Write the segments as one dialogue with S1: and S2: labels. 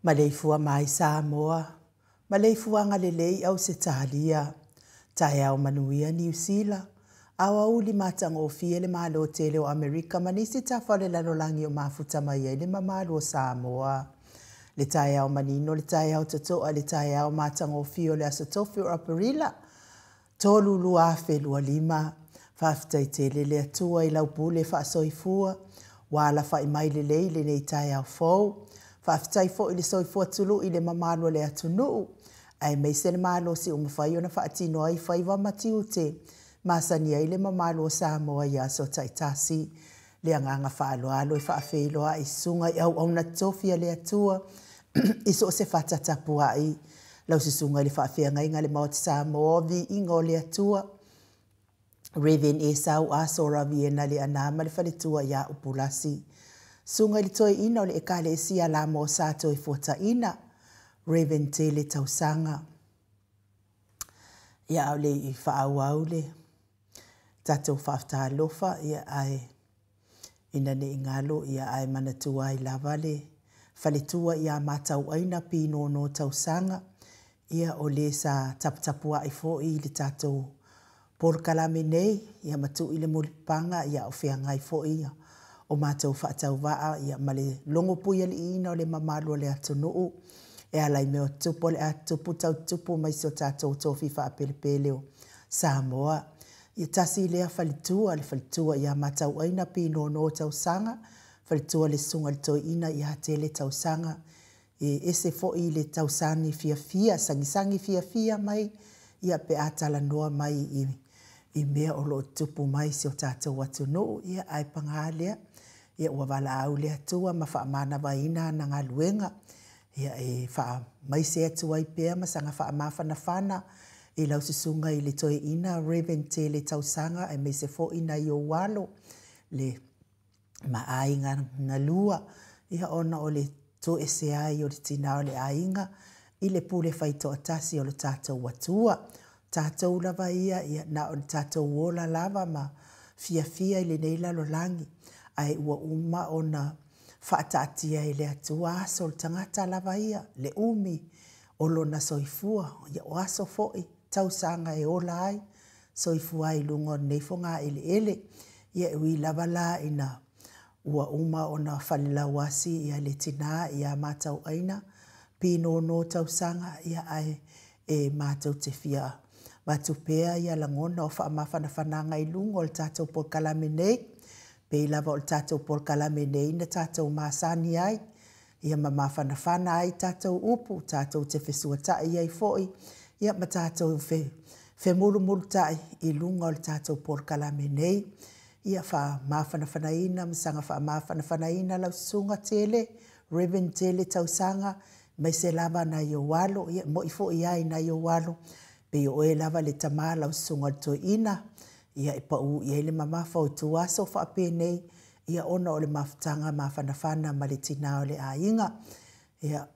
S1: Maleifua mai Samoa, maleifua ngalelei au se talia, taia o manuia New Zealand, awa uli matang o fie le malo tele o Amerika manisi tafale lano langi o mafuta mai le mamalo o Samoa. Le taia o manino, le taia o tatoa, le taia o matang o fie o le asatofi o Aparila, tolu lua fe lua lima, fafta i tele le atua i laupule fa soifua, wala fa imai le leile ne taia o fau, faftai fo ile soifua tulu ile mamalo le atunu, ai meise le malo si umafai o na faatino ai faiva matiu te, masania ile mamalo o Samoa ia so taitasi, le anganga faalo alo e faafeilo a isunga i au na tofia le atua, iso se fatatapua ai, lau si sunga le faafea ngai le maoti Samoa vi ingo le atua, Raven e sau aso raviena le anama le faletua ia upulasi. Sunga li toi ina o le ekale sia la mo sato i fota ina, Raven te le tausanga. Ia au le i whaau au le, tato whafta alofa, ia ai ina ne ingalo, ia ai manatua i lava le, faletua ia matau aina pino no tausanga, ia o le sa taptapua i fo i le tato por kalame nei, ia matu i le mulipanga, ia o whianga i fo ia. O mātou whaatau waa, ia male longo puia li ina o le mamalo le atunuu, e alai meo tupo le atupu tau tupu mai so tātou tofi wha pelepele o Samoa. Ia tasi lea falitua, le falitua ia mātau aina pino no tau sanga, falitua le sunga le toi ina ia te le tau sanga, e ese fo i le tau sani fia fia, sangisangi fia fia mai, ia pe atala noa mai i mea o lo tupu mai si o tātou atunuu, ia ai pangalea, ia ua wala au le atua ma wha mana waina na ngā luenga. Ia e wha mai se atua i pēr ma sanga wha mawhana whana i lau susunga i le toi ina Raven te le tausanga e me se fo ina i o walo le maainga ngā lua. Ia ona o le to ese ai o le tina o le ainga i le pule faito atasi o le tātou watua. Tātou lava ia na o le tātou ola lava ma fia i le neila lo langi. Ai ua uma o na whaataatia i le atua aso le tangata lava ia, le umi o lo na soifua, ia o aso foi, tausanga e ola ai, soifua i lungo neifonga ele, ia ui lava la ina ua uma o na whalilawasi ia le tina ia matau aina, pino no tausanga ia ai e matau te fia. Matupea ia langona o whaamawhanafananga i lungo o le tātou por kalame nei, pe lava o le tātou por kalame nei na tātou masani ai, ia mamawhanawhana ai tātou upu, tātou te whesuatai ai foi, ia ma tātou mulu tai i lunga o le tātou por kalame nei, ia wha mawhanawhanaina, msanga wha mawhanawhanaina lau sunga tele, Reverend tele tausanga, mai se lava na yo walo, ia mo i foi ai na yo walo, pe o e lava le tama lau sunga to ina, ia i pau ia le mamafa o tuaso wha ape nei, ia ona o le mafutanga mawhanawhana ma le tina o le ainga, ia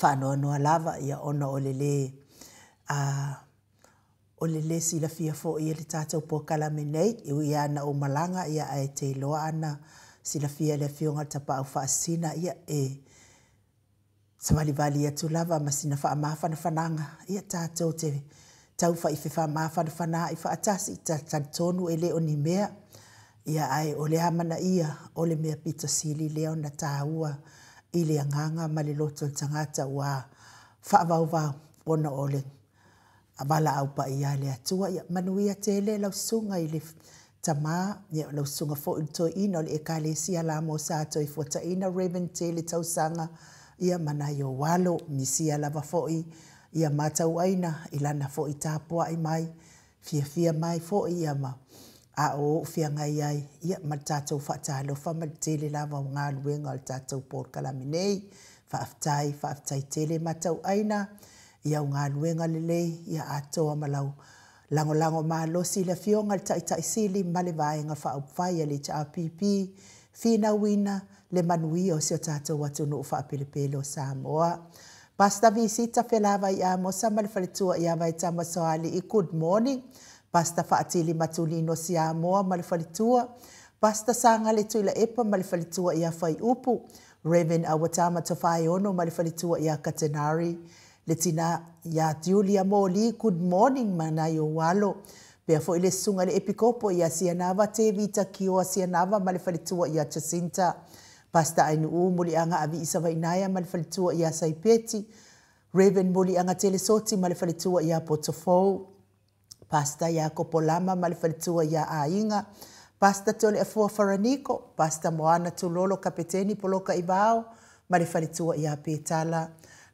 S1: whanoa lava, ia ona o le le sila fia fo ia le tātou po kalame nei, ia na o malanga, ia ai te loa ana sila fia le fionga tapa au whaasina, ia samalivali atu lava masina wha mawhanawhananga, ia tātou te tau wha i wha mawhanawhana i wha atasi tonu e leo ni mea, ia ai o le amana ia o le mea pita sili leo na tāua i le anganga ma le loto tangata wa whaavau ona o le abala au pa ia le atua, ia manuia tele lau sunga i le tama, ia lau sunga fo to ina o le ekalesia la mo sato i fuata ina Reverend tele tausanga, ia mana yo walo misia lava foi, ia matau aina ilana foi tapua i mai, fia mai foi ia ma a o fia ngai ai, ia ma tātou whaatalo wha ma tele lava o ngā luenga o tātou por kalame nei, whaaftai tele matau aina, ia o ngā luenga lelei, ia atoa malau lango malosi le fionga tai sili male vaenga whaupwhai le RPP, fina wina le manui o seo tātou watu no whaapelepele o Samoa. Pasta visita felava i amo sa male whaletua i awai tamasoali i good morning, pasta whaatili matulino si Samoa male whaletua, pasta sanga le tuila epa male whaletua i awhai upu, Reverend Awatama Tawhai ono male whaletua i a Katenari, le tina ia Julia Moli, good morning mana yo walo, pea fo ile sunga le epikopo ia sianava te vita kioa sianava male whaletua i a Jacinta, pasta ainu muli anga avi isawa inaya male whaletua i a Saipeti, Reverend muli anga telesoti male whaletua i a Potofou, pasta ia Kopolama male whaletua i a Ainga, pasta tole afua Faraniko, pasta Moana Tulolo Kapeteni Poloka Ibao, male whaletua i a Petala,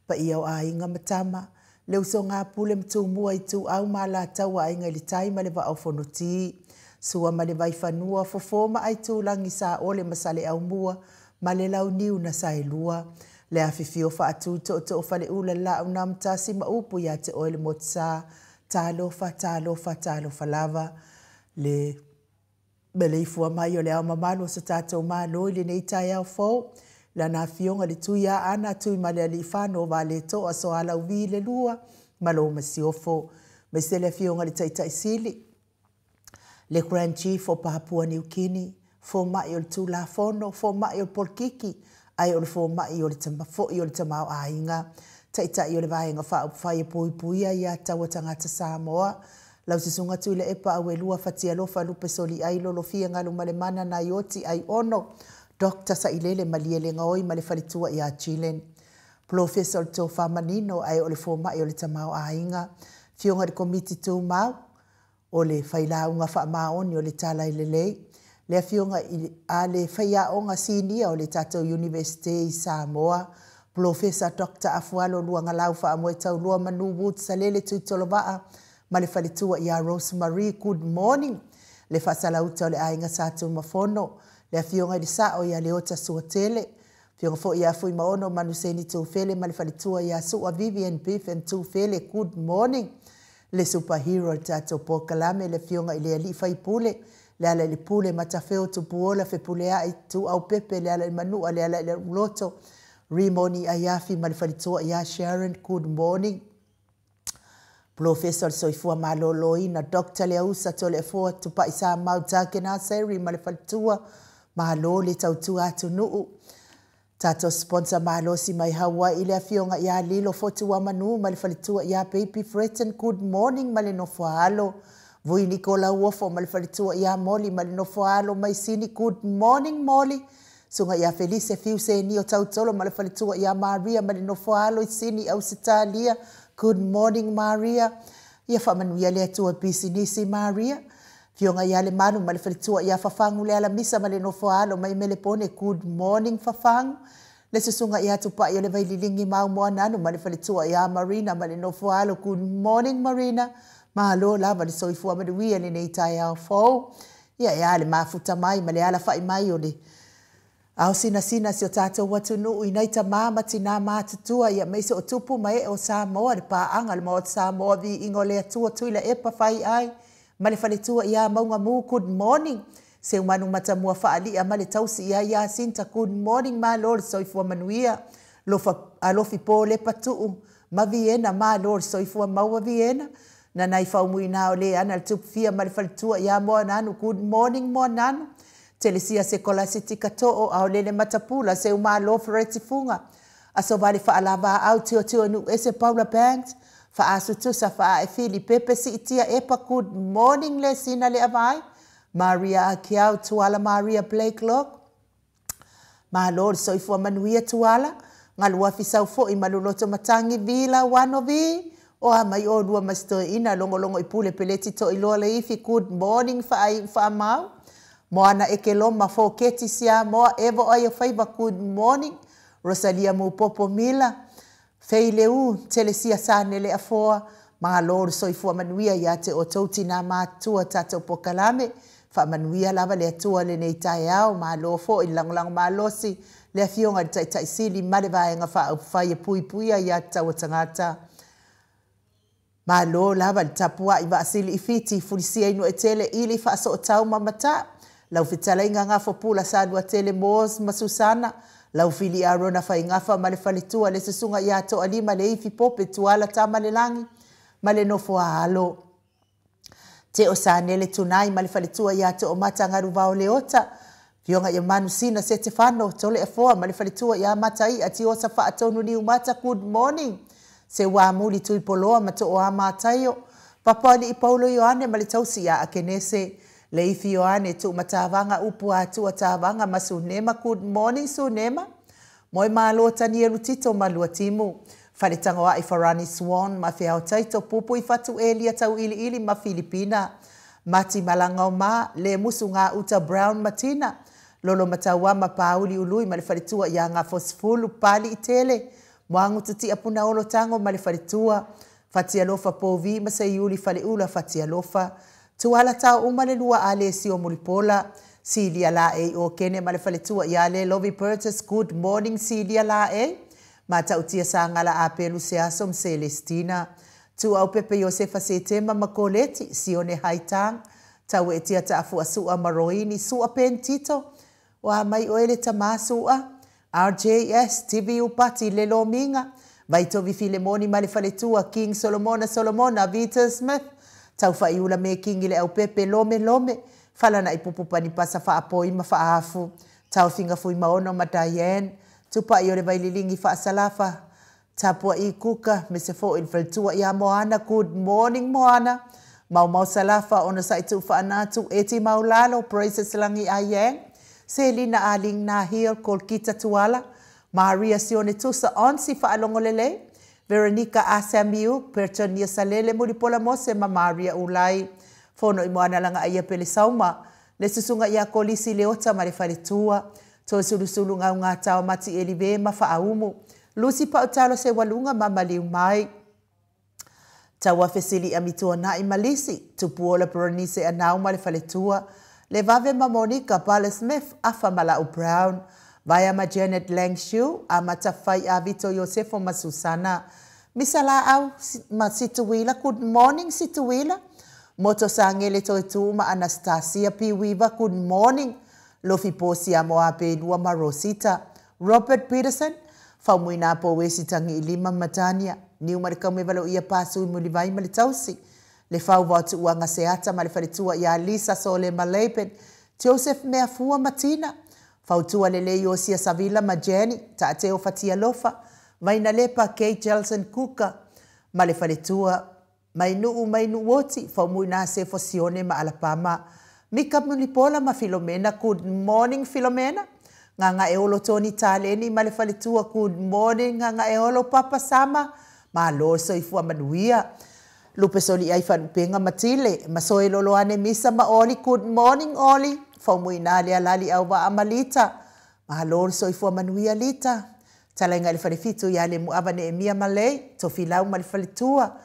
S1: pa ia o ainga matama, leu so ngā pule mtu mua i tu au mala taua ainga li taima le wa au fonuti, sua ma le vai whanua fofoma ai tu langi sa ole masale au mua, ma le lau niu na sa elua, le awhiwhio wha atu to o whale ula la au na mtasi ma upu ia te oele motsa, tālofa lava, le meleifua mai o le au mamalo sa tātou malo le nei tai au fau, la na fionga le tuia ana tui male ali whano wa le toa so ala uvi le lua, malo masiofo, me se le fionga le taitai sili. Le Grand Chief o Papua New Guinea, fo mai o le tula fono, fo mai o le polkiki, ai o le fo mai o le tamafo i o le tamau ainga, taitai o le vaenga whai puipuia ia taua tangata Samoa, lau sisunga tui le epa au e lua fatia lofa lupe soli ai lolo fia ngalu male mana na ioti ai ono, Dr. Sailele Maliele ngoi male whalitua i a Chilen. Professor to Famanino ai o le fōma i o le tamau ainga. Fionga de komiti tū mau o le whailaunga whaamaoni o le tala i lelei. Lea fionga a le whaiaonga sinia o le Tātou University i Samoa. Professor Dr. Afualo luanga lau whaamoe tau lua manu wut sa lele tui tolowaa. Male whalitua i a Rosemary, good morning. Le whasalauta o le ainga sātou mafono. Le fionga di sa o ia leota suatele, fionga fo ia fui maono manuseni tūwhele male whalitua ia sua Vivian Biff and tūwhele, good morning. Le superhero tato po kalame le fionga ile ali fai pule, le ala le pule matafeo tu puola fe pulea i tu au pepe le ala le manua le ala le uloto. Rimoni Ayafi malifalitua ya Sharon, good morning. Professor Soifua Maloloina, Dr. Leusa Tolefua tupa isa mautake na seri malifalitua malole tautua atunuu. Tato sponsor malosi mai hawa ile afionga ya lilo foti wa manu malifalitua ya Baby Fretten, good morning malinofualo. Vui Nicola Wofo malifalitua ya Molly malinofualo maisini, good morning Molly. Sunga ya Felice Fiuse ni tautolo malifalitua ya Maria malinofualo isini Ausitalia, good morning Maria. Ya famanu ya letua bisinisi Maria. Fionga yale manu malifalitua ya Fafangu le alamisa malinofualo maimelepone, good morning Fafangu. Lesusunga ya tupa yale vaililingi mau mwananu malifalitua ya Marina malinofualo, good morning Marina. Mahalo lava ni soifua maduia ni neita ya fo. Ya yale mafuta mai maleala fai mai yole. Au sina sio tato watunu inaita mama tina matutua ya meise otupu mae o Samoa de pa angal mo Samoa vi ingole atua tuila epa fai ai malifalitua ya maunga mu, good morning. Se umanu matamua faali amale tausi ya sinta, good morning ma lord soifua manuia lofa alofi pole patu maviena ma lord soifua maua viena na naifa umuina ole ana tupfia malifalitua ya moananu, good morning moananu. Telesia sekola siti katoo au lele matapula se umalo freti funga. Aso vale fa alava au tio nu ese Paula Banks fa asutusa fa efili pepe si itia epa, good morning le sina le avai. Maria Akiao tuala Maria Blakelock. Ma Lord soifua manuia tuala. Ngalua fisau fo imaluloto matangi vila wanovi. O amai o lua masto ina longo ipule peleti to iloa leifi, good morning fa amau. Moana ekeloma fo keti sia moa evo ayo faiva, good morning. Rosalia Mupopo Mila. Feileu telesia sanele afoa. Mga Lord soifua manuia yate o tauti na matua tata upokalame. Fa manuia lava le atua le neitai au. Mga lo fo ilang malosi. Le afionga taisili malevaya fa ufaye puipuia yata watangata. Malo lava tapua iba asili ifiti fulisia inu etele ili fa so tau mamata. Lau fitala inga ngafo pula sadua tele moos masusana. Lau fili arona fa ingafa malefalitua le sesunga yato alima le ifi pope tuala tama le langi. Male nofo halo. Te osanele tunai malefalitua yato o mata ngaruvao leota. Fionga ya manu sina setefano tole efoa malefalitua ya matai ati osa fa atonu ni umata, good morning. Se wamuli tuipoloa mato o amatayo. Papali ipaulo yoane malitausi ya akenese. Leifi yoane tu matavanga upu atu atavanga masunema, good morning sunema. Moi malo tani erutito malua timu. Faletanga wa ifarani Swan mafia taito pupu ifatu elia tau ili ma Filipina. Mati malangau ma le musunga uta Brown Matina. Lolo matawa mapauli ului malifalitua ya nga fosfulu pali itele. Mwangu tuti apuna olo tango malifalitua. Fatia lofa povi masayuli faliula fatia lofa. Tuala tau umale lua ale sio mulipola. Silia la o kene malifalitua ya le Lovey Purtis, good morning Silia la Mata utia sangala apelu seasom Celestina. Tu au pepe Yosefa setema makoleti sione haitang. Tau etia taafu asua maroini sua pentito. Wa mai oele tamasua. RJS TV upati lelo minga. Vaito vifilemoni malifalitua King Solomona Vita Smith. Tau faiula me King ile au pepe lome. Fala na ipupupani pasa fa apoima fa afu. Tau finga fui maono ma Diane. Tupa yore vaililingi fa salafa. Tapua ikuka mesefo infaltua ya Moana, good morning Moana. Mau salafa ono saitu fa anatu eti maulalo praises langi ayeng. Selina aling na here kolkita tuala. Maria sione tusa onsi fa alongolele. Veronica Asamiu pertonia salele mulipola mose ma Maria ulai. Fono imoana langa aya pele sauma. Lesusunga ya kolisi leota marifalitua. To sulu nga tao mati elive mafa aumu. Lucy pa utalo se walunga mamaliu mai. Tawa fesili amitua na imalisi. Tupuola peronise anau malifalitua. Levave ma Monica Paula Smith afa Malau Brown. Vaya ma Janet Langshu ama tafai avito Yosefo masusana. Misala au ma situwila, good morning situwila. Moto sangele toituma Anastasia Piwiva, good morning. Lofi posi amo ape lua marosita. Robert Peterson. Whaumuina po wesi tangi ilima matania. Niu marika mwevalo ia pasu imuli vai mali tausi. Le whau watu uanga seata ma le whalitua ia Lisa Sole Maleipen. Joseph Meafua Matina. Whautua lele Yosia Savila Majeni. Taateo Fatia Lofa. Maina lepa Kate Jelson Kuka. Ma le whalitua mainu woti. Whaumuina se fosione ma alapama. Mika Mulipola ma Filomena. Good morning Filomena. Nganga eolo Tony Taleni ma le whalitua. Good morning nganga eolo Papa Sama. Ma lo soifua manuia. Lupe soli ai whanupenga matile. Masoe loloane misa ma Oli. Good morning Oli. Whaumuina lea lali au wa amalita. Ma lo soifua manuia lita. Talainga le whalifitu ia le muavane e mia malei. Tofilau ma le whalitua.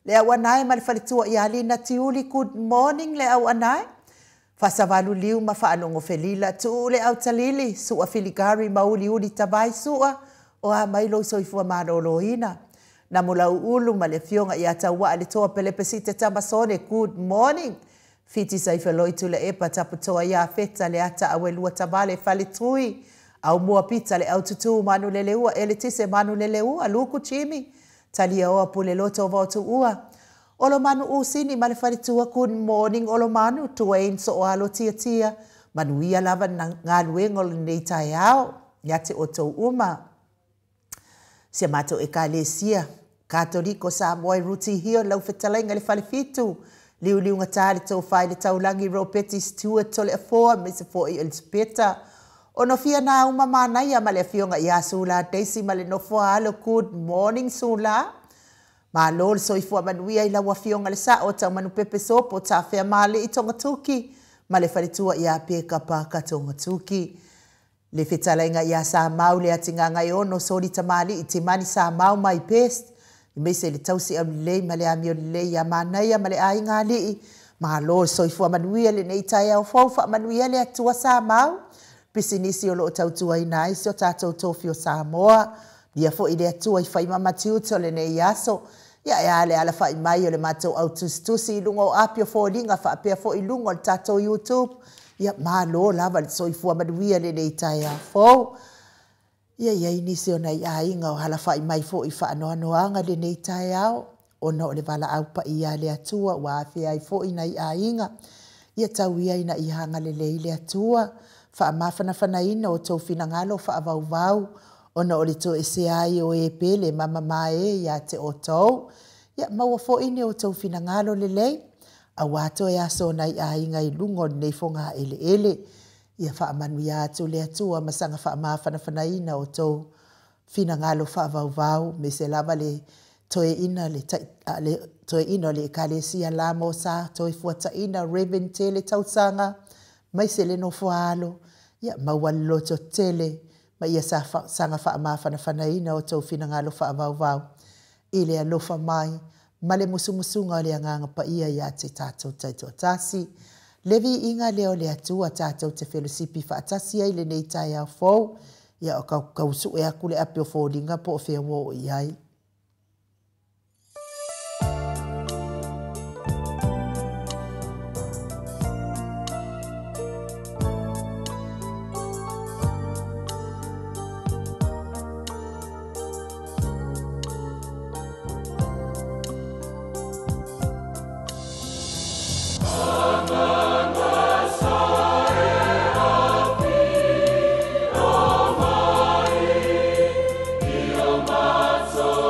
S1: Lea wanae ma le whalitua ia li na tiuli. Good morning lea wanae. Fasavalu liu ma whaanongo felila. Tu le au talili. Sua filigari mauli uli tabai sua. O a mailo soifua marolo ina. Na mula ulu ma le fionga i ataua le toa pelepesite tamasone. Good morning. Fiti saifaloi tu le epa taputoa ia feta le ata awelua tabale falitui. Au mua pita le au tutu manu leleua. Ele tise manu leleua. Luku chimi. Talia oa pule loto votu ua. Olo manu usini ma le falitua. Good morning olo manu. Tuain so alo tia tia. Manu ia lava ngaluengo le neitai au. Yate oto uma. Se mato e kalesia. Katoliko sa moe ruti hio lau fetalainga le whalifitu. Liu ngatari tau whai le taulangi Ropeti Stewart tole a foa mese fo i Elspeta. Ono fia na uma manai a male fionga ia sula Daisy male no foa alo. Good morning sula. Ma lol soifua manuia ila wa fionga le sa o tau manu pepe sopo ta fea male i tongatuki. Male whalitua ia peka pa ka tongatuki. Le fetalainga ia sa mau le atinganga i ono sori tamali i timani sa mau mai pest. Me se le tausi au lei ma le amio lei a manai ma le ainga li. Ma lo soifua manuia le nei tai au faufa manuia le atua sa mau. Pisinisi o lo tautua ina isi o tatou tofi o Samoa. Ia fo i le atua i whaima matiuto le nei aso. Ia le ala whai mai o le matou au tustusi i lunga o apio fo linga wha apea fo i lunga o le tatou YouTube. Ia ma lo lava le soifua manuia le nei tai au fau. Ia inisi o nei ainga o hala whai mai fo i whaanoanoanga le nei tai au. O no le wala au pa ia le atua wa awhia i fo i nei ainga. Ia tau ia ina i hanga le le atua. Wha mawhana ina o tau fina ngalo wha avau. O no le to ese ai o e pele mama mae ia te o tau. Ia maua fo ine o tau fina ngalo le lei. A wato e aso nei ainga i lungo nei fonga ele. Ia wha manu ia atu le atua masanga wha mawhana ina o tau fina ngalo wha avau. Me se lava le toe ina le kalesia la mo sa toe fuata ina Raven tele tausanga. Mai se le no fualo. Ia mawaloto tele. Ma ia sanga wha mawhana ina o tau fina ngalo wha avau. Ile alofa mai. Male musumusunga le anganga pa ia te tātou taito tasi. Levi inga leo le atua tātou te whelosipi whaatasi ai le nei tai au fau. Ia o kausu e aku le api o fōringa po o whea o iai.
S2: So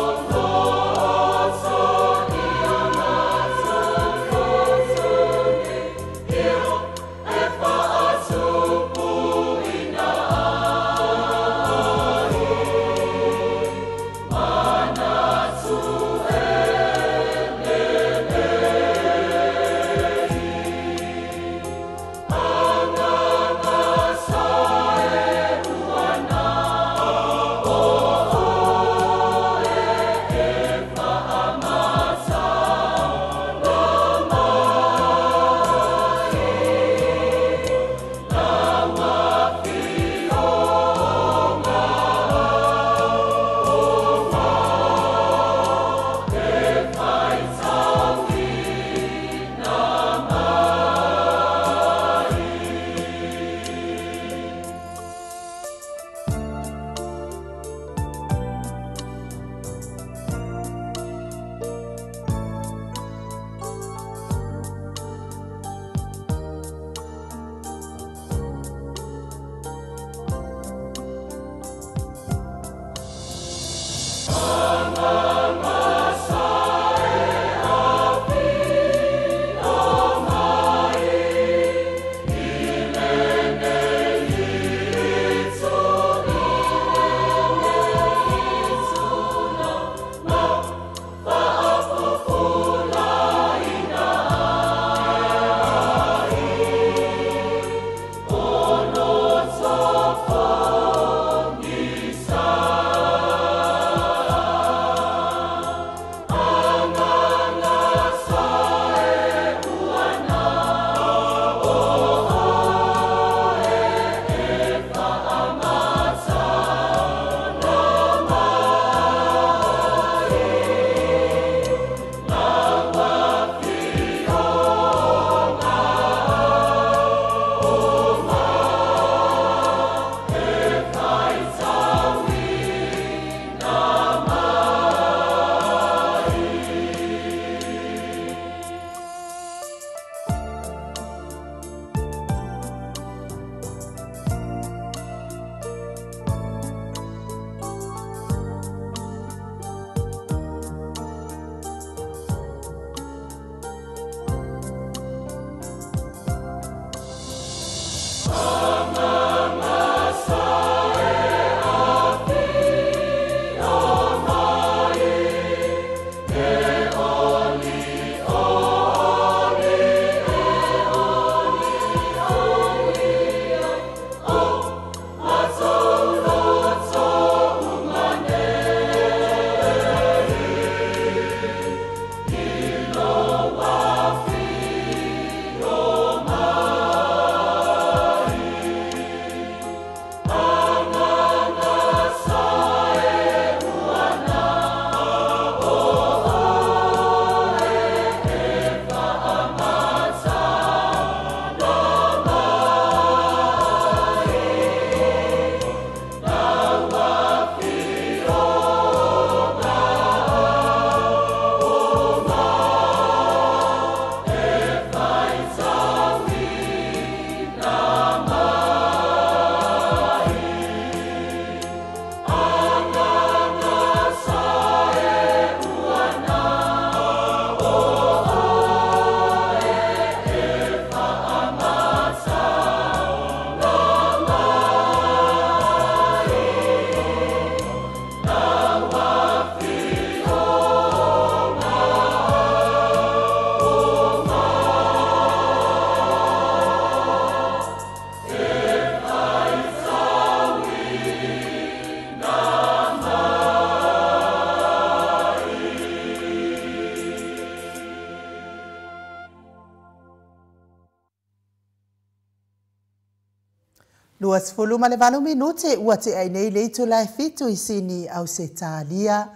S1: Luas fuluma le valo minute ua te ai nei leitu lai fitu isini au se talia.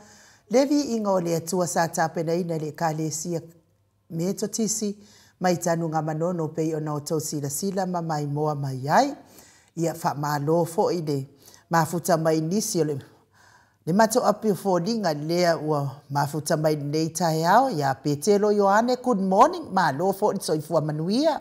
S1: Levi inga o le atua sa tapena ina le kalesia meto tisi mai tanu ngā manono pei o na o tau sila sila ma mai moa mai ai. Ia wha malo fo i le mafuta mai nisi o le mato api o fōringa lea ua mafuta mai nei tae au. Ia Petelo Yohane, good morning. Malo fo i soifua manuia.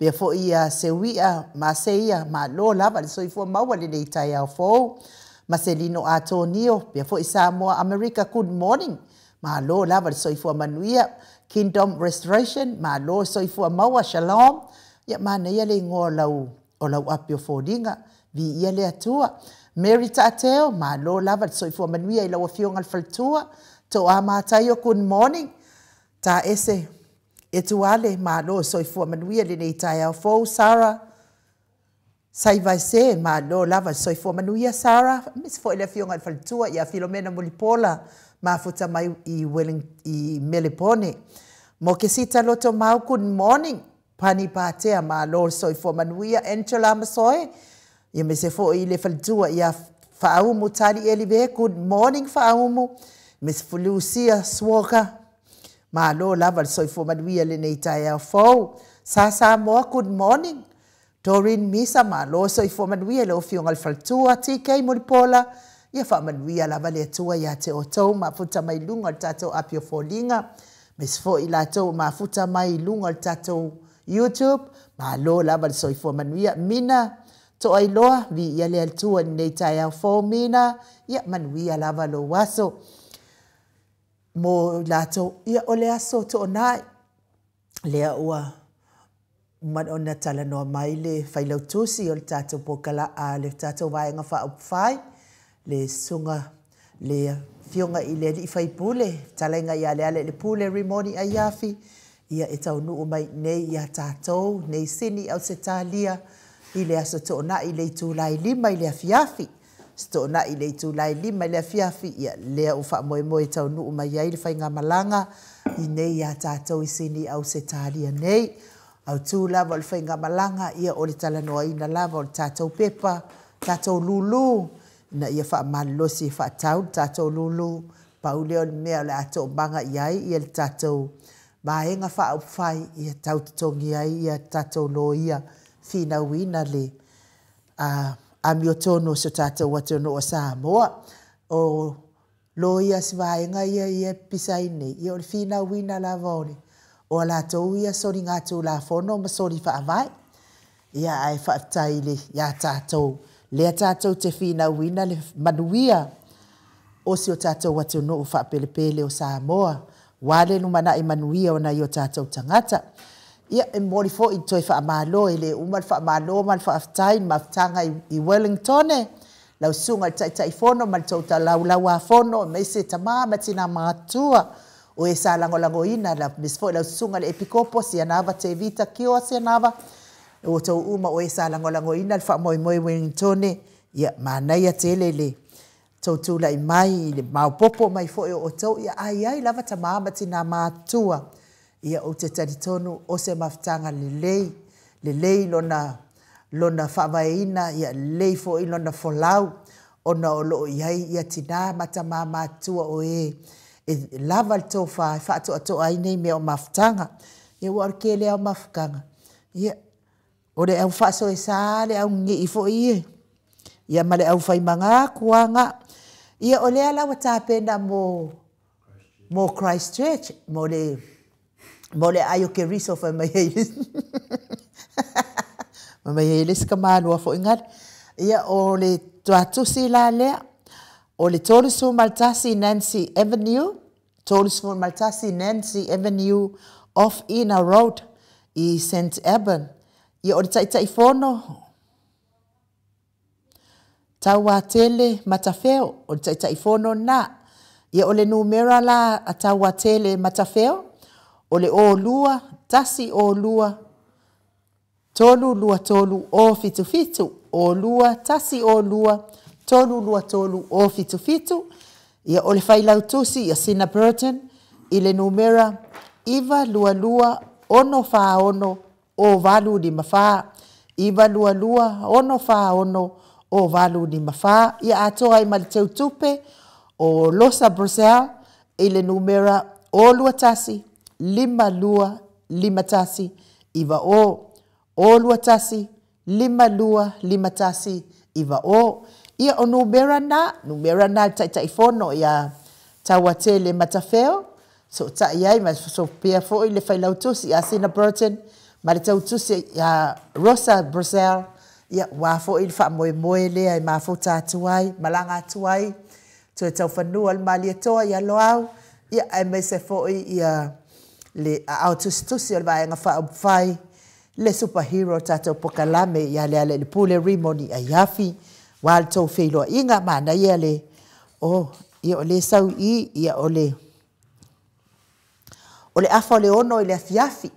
S1: Pea fo ia sewia ma seia ma lo lava le soifua maua le nei tae au fo. Marcelino Antonio, pea fo i Samoa America, good morning. Ma lo lava le soifua manuia. Kingdom Restoration, ma lo soifua maua, shalom. Ia mana ia le ngō o lau api o fōringa, vi ia le atua. Mary Tateo, ma lo lava le soifua manuia i lau a fionga le faltua. To a mātaio, good morning. Ta ese. E tuale ma lo soifua manuia le nei tae au fo. Sarah Saivaise ma lo lava soifua manuia Sarah. Mis fo ele fionga le faltua ia Filomena Mulipola ma futa mai i Melipone. Mo ke sita loto mau, good morning. Pani Patea ma lo soifua manuia Angela Masoe. Ia me se fo i le faltua ia Faumu Tani Elive, good morning Faumu. Mis Fulusia Swoka. Ma lo lava soifua manuia le nei tae au fo. Sasa moa, good morning. Doreen Misa ma lo soifua manuia le o fionga le faltua. TK Mulipola. Ia wha manuia lava le atua ia te o tau ma futa mai lunga le tatou api o fōlinga. Mes fo i la tau ma futa mai lunga le tatou YouTube. Ma lo lava le soifua manuia. Mina to ai loa vi ia le atua nei tae au fo Mina. Ia manuia lava lo waso. Mo lato ia o le aso to nai lea ua man ona tala noa mai le whailautusi o le tātou pokala a le tātou vaenga wha upwhai le sunga le fionga i le li whaipule talenga ia le ale le pule rimoni a iafi ia e tau nuu mai nei ia tātou nei sini au se tālia i le aso to nai i le tūlai lima i le afiafi sto na i le tūlai lima i le afiafi ia lea u wha moe moe tau nuu mai ai le whainga malanga i nei ia tātou i sini au se tālia nei au tū lava o le whainga malanga ia o le talanoa ina lava o le tātou pepa tātou lulu na ia wha malosi wha tau tātou lulu paule o le mea o le ato banga i ai ia le tātou maenga wha au whai ia tau tutongi ai ia tātou lo ia whina wina le a mi o tono so tātou watu no o Samoa o lo ia svaenga ia pisai nei ia o le whina wina la vone o la tau ia sori ngātou la fono ma sori wha avai ia ai wha tai le ia tātou lea tātou te whina wina le manuia o si o tātou watu no o wha pelepele o Samoa wale numana i manuia o na i o tātou tangata ia e mori fo i toi wha amalo e le umal wha amalo mal wha aftain maftanga i Wellington lau sunga i tai fono mal tauta lau a fono me se tama matina matua o e sa lango ina la misfo lau sunga le epikopo si anava te vita kio si anava o tau uma o e sa lango ina wha moi Wellington ia manai a tele le tautula i mai le maupopo mai fo o tau ia ai lava tama matina matua ia o te taritonu o se maftanga le lei lona whawaina ia lei fo i lona folau ona o loo iai ia tina matama matua o e lava le tō whato ato ai nei mea o maftanga ia ua orke le au mafkanga ia o le au whaso e sa le au ngi i fo i ia ma le au whaimanga kuanga ia o le ala wa tāpena mo Christchurch mo le ayo ke riso fa mai heilis. Mai heilis ka malua fo ingat. Ia o le tuatusi la lea. O le Tolisu Maltasi Nancy Avenue. Tolisu Maltasi Nancy Avenue off Ina Road i St. Eben. Ia o le taitaifono. Taua tele matafeo. O le taitaifono na. Ia o le numera la a taua tele matafeo. O le o lua, tasi o lua, tolu lua tolu o fitu fitu. O lua, tasi o lua, tolu lua tolu o fitu fitu. Ia o le whailautusi ia Sina Burton, i le numera iwa lua lua ono wha ono o valu di mawha. iwa lua lua, ono wha ono, o walu ni mawha. Ia atoa ai mali tau tupe, o Losa Brazil, ile numera o lua tasi, lima lua, lima tasi, iwa o lua tasi, lima lua, lima tasi, iwa o. Ia o numera na taifono ia tawatele matafeo, so ta iai ma so pia fo ile failautusi a Sina Burton, ma le tautusi a Rosa Brazil, ia wa fo il fa moe le ai ma fo tatuai, malanga tuai, to e tau whanua al mali atoa ia loau, ia ai me se fo ia le autustusi al vaenga whai, le superhero tato pokalame ia le pule rimoni a yafi, wal tau wheloa inga mana ia le, ia o le sau ia o le afa le ono i le afiafi,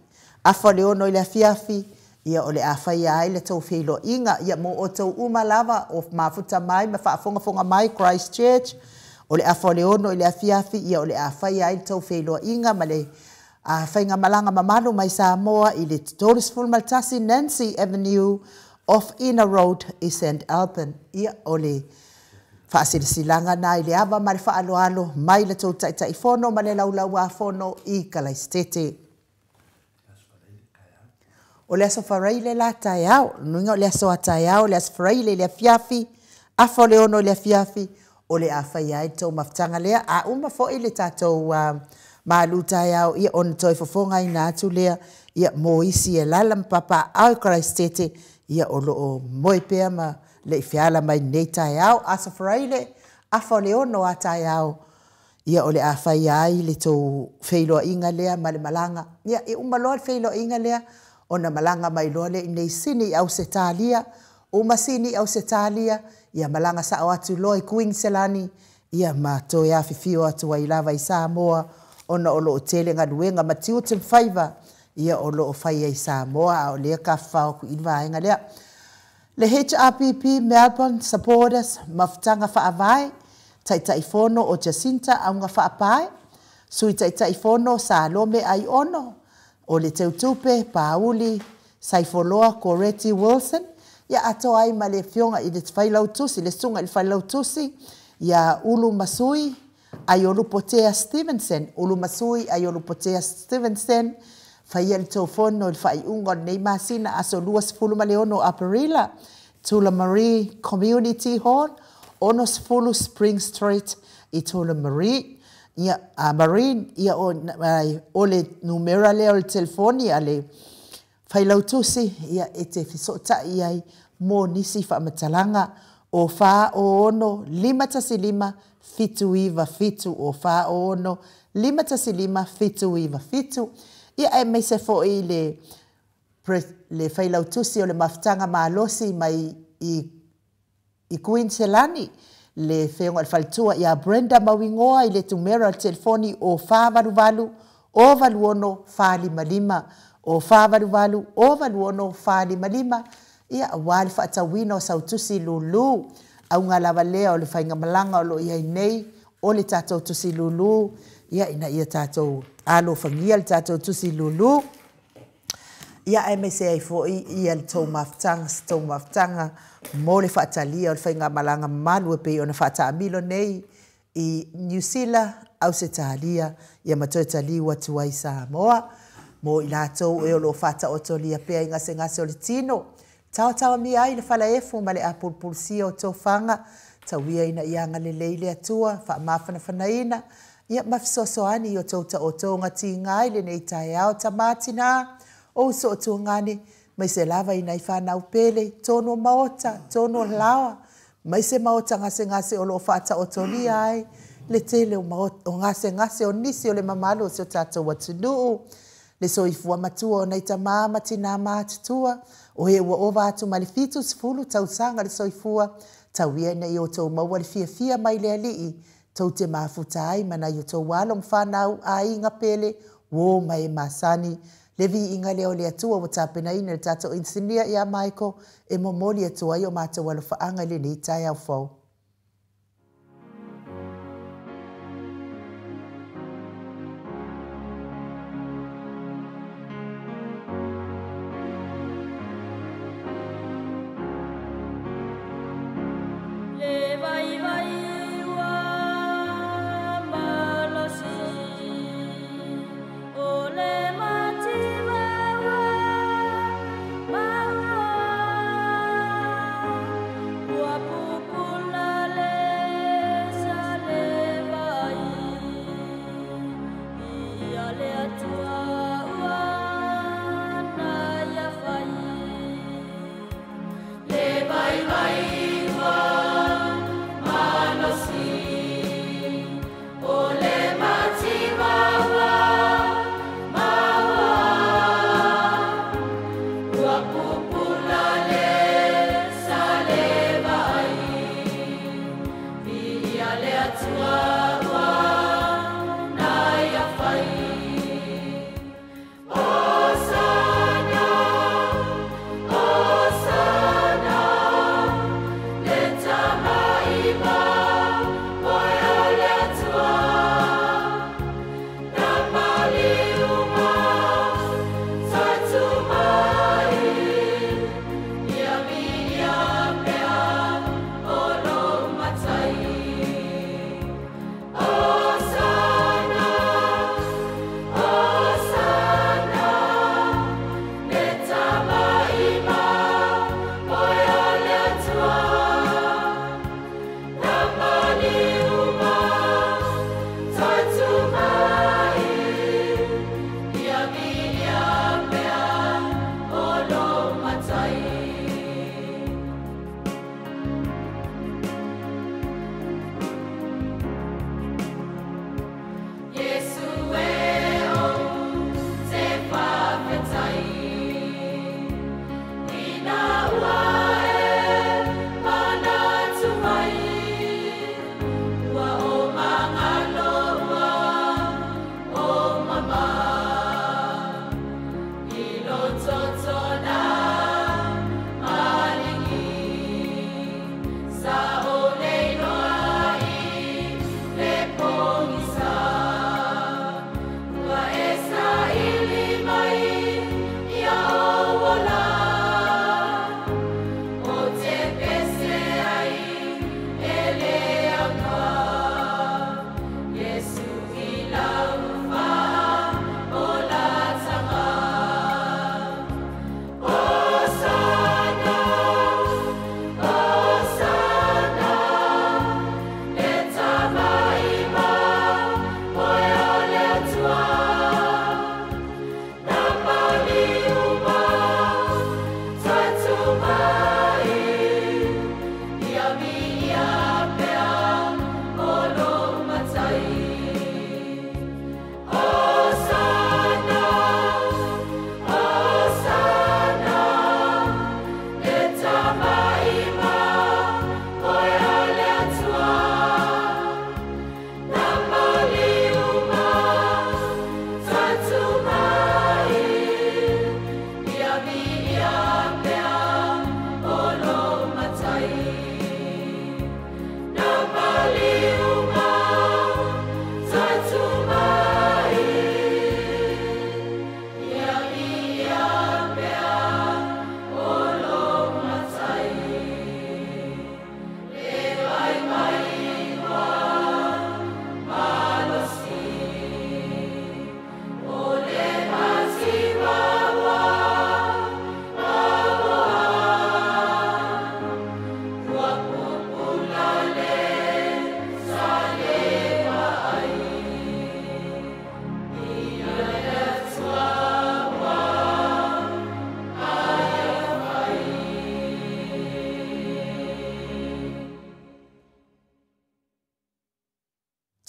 S1: afa le ono i le afiafi, ia o le awhai ai le tau whelo inga, ia mo o tau umalava o mafuta mai, ma whaafonga mai Christchurch, o le afa le ono i le afiafi, ia o le awhai ai le tau whelo inga, ma le whainga malanga mamano mai Samoa i le Todesful Maltasi Nancy Avenue off Inner Road i St. Alban, ia o le whaasirisilanga na i le ava ma le whaaloalo mai le tau taifono ma le laulau a fono i Kalaistete. O le aso whareile la tai au, nuinga o le aso a tai au, le aso whareile le afiafi, afo le ono le afiafi, o le awhai ai tau maftanga lea, a uma fo i le tātou maalu tai au, ia on toi fofonga i nātu lea, ia mo isi e lala mpapa au Kalaistete, ia o loo moe pea ma le fiala mai nei tai au, aso whareile, afo le ono a tai au, ia o le awhai ai le tau wheiloa inga lea ma le malanga, ia e umaloa le wheiloa inga lea, ona malanga mai loa le nei sini au se talia, o masini au se talia, ia malanga sa o atu loa i Queenselani, ia ma to ia fifio atu wa ilava i Samoa, ona o loo tele ngaduenga ma tiutem faiva, ia o loo fai i Samoa, o lea ka whao ku inva inga lea. Le HRPP Melbourne supporters mafutanga whaavai, taitaifono o Jacinta au nga whaapai, sui taitaifono sa lome ai ono, o le teutupe, Pauli, Saifoloa, Coreti Wilson, ia ato ai ma le fionga i le whailautusi, le sunga i le whailautusi, ia Ulu Masui, ai Olupotea Stevenson, Ulu Masui, ai Olupotea Stevenson, whaia le taufono i whai unga nei masina aso luas fuluma leono Aparila, Tula Marie Community Hall, ono Fulu Spring Street i Tula Marie, ia Marine, ia o le numera leo le telefoni a le whailautusi, ia e te fisota iai mō nisi whaamatalanga o wha o ono 5 fitu iwa fitu o wha o ono 5 fitu iwa fitu. Ia e mei se fo i le whailautusi o le mafutanga maalosi mai i Queenselani, le whenga al faltua ia Brenda Mawingoa i le tumera al telefoni o whāwaruwalu o waluono whālimalima, o whāwaruwalu o waluono whālimalima, ia wāli whaatawina o sautusi lulu, au ngā lawa lea o le whainga malanga o lo ia nei, o le tātou tusi lulu, ia ina ia tātou alo whangia le tātou tusi lulu, ia e me se ai fo ia le tau maftanga, mo le whaatalia o le whainga malanga malu e pei o na whaataamilo nei i New Zealand au se talia, ia matoe tali watu ai Samoa, mo i lātou e o lo whaata otolia pea i ngase o le tino, tawa mi ai le whala efu ma le apulpulsia o tau whanga, tauia ina ianga le leile atua, wha mawhana whanaina, ia mawhisosoani o tau ta o tau ngati ngai le nei tae au tamatina, o so o tu ngane, mai se lava ina i whanau pele, tono maota, tono lawa, mai se maota ngase o lo whaata o toli ai, le tele o ngase o nisi o le mamalo se o tātou watunuu, le soifua matua o nei tamā matina mātutua, o he ua ova atu malifitu sifulu tau sanga le soifua, tau ia nei o tau maua le fia mai le alii, tau te mafuta ai mana i o tau walo mwhanau a inga pele, wo mai masani, le vi inga leo le atua o tāpena ina le tātou insinia ia Michael, e momoli atua i o mātou walo whaanga le nei tai au fau.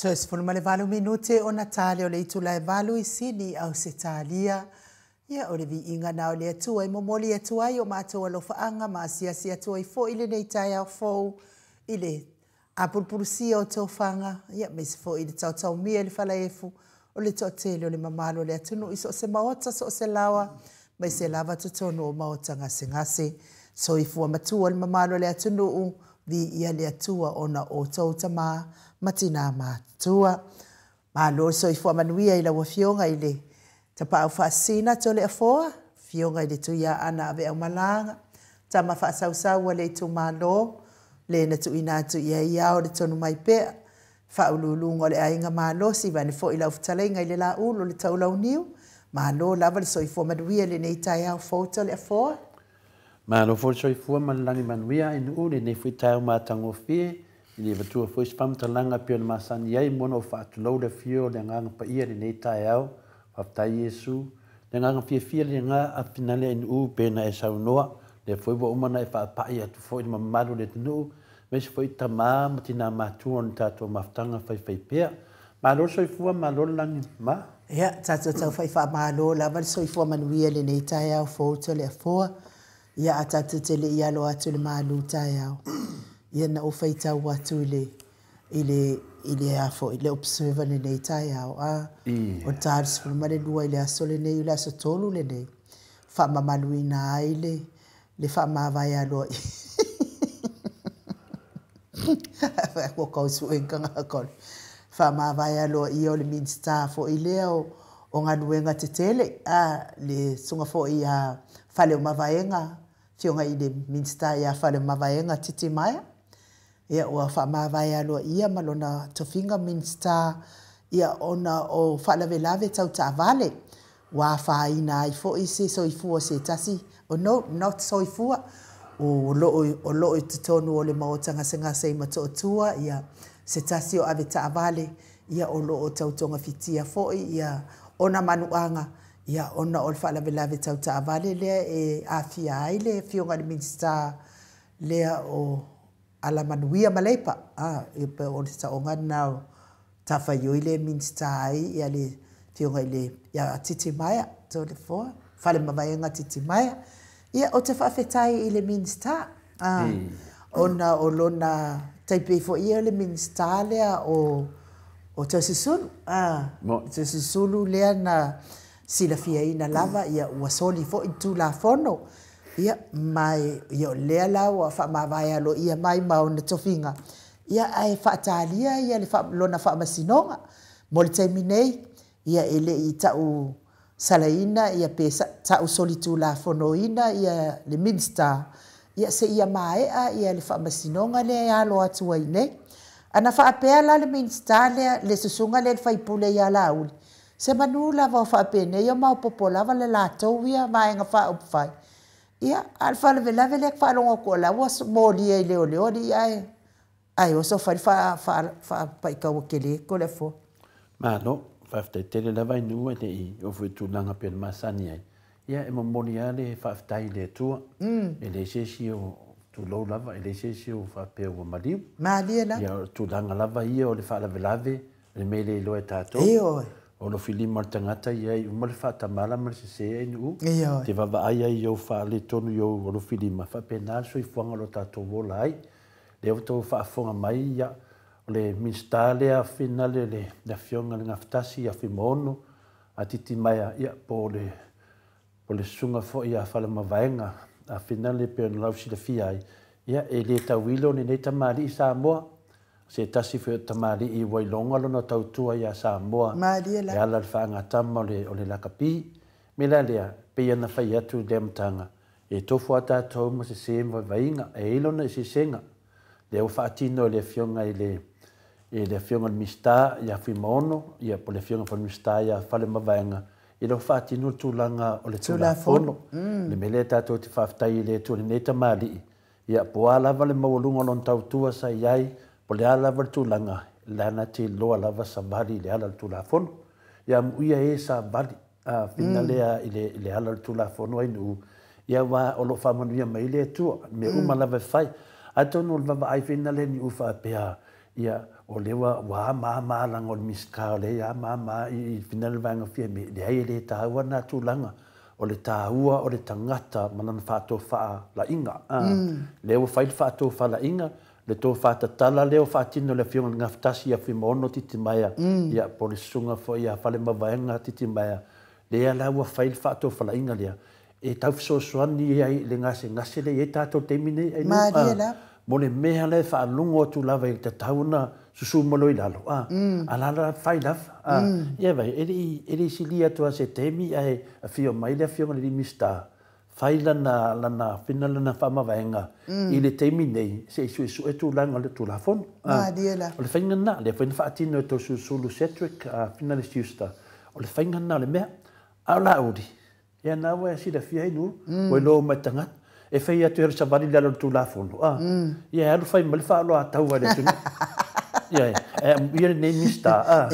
S1: Tos fulu male valu minute o Natale o le itula e valu I sini au se talia. Ia o le vi inga na o le atua I momoli atua I o mātua lo faanga ma si atua I fo ile nei tai au fo ile a pulpurusia o tau fanga. Ia me se fo ile tau mia le fala efu o le totele o le mamalo le atunu iso se maota so se lawa mai se lava tutono o maota ngase. So I fua matua le mamalo le atunu vi ia le atua ona o tau tama matina matua. Malo so I fua manuia I la wafionga ile ta pa fa sina to le afoa fionga I le tuia ana ave au malanga ta ma fa sausa le tu malo le na tu ina tu ia o le tonu mai pe fa ululunga le ainga malo si vane fo I la uftalenga I le la ulo le tau lau niu malo lava so I fua manuia le nei tai au foto le afoa
S2: malo fo so I fua malangi manuia in ule ne fu tai ma tango fie Ili vatua foi spam talanga pio na masani ai mono fa atulau le fio le nganga pa ia le nei tai au Whaftai Yesu, le nganga fia le ngā a finale in u pēna e saunoa, le foi wa umana e whaapai atu foi ma mamaru le tunu, mesi foi tamā matina mātua on tātua maftanga whai pēr. Mālo soifua, mālo langi ma?
S1: Ia, tātua tau whai wha mālo, lava le soifua manuia le nei tai au fōto le afoa, ia a tātua te le ialo atu le mālu tai au. Ia na o whai tau atu ile afo ile observer le nei tai au o tars for mare lua ile aso le nei ile aso tolu le nei fa mamaluina ile le fa mavai alo ko ko su enga ko fa mavai alo I o le minsta fo ile o nganuenga tetele le sunga fo ia fale mavaenga fionga ile minsta ia fale mavaenga titimaya ia ua whaamawai aloa ia malona tofinga minsta ia ona o whaalavelave tau ta vale wa whaina I fo I se soifua se tasi o no not soifua o loo I tutonu o le maotanga ngase I matotua ia se tasi o ave ta vale ia o loo tautonga fitia fo ia ona manuanga ia ona o whaalavelave tau ta vale lea e afia aile fionga le minsta lea o ala manuia malepa e pe o sa onga na ta fa yo ile minsta ai ia le fionga ile ia titi maya to le fo fale mavaenga titi maya ia o te fa fetai ile minsta ona olona taipe fo ia le minsta le o te sisulu te sisulu le na sila fia ina lava ia wasoli fo itu la fono ia mai ia lea la wa fa mavai alo ia mai mau na tofinga ia ai fa talia ia le fa lona fa masinonga mo le terminei ia ele I tau salaina ia pesa tau solitu la fonoina ia le minsta ia se ia mai ia le fa masinonga le alo atu ai nei ana fa apea la le minsta le susunga le fa ipule ia la uli se manula va fa pene ia mau popola va le la towia mai nga fa upfai ia alfa le velave le fa longo ko la was moli e le oli ai o so fa pa ka o kele ko le fo
S2: ma no fa te tele la vai nu e I o fu tu langa pe masani ai ia e moni ale fa tai le tu e le sesi o tu lo lava e le sesi o fa pe o mali
S1: la
S2: ia tu langa lava ia o le fa la velave le mele lo e tato o lo fili mal tangata ia I mo le fa tamala mal se ai nu te va ai yo fa le tonu yo o lo fili ma fa penal so I fuanga lo tato vola ai le o to fa fonga mai ia le mistale a finale le da fionga nga ftasi a fimono a titi mai ia po le sunga fo ia fa le mavaenga a finale pe no lausi le fia ia e le tawilo ni ne tamali sa mo se tasi fe tamali I wailonga lo no tautua ia Samoa
S1: e
S2: ala le whaangata o le lakapi me la lea pe na whai atu le mtanga e tofu ata tau ma se sema vainga e ilona I se senga le au whaatino le fionga I le fionga mista ia fimono ia po le fionga fa mista ia fale mavainga I le whaatino tūlanga o le tūlafono le mele tato te whaftai le tu le neta mali ia po ala vale mawalunga lon tautua sa iai po le ala val tūlanga lana te loa lava sa bali le ala tūlafono ia muia e sa bali fina lea I le ala tūlafono ai nu ia wa o lo whamanuia mai le tua me uma lava whai atonu le vava ai fina le ni ufa pea ia o lewa wa ma lang o miska le ya ma I final vanga fia me le ai le taua na tulanga o le taua o le tangata manan fato fa la inga le o fai fato fa la inga le to fata tala le o fatino le fiona ngaftasi ya fimono titimaia ia polisunga fo ia fale mavaenga titimaia le ala wa fai fato fa la inga le e tau so soani ai le ngase le e tato temine ai no mo le mea le fa lungo tu lava I te tauna susu molo I lalo ala fai lava ia vai eri silia tu se temi ai a fio mai le fio le mista fai lana fina lana fama vaenga I le temi nei se su e tu langa le tu la fon o le fainga na le fainga fatino to susu lu cetric fina le siusta o le fainga na le mea ala uri ia na wa si le fia nu o lo matanga e fai atu sa vali le tu la fon ia alu fai mal fa lo atau wa le tu ia ia le mista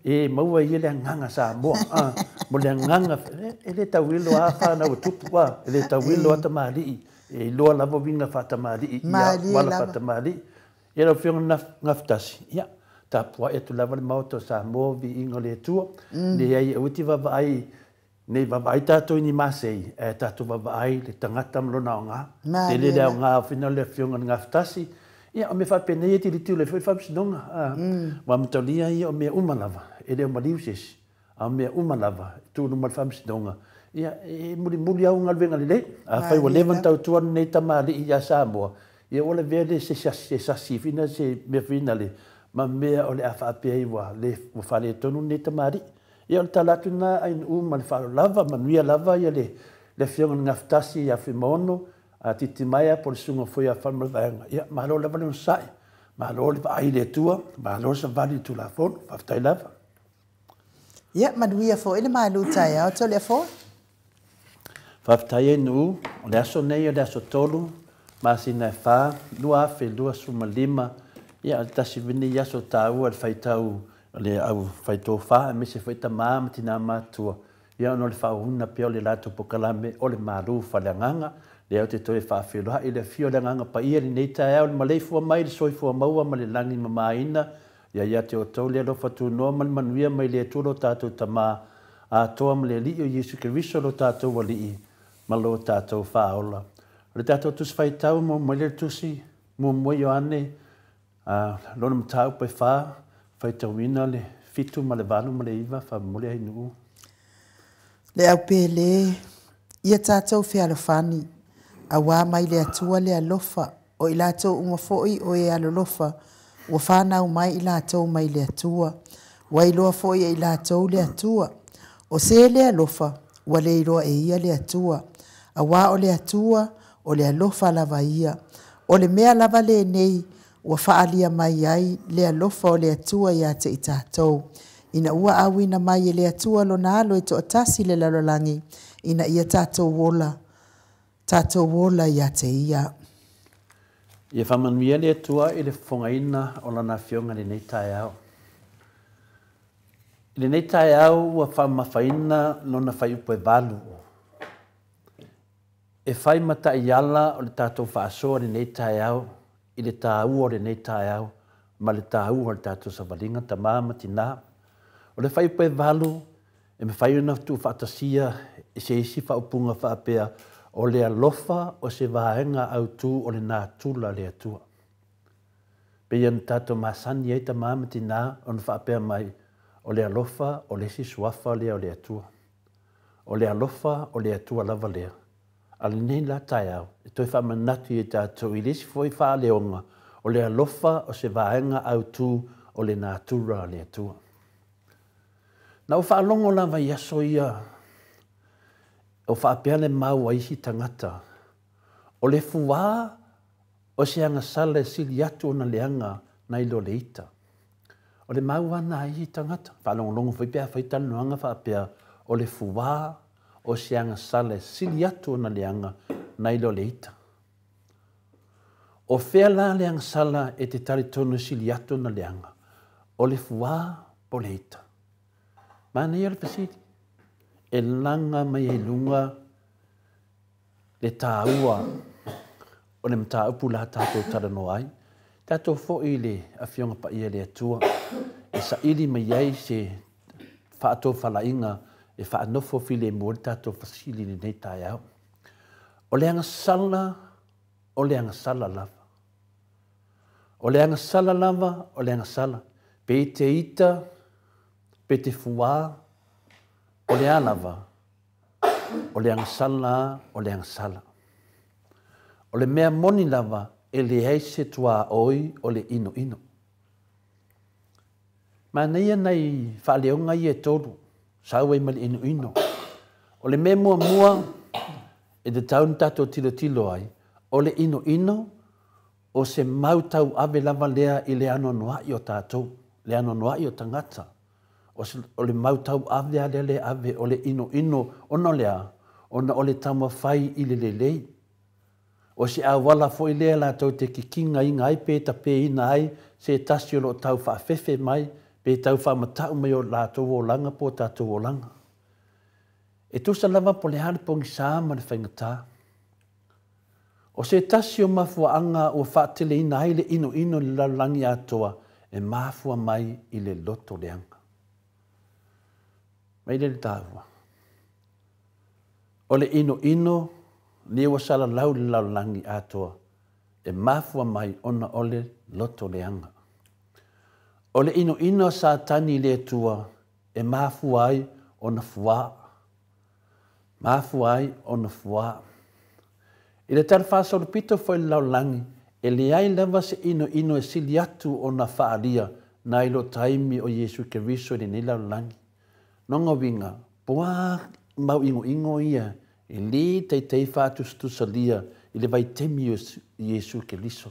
S2: e maua ia le nganga sa mo mo le nganga e le tawilo a fa na tupu wa e le tawilo ata mali e lo la vo vinga fa ta mali ia wala fa ta mali ia lo fiona ngaftasi ia ta po e tu la val moto sa mo vi ingole tu le ai uti va vai nei va vai tato ni masei e tato va vai le tangata mlo na nga te le nga fina le fiona ngaftasi ia o me fa pene e ti le fa sinonga wa mtolia ia o me umalava e le maliuses a me umalava tu no mal fam sinonga ia e muri au ngal venga le a fai wa levan tau tu nei tamali ia Samoa ia ole vele se fina se me fina le ma me ole a fa pe wa le mo fa le tonu nei tamali ia o talatu na ai mal fa lava manuia lava ia le fiona ngaftasi ia fimono a titimaya por sunga foi a fama vanga ia malo lava no sai malo le ai le tua malo sa vali tu la fon fa tai lava
S1: ia manuia fo ele malu tai au to le fo
S2: fa tai nu le aso nei le aso tolu ma sina fa lua fe lua suma lima ia tasi vini ia so tau al fai tau le au fai to fa me se foi ta mam tina matua ia no le fa una pe le lato pokalame o le malu fa le nganga le au te toi fa filo ha ile fio le nganga pa ia nei ta au malei fo mai le soi fo maua ma le langi mamaina ia te o tau le lo fatu no man manuia mai le tulo tatou tama a toa ma le li o Yesu Keriso lo tatou wali ma lo tatou faola le tatou tus fai tau mo mai le tusi mo mo Ioane lo na tau pe fa fai tauina le fitu ma le vanu ma le iva fa mo le inu
S1: le au pele ia tatou fe alofani a wā mai le atua le alofa o I lātou unga foi o e alolofa wa whanau mai I lātou mai le atua wa iloa foi I lātou le atua o se le alofa wa le iloa e ia le atua a wā o le atua o le alofa lava ia o le mea lava le nei wa whaalia mai ai le alofa o le atua ia te I tātou ina ua awina mai le atua lo na alo to atasi le lalolangi ina ia tātou wola ia te ia.
S2: Ia whamanuia le atua I le whongaina o lana whionga le nei tae au. Le nei tae au ua whamawhaina no na whai upo e walu. E whai mata I ala o le tātou whaasoa le nei tae au I le tāu o le nei tae au ma le tāu o le tātou savalinga ta māma tina. O le whai upo e walu e me whai una tu whaatasia e se isi whaupunga whaapea o le alofa o se vaenga au tu o le nā tula le atua. Pe ian tātou masani e ta mamati nā on whaapea mai o le alofa o le sisuafa lea o le atua. O le alofa o le atua lava lea. Ale nei la tai au, e toi whamanatu e tātou I lesi foi wha leonga o le alofa o se vaenga au tu o le nā tula le atua. Nau whaalongo lava I aso ia o whaapea le mau aisi tangata. O le fuwā o se anga sale sili atu o na leanga na ilo le ita. O le mau ana aisi tangata. Whalongolongo whaipea whaitanu anga whaapea o le fuwā o se anga sale sili atu o na leanga na ilo le ita. O whea la leanga sala e te tari tonu sili atu na leanga. O le fuwā po le ita. Mana ia le pasiti. E langa mai e lunga le tāua o le mta upu la tātou tarano ai. Tato fo i le awhionga pa ia le atua. E sa ili mai ai se whaato whalainga e whaanofo file mua tato fasili ni nei tai au. O le anga sala, o le anga sala lava. O le anga sala lava, o le anga sala. Pe te ita, pe te fuā, o le alava. O le anga sala, o le anga sala. O le mea moni lava, e le heise tua oi o le ino ino. Ma neia nei whaaleonga i e tolu, sauei ma le ino ino. O le mea mua mua, e te taun tato tilo tilo ai, o le ino ino, o se mautau ave lava lea i le ano noai o tātou, le ano noai o tangata. O le mautau ave a le ave, o le ino ino, ono lea, ona o le tama whai i le lei. O se a wala fo i lea la tau te kikinga i ngai pe ta pe ina ai, se tasi o lo tau whaafefe mai, pe tau whaamatau mai o la tau o langa po tātou o langa. E tusa lava po le hale pongi sāma le whaingatā. O se tasi o mafua anga o whaatele ina ai le ino ino le lalangi atoa, e mafua mai i le loto le anga. Mai le tāua. O le ino ino, ni wa sala lau le lalangi atoa, e mafua mai ona ole loto le anga. O le ino ino sa tani le tua, e mafua ai ona fua. Mafua ai ona fua. I le tala whasa o le pito foi le laulangi, e le ai lewa se ino ino e sili atu o na whaalia na ilo taimi o Yesu Keriso i le laulangi. Nonga winga, pua mau ingo ingo ia, i li tei whātu stusalia i le vai temi o Yesu Keriso.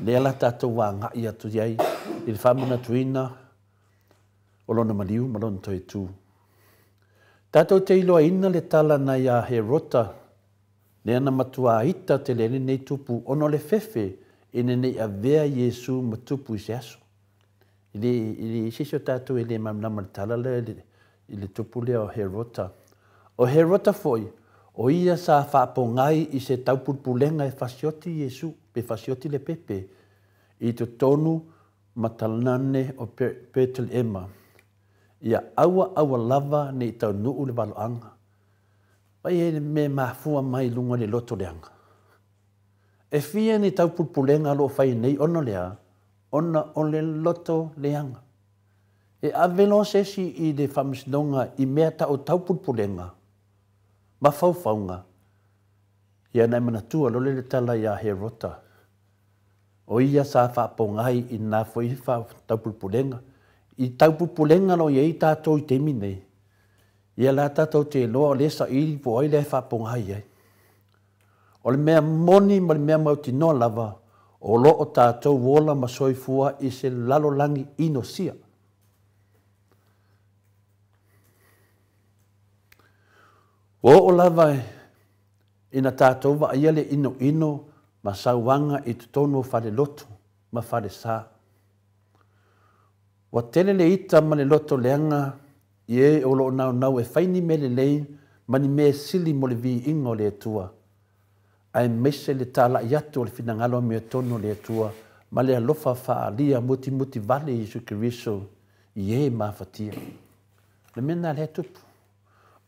S2: Le ala tātou wā ngai atu iai, i le whamana tuina, o lona maliu, malona toi tū. Tātou te iloa ina le tala na ia he rota, le ana matua ita te le nei tupu ono le fefe ine nei a vea Yesu matupu i se aso. Ili sisio tātou e le mamnama le tala i le tupu le o he rota. O he rota foi, o ia sa whaapongai i se taupulpulenga e fasioti Yesu, pe fasioti le pepe, i te tonu matalanane o Petel Ema. Ia awa lava ne tau nuu le waloanga. Pai e me mafua mai lunga le loto leanga. E fia ni tau pulpulenga lo fai nei ono lea, ona o le loto leanga. E avelo sesi i le whamisnonga i mea ta o tau pulpulenga. Ma faufaunga. Ia nei manatua lo le tala ia he rota. O ia sa whaapongai i nā fwoi tau pulpulenga. I tau pupulenga no iei tātou i temi nei. Ia la tātou te loa o lesa i po oi le whaponga iei. O le mea moni ma le mea mauti noa lava, o lo o tātou wola ma soifua i se lalolangi ino sia. O lava ina tātou wa ia le ino ino ma sauwanga i tutono whare loto, ma whare saa. Wa tele le ita ma le loto leanga, ie o lo nau e whaini me le lei, mani me sili mo le vi ingo le tua. Ai mese le tala i atu o le finangalo me tono le tua, ma le alofa whaalia muti vale Jesu Keriso, ie mawhatia. Le mena le tupu.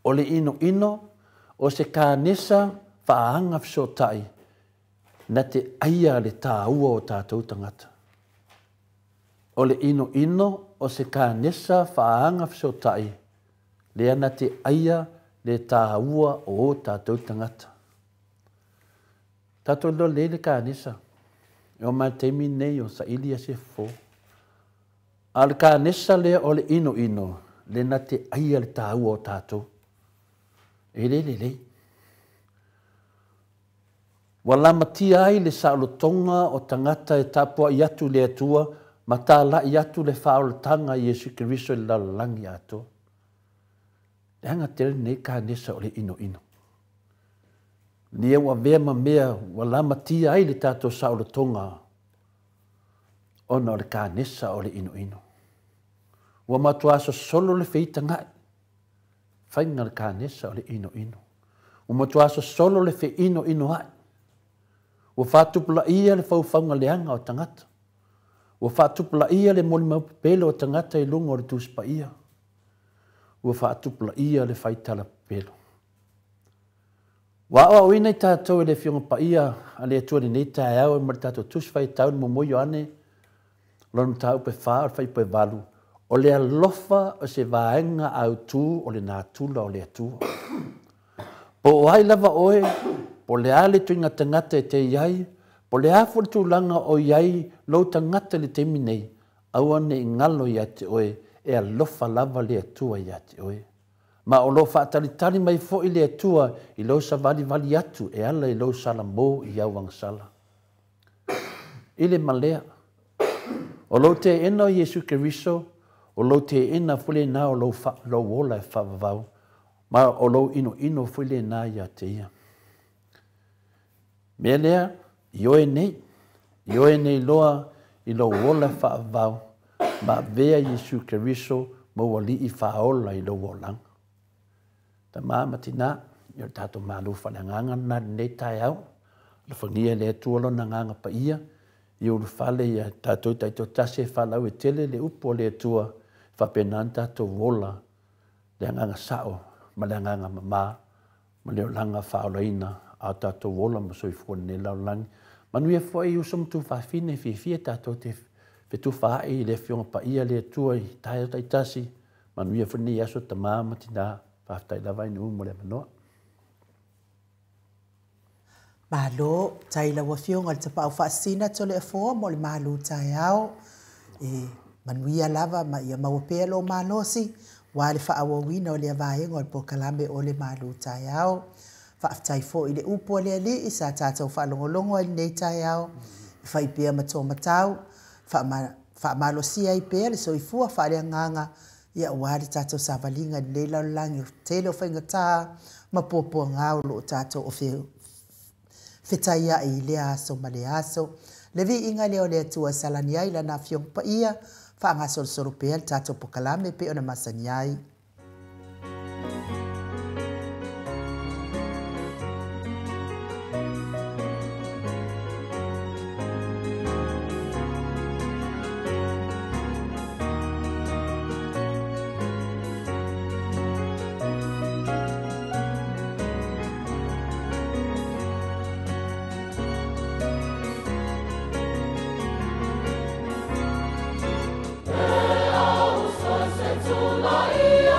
S2: O le ino, o se ka nesa whaanga fsotai, na te aia le tā ua o tātou tangata. O le ino o se ka nesa whaanga fsotai, le ana te aia le tā ua o tātou tangata. Tātou lo le ka nesa, e o mai teimi nei o sa ilia se fo. A le ka nesa le o le ino, le na te aia le tā ua o tātou. E le. Wala matia ai le saolotonga o tangata e tapua i atu le atua, ma tā la i atu le whaolatanga Yesu Keriso le lalalangi atua. Le hanga tere nei ka nesa o le ino. Nia wa vea ma mea wala matia ai le tātou saolotonga ona o le ka nesa o le ino. Wa matua so solo le feita ngai. Whainga le ka nesa o le ino. Wa matua so solo le fe ino ai. Wa whatupula ia le whauwhaunga leanga o tangata. ua faatupulaʻia le molimau pepele o tagata i luga o le tusipaia ua faatupulaʻia le faitala pepelo ua aʻoaʻoina i tatou i le fioga paia a le atua lenei taeao ma le tatou tusi faitau le momoi o ane lona mataupe fā o le faipoe valu o le alofa o se vaega autū o le natula o le atua po o ai lava oe po le a le tuiga tagata e tei ai po le a fo le tulaga o iai lou tagata le taimi nei aua neʻi galo iā te oe e alofa lava le atua iā te oe ma o lo faatalitali mai foʻi le atua i lou savalivali atu e ala i lou salamō i au agasala i le malea o lou teena o iesu keriso o lou teena foi lenā o lou ola e faavavau ma o lou inoino foi lenā iā te ia mea lea i oe nei loa i lou ola e faavavau ma avea iesu keriso maua alii faaola i lou olaga tamā matinā i o le tatou malufa le agaga na lenei taeau le fagia le atua lona agaga paia i ulu fale ia tatou taito tasi e whalau e tele le upo le atua whapenan tatou wola le anganga sao ma le anganga mama ma le olanga whaolaina a tatou wola ma soifua ne laulangi manuia fo i usum tu whawhine fia tatou te whetu whaai le fionga pa ia le atua i taio taitasi manuia fo ni aso tamama tina whaftai lava inu mo le manoa
S1: Malo, taila wa fionga le tapau whaasina tole e fōa mo le malu tai au. Manuia lava ma ia mawapea lo manosi. Wa le whaawawina o le avahenga o le pokalame o le malu tai au. Whaaftai fō i le upo le ali i sa tātou whaalongolongo i nei tai au. Whaipea mato matau. Whaamalosia i pea le soifua whaarea nganga. Ia wāri tātou savalinga nei laulangi tele o whaingatā. Ma pōpua ngāo lo tātou o whiu. Fetaia i le aso ma le aso. Le vi inga leo le atua salani ai la na fiong pa ia. Whaanga soro pea le tato pokalame pe ona masani ai.
S3: La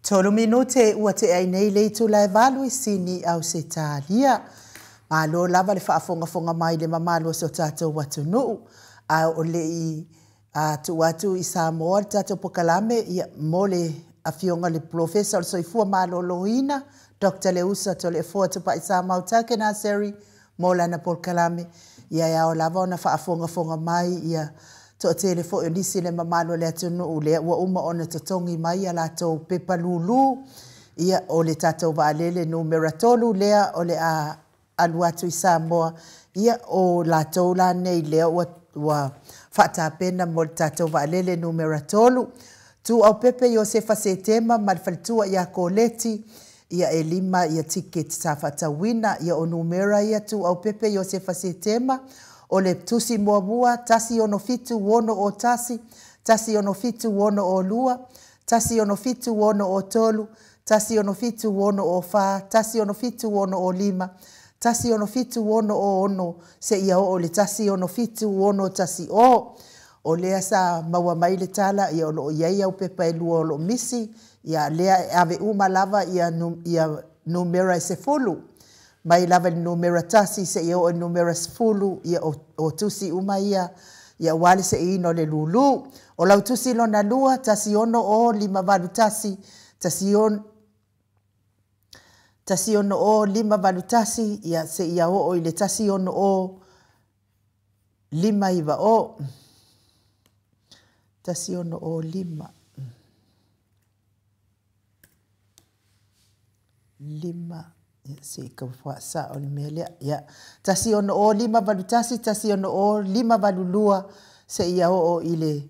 S1: Tolu minute ua te ai nei lei tu lai valu I sini au se talia. Malo lava le whaafonga mai le mamalo so tatou watu nuu. A o le I tu watu I Samoa tatou pokalame ia mole a fionga le professor so ifua malo lohina. Dr. Leusa to le fua tu pa I Samoa take na seri mola na pokalame. Ia ia o lava ona whaafonga mai ia to tele fo yo nisi le mamalo le atu nuu le ua uma ona totongi mai ala to pepa lulu. Ia o le tatou waalele numera tolu lea o le a aluatu I Samoa. Ia o la toula nei lea ua whata pena mo le tatou waalele numera tolu. Tu au pepe Josefa Setema malfaltua ia koleti. Ia e lima ia ticket ta whatawina. Ia o numera ia tu au pepe Josefa Setema. O le tusi muamua, tasi ono fitu wono o tasi. Tasi ono fitu wono o lua. Tasi ono fitu wono o tolu. Tasi ono fitu wono o fa. Tasi ono fitu wono o lima. Tasi ono fitu wono o ono. Se ia o le tasi ono fitu wono tasi o. O lea sa maua mai le tala. Ia o iai au pepa e lua o lo misi. Ia lea ave uma lava ia numera se fulu. Mai lava le numera tasi se ia o numera sefulu. Ia o tusi uma ia. Ia wale se ino le lulu. O lau tusi lona lua. Tasi ono o lima valu tasi. Tasi ono o lima valutasi ia se ia o ile tasi ono o lima iwa o. Tasi ono o lima. Lima. Se ka sa o melia ia. Tasi ono o lima valutasi, tasi ono o lima valulua se ia o ile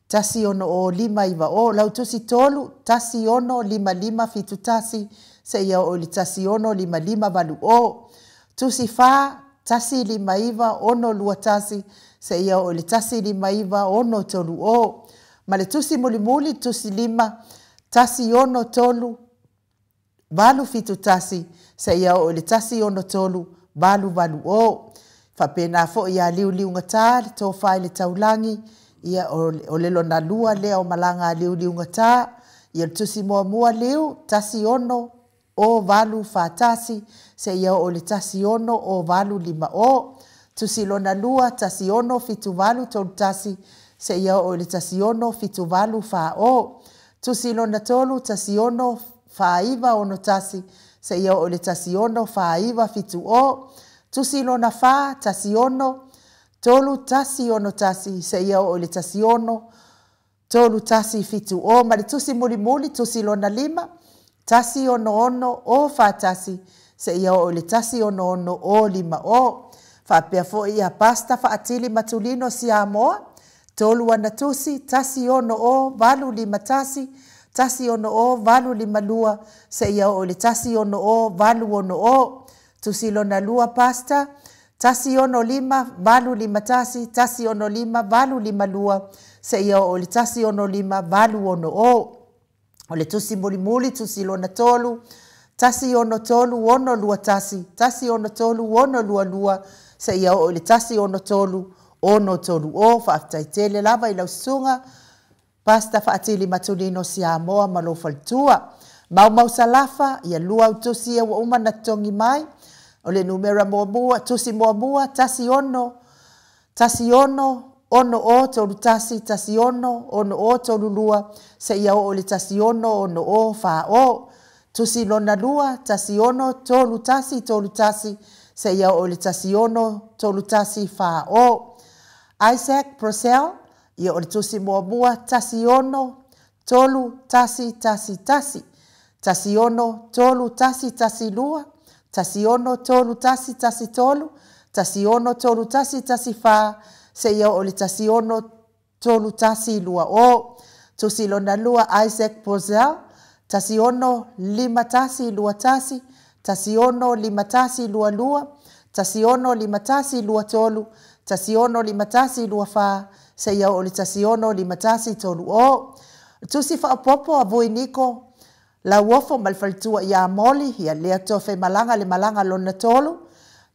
S1: tasi ono o lima iwa o. Lau tusi tolu, tasi ono lima fitu tasi. Se ia o li tasi ono lima valu o. Tusi fa, tasi lima iwa ono lua tasi. Se ia o li tasi lima iwa ono tolu o. Ma le tusi muli tusi lima, tasi ono tolu, valu fitu tasi. Se ia o li tasi ono tolu, valu o. Whapena fo ia liu ngata, to fai le taulangi. Ia o lelo na lua lea o malanga liu ngata. Ia tusi mua liu, tasi ono o valu fatasi. Se ia o le tasi ono o valu lima o. Tusi lona lua, tasi ono fitu valu tolu tasi. Se ia o le tasi ono fitu valu fa o. Tusi lona tolu, tasi ono fa iwa ono tasi. Se ia o le tasi ono fa iwa fitu o. Tusi lona fa, tasi ono tolu tasi ono tasi. Se ia o le tasi ono tolu tasi fitu o. Ma le tusi muli, tusi lona lima. Tasi ono o fa tasi. Se ia o le tasi ono o lima o. Fa pea fo ia pasta fa atili matulino si amoa. Tolu ana tusi. Tasi ono o valu lima tasi. Tasi ono o valu lima lua. Se ia o le tasi ono o valu ono o. Tusi lona lua pasta. Tasi ono lima valu lima tasi. Tasi ono lima valu lima lua. Se ia o le tasi ono lima valu ono o. O le tusi muli, tusi lona tolu. Tasi ono tolu, ono lua tasi. Tasi ono tolu, ono lua. Se ia o le tasi ono tolu, ono tolu o. Whaaftaitele lava I lausunga. Pasta whaatili matulino si Samoa malo faltua. Mau salafa, ia lua utusi e wa umana tongi mai. O le numera muamua, tusi muamua, tasi ono. Tasi ono o tolu tasi, tasi ono o tolu lua. Se ia o le tasi ono o fa o. Tusi lona lua, tasi ono tolu tasi. Se ia o le tasi ono tolu tasi fa o. Isaac Purcell, ia o le tusi muamua, tasi ono tolu tasi. Tasi ono tolu tasi lua. Tasi ono tolu tasi tolu. Tasi ono tolu tasi fa. Se ia o le tasi ono tolu tasi lua o. Tusi lona lua Isaac Purcell. Tasi ono lima tasi lua tasi. Tasi ono lima tasi lua. Tasi ono lima tasi lua tolu. Tasi ono lima tasi lua fa. Se ia o le tasi ono lima tasi tolu o. Tusi fa popo a vui niko. La uofo malfaltua ia moli. Ia lea tofe malanga le malanga lona tolu.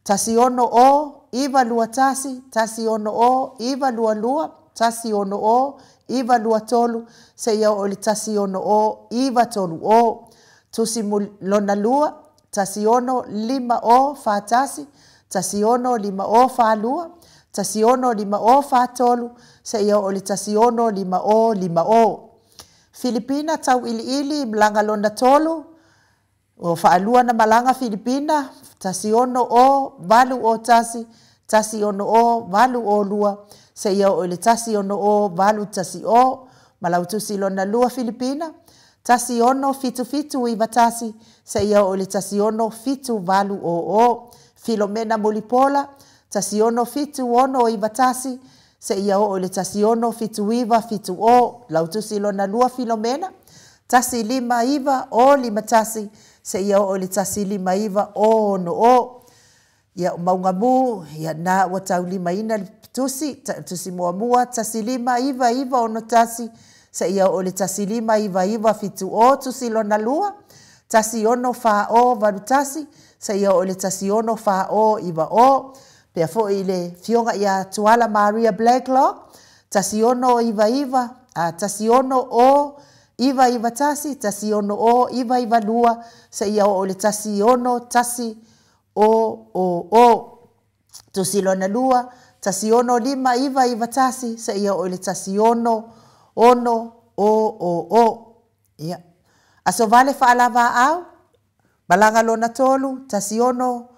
S1: Tasi ono o iwa lua tasi. Tasi ono o iwa lua. Tasi ono o iwa lua tolu, se ia o le tasi ono o, iwa tolu o, tusi lona lua, tasi ono lima o fatasi, tasi ono lima o fa lua, tasi ono lima o fa tolu, se ia o le tasi ono lima o. Filipina tau ili mlanga lona tolu, o faalua na malanga Filipina, tasi ono o, valu o tasi ono o, valu o lua, se ia o le tasi ono o, valu tasi o, malautusi lona lua Filipina, tasi ono fitu iwa tasi, se ia o le tasi ono fitu valu o. Filomena Mulipola, tasi ono fitu ono iwa tasi, se ia o le tasi ono fitu iwa fitu o, lautusi lona lua Filomena, tasi lima iwa o lima tasi, se ia o le tasi lima iwa o no o. Ia maungamu, ia na watau lima ina tusi mua tasi lima iwa ono tasi, se ia o le tasi lima iwa fitu o tusi lona lua, tasi ono fa o valu tasi, se ia o le tasi ono fa o iwa o, pea fo i le fionga ia Tuala Maria Blacklock, tasi ono iwa, tasi ono o iwa tasi, tasi ono o iwa lua, se ia o le tasi ono tasi o. Tusi lona lua, tasi ono lima iwa tasi, se ia o le tasi ono o. Ia. Aso vale faalava au, balanga lona tolu, tasi ono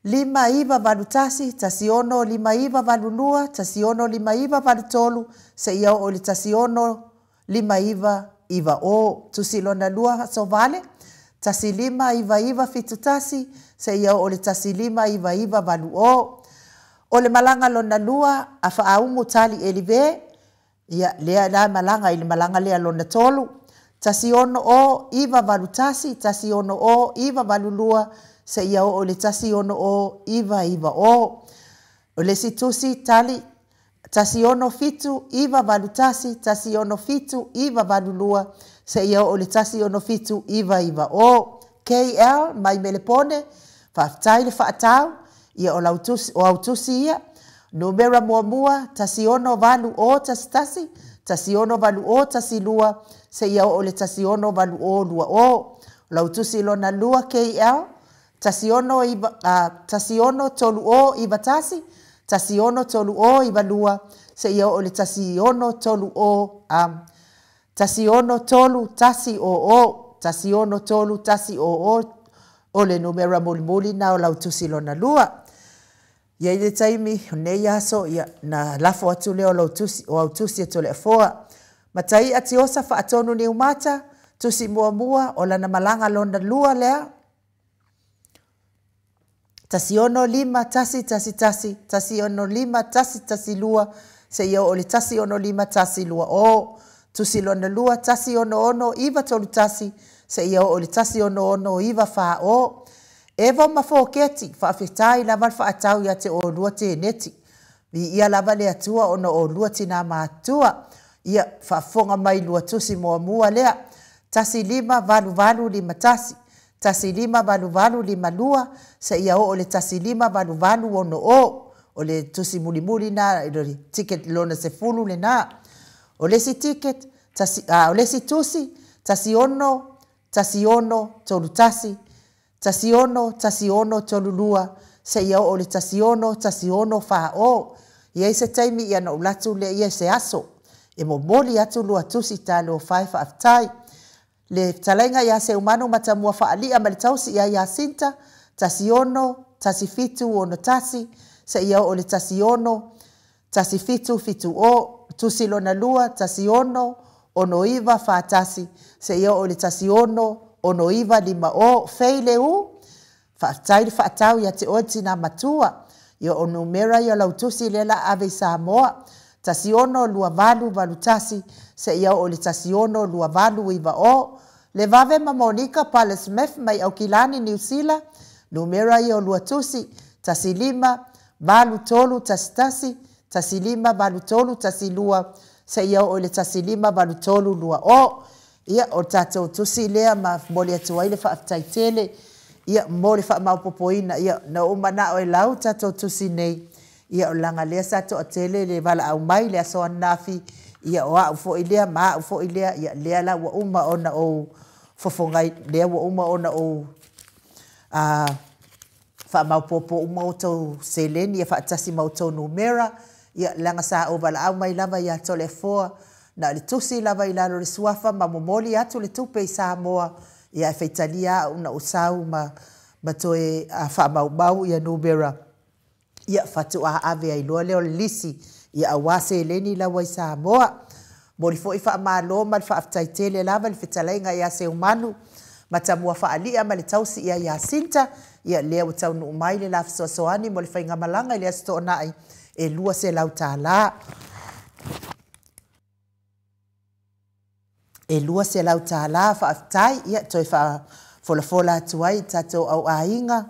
S1: lima iwa valu tasi, tasi ono lima iwa valu lua, tasi ono lima iwa valu tolu, se ia o le tasi ono lima iwa o. Tusi lona lua so vale, tasi lima iwa fitu tasi, se ia o le tasi lima iwa valu o. O le malanga lona lua, afa aumu tali elive, ia lea la malanga ili malanga lea lona tolu, tasi ono o iwa valu tasi, tasi ono o iwa valu lua, se ia o le tasi ono o iwa o. O le situsi tali, tasi ono fitu iwa valu tasi, tasi ono fitu iwa valu lua, se ia o le tasi ono fitu iwa o. KL, mai melepone, whaftai le whaatau, ia o autusi ia, numera mua, tasi ono valu o tasi, tasi ono valu o tasi lua, se ia o le tasi ono valu o lua o. Lautusi lona lua KL, tasi ono tolu o iwa tasi, tasi ono tolu o iwa lua, se ia o le tasi ono tolu o, tasi ono tolu tasi o, tasi ono tolu tasi o le numera mulimuli na o lautusi lona lua. Ia i le taimi, nei aso, ia na lafo atu leo o autusi e tole afoa. Matai ati osa fa atonu ni umata, tusi mua o lana malanga lona lua lea. Tasi ono lima tasi, tasi ono lima tasi lua, se ia o le tasi ono lima tasi lua o. Tusi lona lua tasi ono iwa tolu tasi, se ia o le tasi ono iwa fa o. Ewa mafoketi, whaafetai lava whaatau ia te o lua te neti. Vi ia lava le atua ono o lua tina maatua. Ia whaafonga mai lua tusi mua lea. Tasi lima valu lima tasi. Tasi lima valu lima lua. Se ia o le tasi lima valu ono o. O le tusi muli na, o le ticket lona se fulu le na. O le si ticket, o le si tusi, tasi ono, tolu tasi. Tasi ono tolulua, se ia o le tasi ono fa o. Ia se taimi ia na ulatu le ia se aso. E mo moli atu lua tusi talo o fai whaaftai. Le talenga ia se umano matamua whaalia ma le tausi ia sinta. Tasi ono, tasi fitu ono tasi. Se ia o le tasi ono, tasi fitu o. Tusi lona lua, tasi ono iwa whaatasi. Se ia o le tasi ono iwa lima o feile u. Whaatairi whaatau ia te oti na matua. Ia o numera ia lautusi lela ave Samoa. Tasi ono lua valu tasi. Se ia o le tasi ono lua valu iwa o. Le vave ma Monica Palace Mef mai au kilani New Zealand. Numera ia o lua tusi. Tasi lima valu tolu tasi. Tasi lima valu tolu tasi lua. Se ia o le tasi lima valu tolu lua o. Ia o tatou tusi lea ma moli atu ai le whaaftaitele. Ia moli wha maupopoina. Ia na umana o e lau tatou tusi nei. Ia o langa lea sato atele le wala au mai le aso anafi. ia o au fo ilea ma fo ilea ia lea la wa uma ona o fofongai lea wa uma ona o fa maupopo uma o tau seleni ia fa atasi mau tau numera ia langa sa o vala au mai lava ia tole foa na le tusi lava ilalo le suafa ma momoli atu le tupe i Samoa ia feitalia una usau ma toe fa mau ia numera ia fatu ave ai loa leo lisi ia awase leni lawa i Samoa moli fo i fa malo mal fa aftaitele lava le fitalainga ia se umanu matamua fa alia ma le tausi ia sinta ia leo tau no mai le lafso soani moli fa inga malanga ile sto nai e lua se lautala e lua se lautala fa aftai ia toi fa fola tuai tato au ainga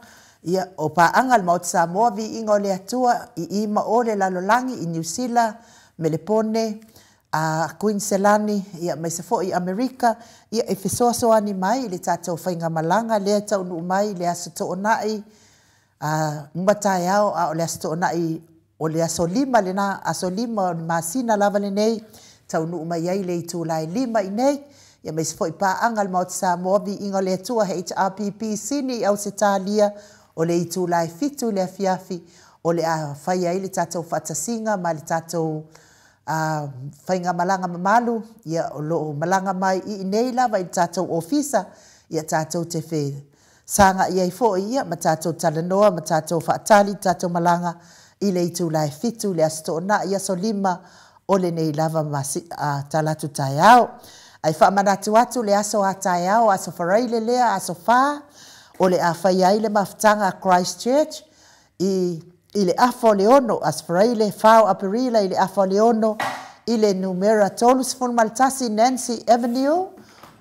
S1: ia o pa angal maut Samoa vi inga le atua i ima ole lalolangi i New Zealand melepone a Queensland ia mai se fo i Amerika ia e fesoasoani mai le tato fainga malanga le tau no mai le aso nai matai ao a le aso nai o le aso lima le na aso lima masina lava le nei tau no mai ai le tu lai lima i nei ia mai se fo i pa angal maut Samoa vi inga le atua HRPP sini au se talia o le itu lai fitu le afiafi o le a fai ai le tatou fatasinga ma le tatou fainga malanga mamalu ia o lo malanga mai i nei lava i tatou ofisa ia tatou te fe sanga ia i fo ia ma tatou talanoa ma tatou fatali tatou malanga i le itu lai fitu le astona ia solima o le nei lava masi talatu taiao ai fa manatu atu le aso a taiao aso faraile lea aso fa o le afai ai le maftanga Christchurch i le afo leono asfraile fao aperila i le afo leono i le numera tolus fon maltasi Nancy Avenue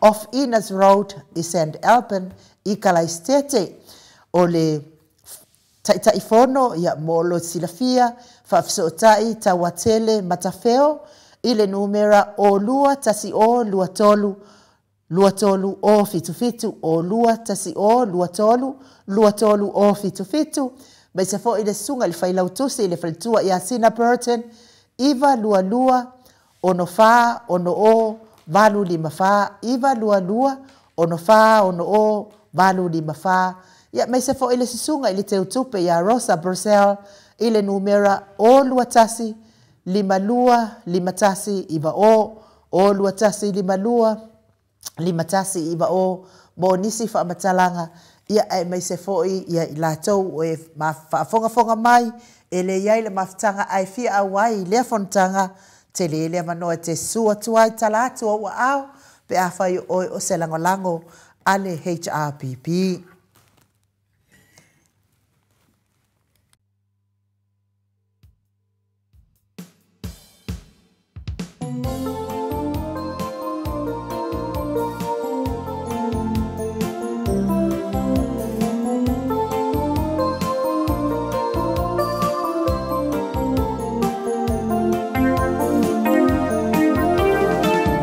S1: off Innes Road i St. Alban i Kalaistete o le taitaifono ia molo silafia faafsootai tawatele matafeo i le numera o lua tasi o lua tolu o fitu o lua tasi o lua tolu o fitu mai se fo i le sunga le failautusi i le faltua i Asina Burton iva lua ono fa ono o valu lima fa iva lua ono fa ono o valu lima fa ia mai se fo i le sunga i le teutupe i Rosa Brussel i le numera o lua tasi lima tasi iva o lua tasi lima tasi iva o mo nisi fa matalanga ia ai mai se foi ia i latou e fonga mai ele ia le maftanga ai fia awai le fontanga te le manoa te sua tuai talatu o au pe afai o se lango ale HRPP.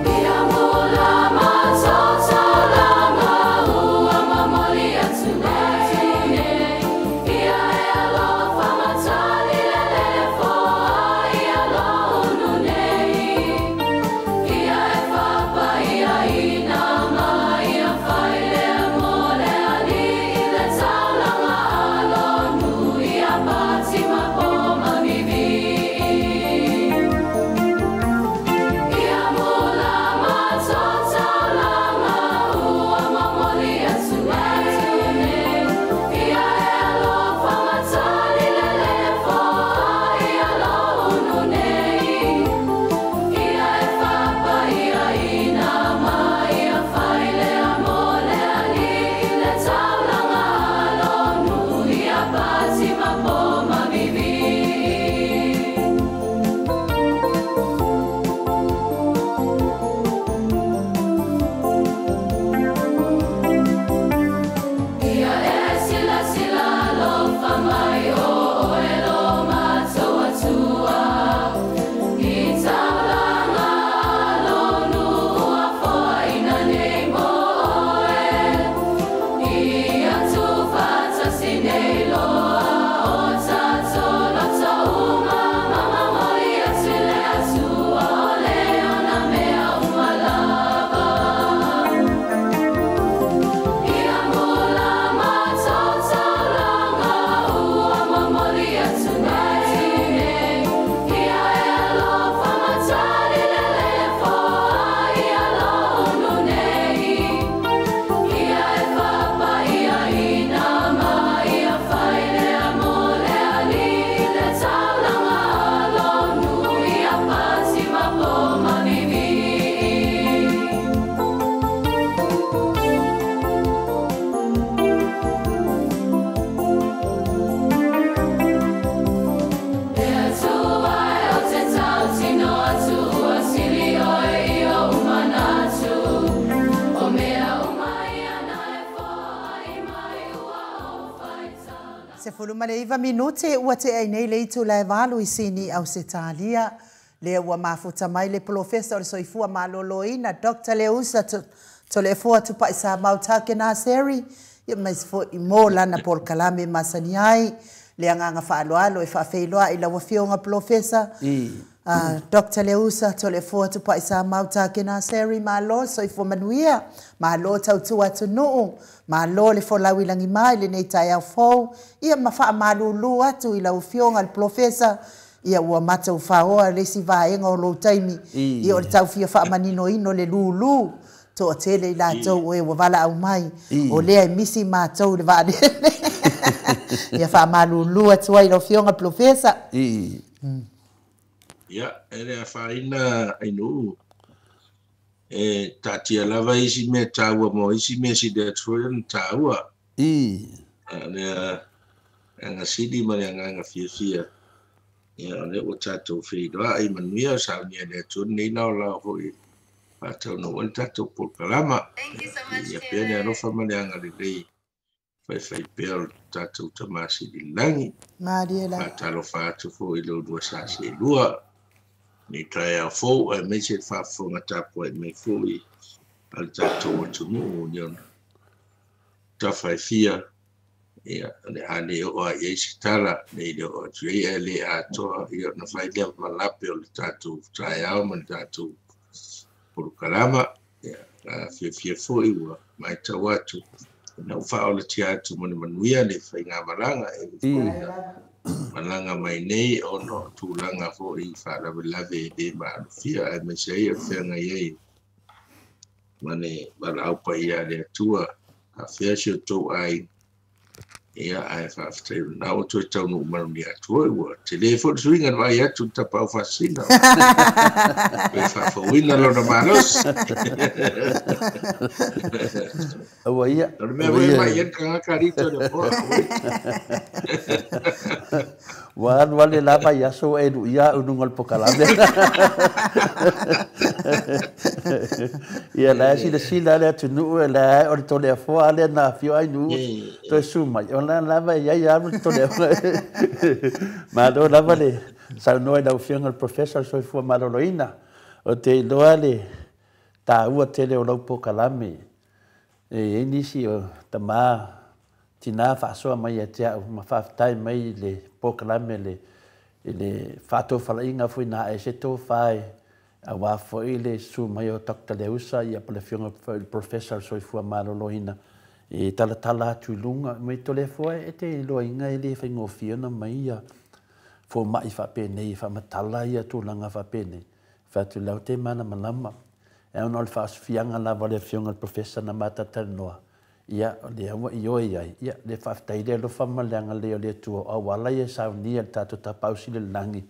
S3: Ia mola ma sa sa la ma ua ma molia
S1: Se fuluma le iwa minute ua te ai nei le itu la evalu I sini au se talia. Le ua mafuta mai le professor le soifua maloloina Dr. Leusa to le fua tupa isa mautake na seri. Ia mais fo I mo lana Paul Kalame masani ai. Le anganga whaaloalo e whawheiloa I la wafionga professor. Dr. Leusa to le fua tupa isa mautake na seri malo soifua manuia. Malo tautua tunuu. Malo le folawi langi mai le nei tai au fou. Ia mawha malulu atu I la ufionga le professor. Ia ua mata ufaoa le si vaenga o lo taimi. Ia o le tau fia wha manino ino le lulu. To o tele I la tau e wavala au mai. O lea misi mātou le vade. Ia wha malulu atu ai la ufionga professor.
S3: Ia, ere a whaina ainu. Tatia lava isi me taua mo isi me si de troyan taua. Nea anga sidi mani anga fia. Ia ne o tatou whidoa I manuia sa nia le tun nei nao lao hoi. Patau no wan tatou Polkalama. Ia pia ne alofa mani anga le rei. Whai pia tatou tamasi di langi. Patalo whaatu fo I lo dua sa se lua. Ni trai a fou e me se whaafonga tapu e me fui al tatou atunu union. Tawhai fia ia le hane o a iesi tala nei le o tui e le a toa ia na whai lea malape o le tatou trai au man tatou Polkalama ia fia fui ua mai tau atu. Na ufa o le tia atu mani manuia le whai ngā maranga e malanga mai nei o no tūlanga fo I whaarawe e maarufia e me se ia whenga iei. Mane maraupa ia le atua a whea sio tau ai ia ai whaaftei na o toi tau no umaru ni atua ua. Te le fo suinga vai atu tapau whasina. E whaafawina lona maros.
S2: Awa ia.
S3: Nore mea wei mai en ka karito le poa.
S2: Wan wale lava ia so e ia unungal Polkalame. Ia la si le sila le tunu e la o to le fo ale na fio ai nu to suma o la lava ia ia to le ma do lava le sa no e da ufionga professor so fo maloloina o te loale ta ua tele o Polkalame e inisi o tama tina fa so mai atia ma fa tai mai le Polkalame le fato falainga foi na e se to fai a wa foi le su mai o Dr. Leusa ia pole fionga professor so fu maloloina e tala tu lunga mai to le foi e te loinga ele fa ngofiona mai ia fo mai fa pene fa matala ia tu langa fa pene fa tu lau te mana malama e ona le fa fianga la vale fionga professor na mata noa ia le awa io ia le fa tai le lo fa malanga le tu o wala ia sa ni tato tapausi le langi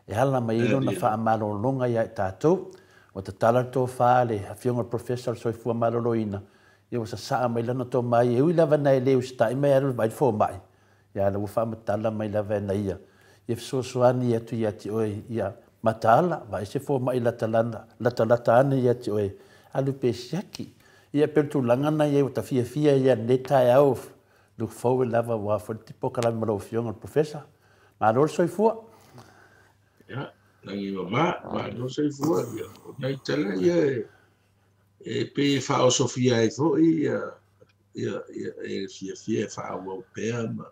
S2: e hala mai ilo na wha amalolonga ia e tātou. O te talato wha le hawhionga professor so I fua maloloina. Ia wasa saa mai lana tō mai e ui lava nei leo stai mai aru vai fō mai. Ia la ufa matala mai lava na ia. Ia fsosoani atu ia ti oe ia matala. Vai se fō mai lata ana ia ti oe. Alu pe siaki. Ia pertu langana ia o ta fia ia netai au. Luk fōwe lava wa fo te Polkalame malo hawhionga professor. Malolo so I fua.
S3: Ya, nangi mama, no sei fua ia. Nei tala ia e pe fa Sofia e fo ia e fia fa o pea ma.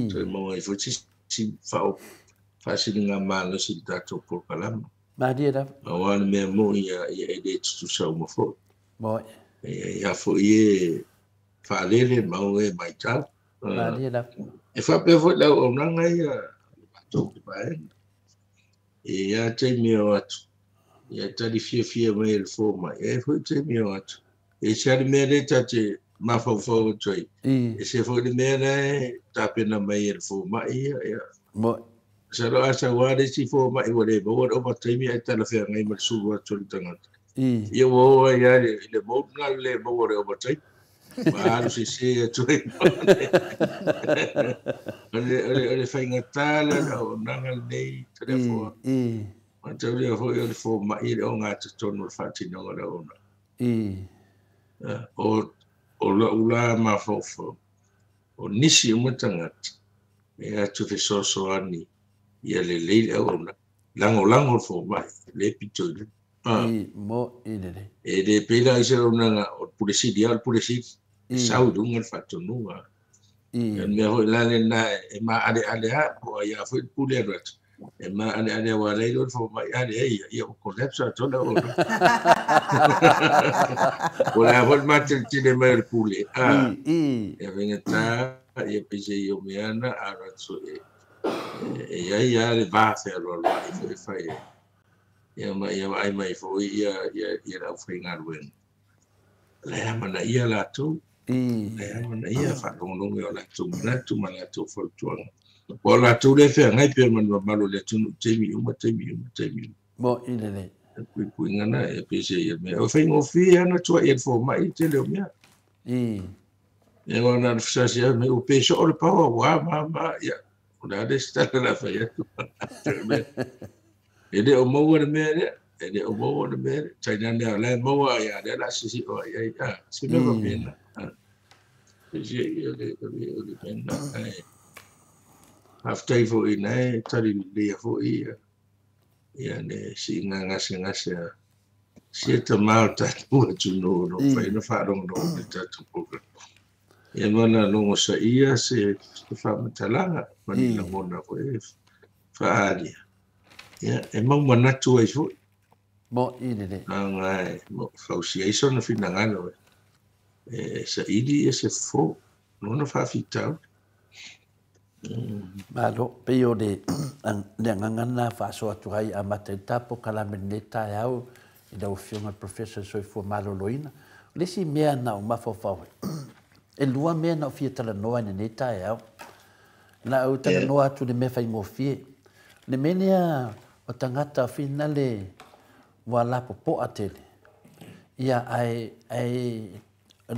S3: So mo e fo si fa singa malo si tatou Polkalama.
S2: Ma dia da.
S3: O an me mo ia e de tu sa mo fo.
S2: Mo.
S3: Ia fo ie fa lele mo e mai ta.
S2: Ma dia da.
S3: E fa pe fo la o nanga ia to ba ia te mio atu. Ia tari fia mai el fo mai. E fo te mio atu. E se ali mea re tate mawhau toi. E se fo le mea re tapena mai el fo mai ia.
S2: Mo.
S3: Sa ro asa ware si fo mai wale. Wawar oma taimi ai tala whea ngai mal suwa tori tangata. Ia wawa ia le mo nga le waware oma taimi. Maru se toi. Ole whaingatala o nangal nei tere fo. Matau lea hoi o le fo mai le o ngā tonu le whatinonga le ona. O la ula ma fofo. O nisi o matangata. ia tu te soso ani ia le au na lango fo mai le pito
S2: i mo i le
S3: e de pela i se ona o pulesi sau dunga fatto nuwa e me ho la le na e ma ale a o ia foi pule rat e ma ale wa le do fo mai ale ia o collapse to la o wala hol ma te le mai pule e venga ta e pese io me ana a razzo ia le va se lo e fai ia mai fo ia la fringa wen la mana ia la tu mana ia fa long yo la tu mana tu fo tuang po la tu le fe ngai pe man malo le tu temi
S2: mo i le
S3: ku ngana e pese ia me o fai ngofi ana tu ia fo mai te le mia e wana fa sia me o peso o le pa wa ma ia ona de sta la fa ia ele o mo le me ele o mo le me china le mo ya de la si o ya si me va bien le pena after fo ina tari le fo ia ne si nga si ta malta tu no fa no fa no ta tu program ia mana no sa ia se fa matalanga mani la mona ko fa alia ia e mau mana tu ai fo
S2: mo i le
S3: ngai mo association of finangano sa idi se fo no fa fitau
S2: malo pe o le ngangana fa so atu ai a matenta po kala meneta au i da ofionga professor so fo malo loina le si mea na uma fo fa e lua mea na ofia tala noa ne neta au na o tala noa tu le me fai mo fie le menea o tangata fina le wala po atele ia ai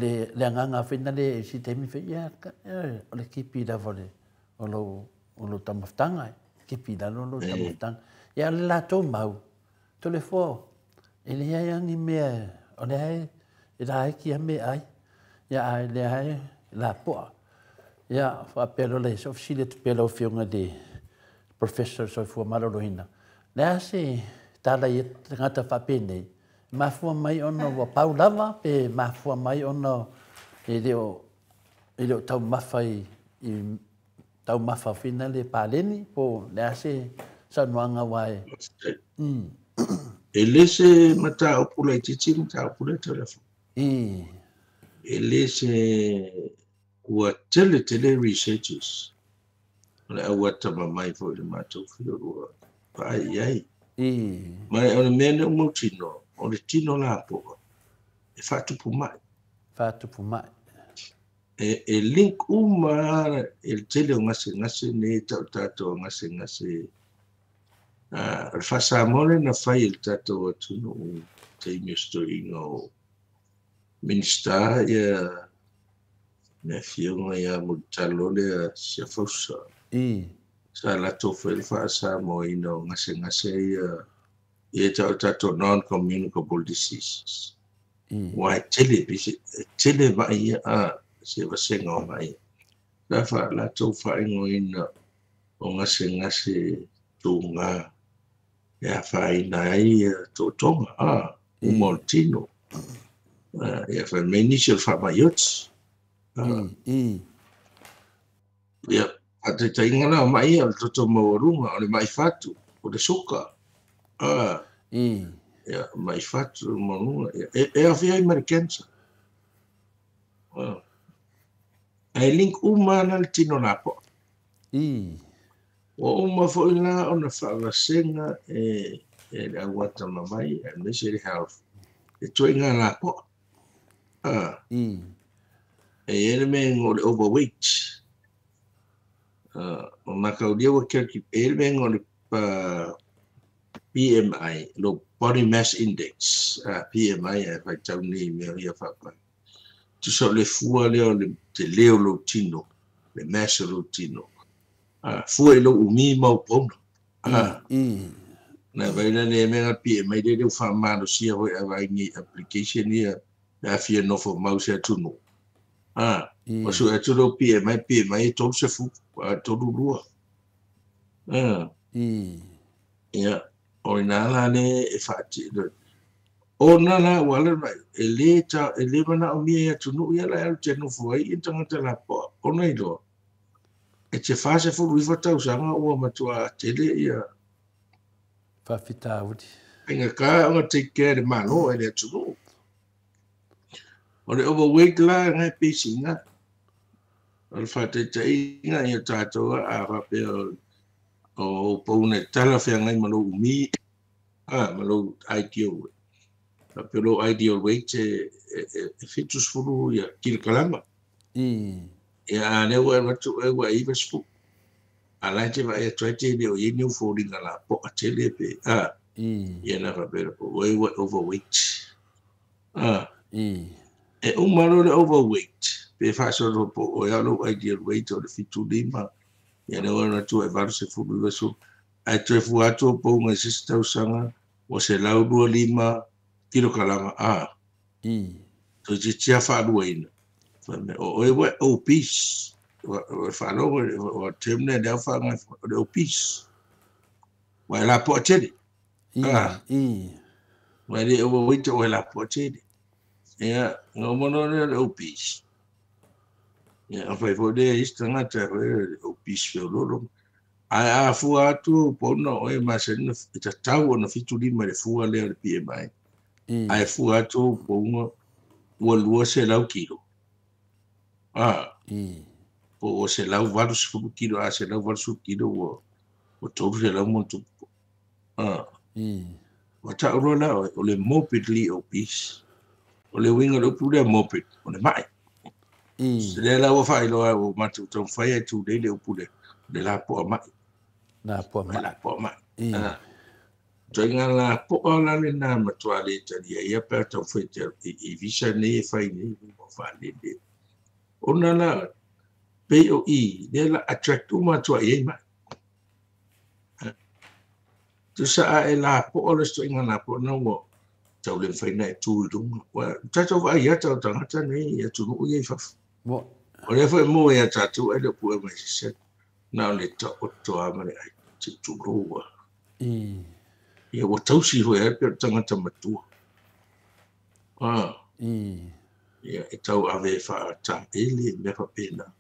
S2: le nganga fina le si temi fe ia le kipi da vole o lo tamaftanga kipi da lo tamaftanga ia le la to mau to le fo ele ia ni me o le ai ai ki me ai ia ai le ai la po ia fa pelo le so si le pelo fionga de professor so fu malo loina le se tala i ngata fa pene ma fu mai ono wa paulava pe ma fu mai ono ele tau mafai i tau mafa fina le paleni po le ase sa noanga wai
S3: ele se mata o pula titi mata o pula telefon ele se ua tele researchers le ua tama mai fo le matou fio ua ai mai o le mea ne umo tino o le tino la po e fatupu mai e link uma e tele o ngase ne tato ngase al fasamole na fai il tato atuno te mistoino minister ya na fionga ya mutalole se fosa sa la tofel fa mo ino ngase ya tato non communicable diseases why tele vai se va senga mai la fa la tofa ino ino o ngase tunga ya fa ina to tonga umoltino ya fa initial fa mayot ya ate taingana mai al to morunga o mai fatu o de soka ya mai fatu morunga e afia americansa ai link umana al tino napo o uma fo ina ona fa senga e awata mamai and measure health e toinga napo ele men o overweight o makaudia wa kerki ele men o BMI lo body mass index PMI e fa tauni me ia fa pa tu so le fua le te leo lo tino le mass lo tino fua lo umi mau pono na vai na le me PMI de fa ma lo sia ho vai ni application ia afia no fo mau se tunu O su e tolo pie mai tolu se fu, tolu lua. Ia, o ina la ne e whaati. O nana wala mai, e le mana o mia ia tunu ia la el tenu fuai i tangata la po. O nei do. E te whase furu iwa tau sanga ua matua tele ia.
S2: Whawhita uti.
S3: Inga ka anga take care de mano e le tunu. O le overweight la ngai pisi nga. O le whate te inga ia tātua a rape o paune tala whea ngai malo umi. Malo ideal. Pero ideal weight e fitus furu ia kil kalama. Ia ne wa watu e wa iwa spu. Ala te va e traite de o yeni ufori ngala po a tele pe. Ia na rape o e wa overweight. E umaro le overweight. Pe faso lo po o ya lo ideal weight o le fitu lima. Ia ne wa watu e varu se furu iwa su. Ai te fu atu po ngai sista usanga. O se lau 2.5 kilo kalama to te tia whaarua ina. O e wa obese. O whaalogo o temne leo whaanga o obese. Wa e la po atene. Wa e overweight o e la po atene. Ia, ngā mono le obese. Ia, a whai fode e istanga te obese feo loro. Ai a fua atu pona o e masena ita tau ona fitu lima le fua le PMI. Ai fua atu pona ua lua se lau kilo. Po o se lau varu se kilo a se lau varu se kilo o toru se lau montu. Wa ta uro la o le morbidly obese. O le winga lo pule morbid o le mai. Se le lau whai loa o matu tau whai e tu le o pule le la po a mai.
S2: Na po mai.
S3: La po mai. Joinga la po ala le na matua le tani ia pe tau fete I visa ne fai ne mo fa le. Ona la pe o I le la attract uma tua ia mai. Tu sa e la po ala sto inga la po no mo tau le fai na tu dum. Wa tatu va ia tau tangata ne ia tu no ia fa.
S2: Mo.
S3: O le fa mo ia tatu e le pu e mai se. Na le to to amare ai tu roa. Ia wa tausi ho e pe tangata matua. Ia e tau ave fa ta ele me fa pena.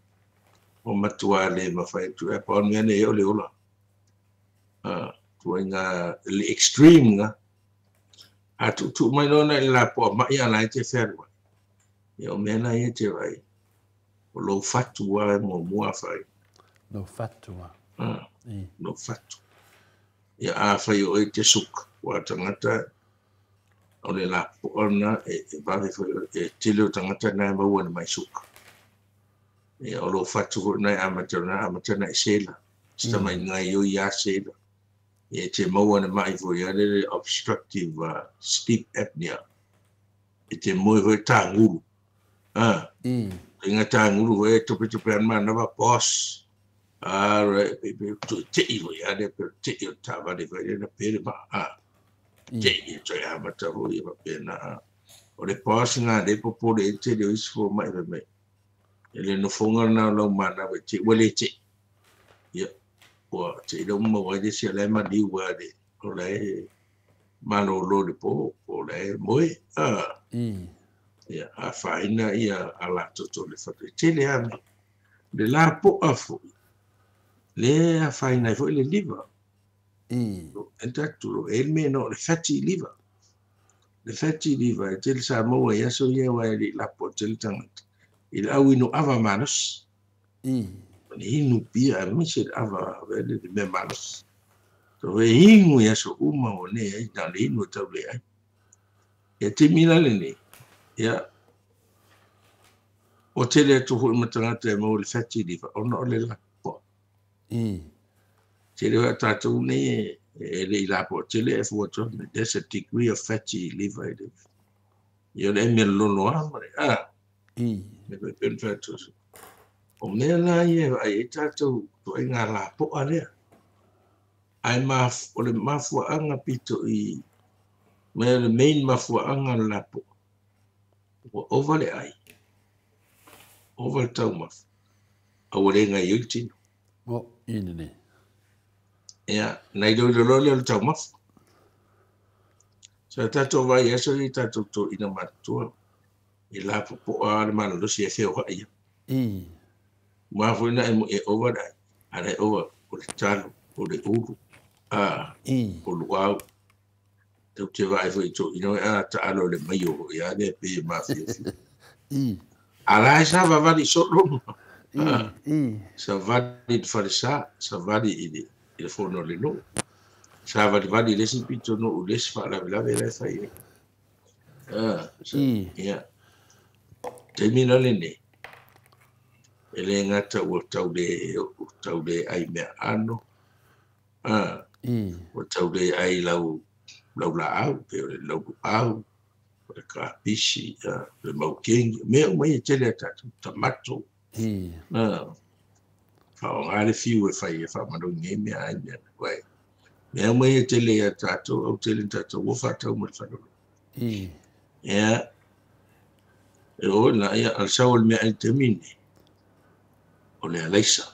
S3: O matua le ma fa tu e pa ne e ole ola. Tu inga le extreme nga. A tu mai lona la po ma ia la te ferwa. Ia o mena ia te vai. O lo fatu wa mo mua fai.
S2: No fatu wa.
S3: No fatu. Ia a fai o e te suka. Wa tangata o le la po ona e vave fai e tele o tangata na maua na mai suka. Ia o lo fatu ho na amatana e sela. Sta mai ngai o ia sela. Ia te maua na mai fo ia le obstructive sleep apnea. E te moe hoi tā nguru. Inga tā nguru hoi tope anma na wa boss. Right, baby, to take you, yeah, they take your time, they very na pere ma, take you, try how much of you have been, or the passing out, they propose it to you is for my me. And then the phone now, no man, I will take, well, it, yeah, or take them more, they say, let my new word, or they, man, or load the po, or they, boy, yeah, I find, yeah, a lot to the for the chili, the lap of le a fai nai foi le liver. Entatu e me no le fatty liver. Le fatty liver e tel sa mo ia so ia wa le la po tel tangata. Il au no ava manus. Ni no pia mi se ava vele de me manus. So e hingu ia so uma o ne ai na le no tau le ai. E te mina le ne. Ia o tele tu ho matangata e mo le fatty liver. Ona o le la. Tele tatu ne le la po tele e fu to there's a degree of fatty liver. Yo le me lo no amare me pe pen fatu. O me la ye ai tatu to inga la po ale. Ai ma o le mafu anga pito I me le main mafu anga la po. O ovale ai. over tauma awarenga yuti
S2: o inene
S3: ya nai do le tauma sa tato vai eso i tato to ina matua i la po a ma lo si e o ia ma foi na e over dai ara over o le talo o le uru o luau te te vai foi to ino a ta alo le maio ya ne pe ma fi ala sa va di solo sa va di fare sa va di il forno le no sa va di le si pito no le si fa la vera fai ya termina le ne ele ngata o tau de ai me ano o tau de ai lau la au pe lau au ka pisi le mau kengi me o mai tele tamato fa o ale fiu e fai fa ma do nge me ai me vai me o mai tele tato o tele tato o fa tau mo fa do ya e o na ia al saul me ai termine o le alaisa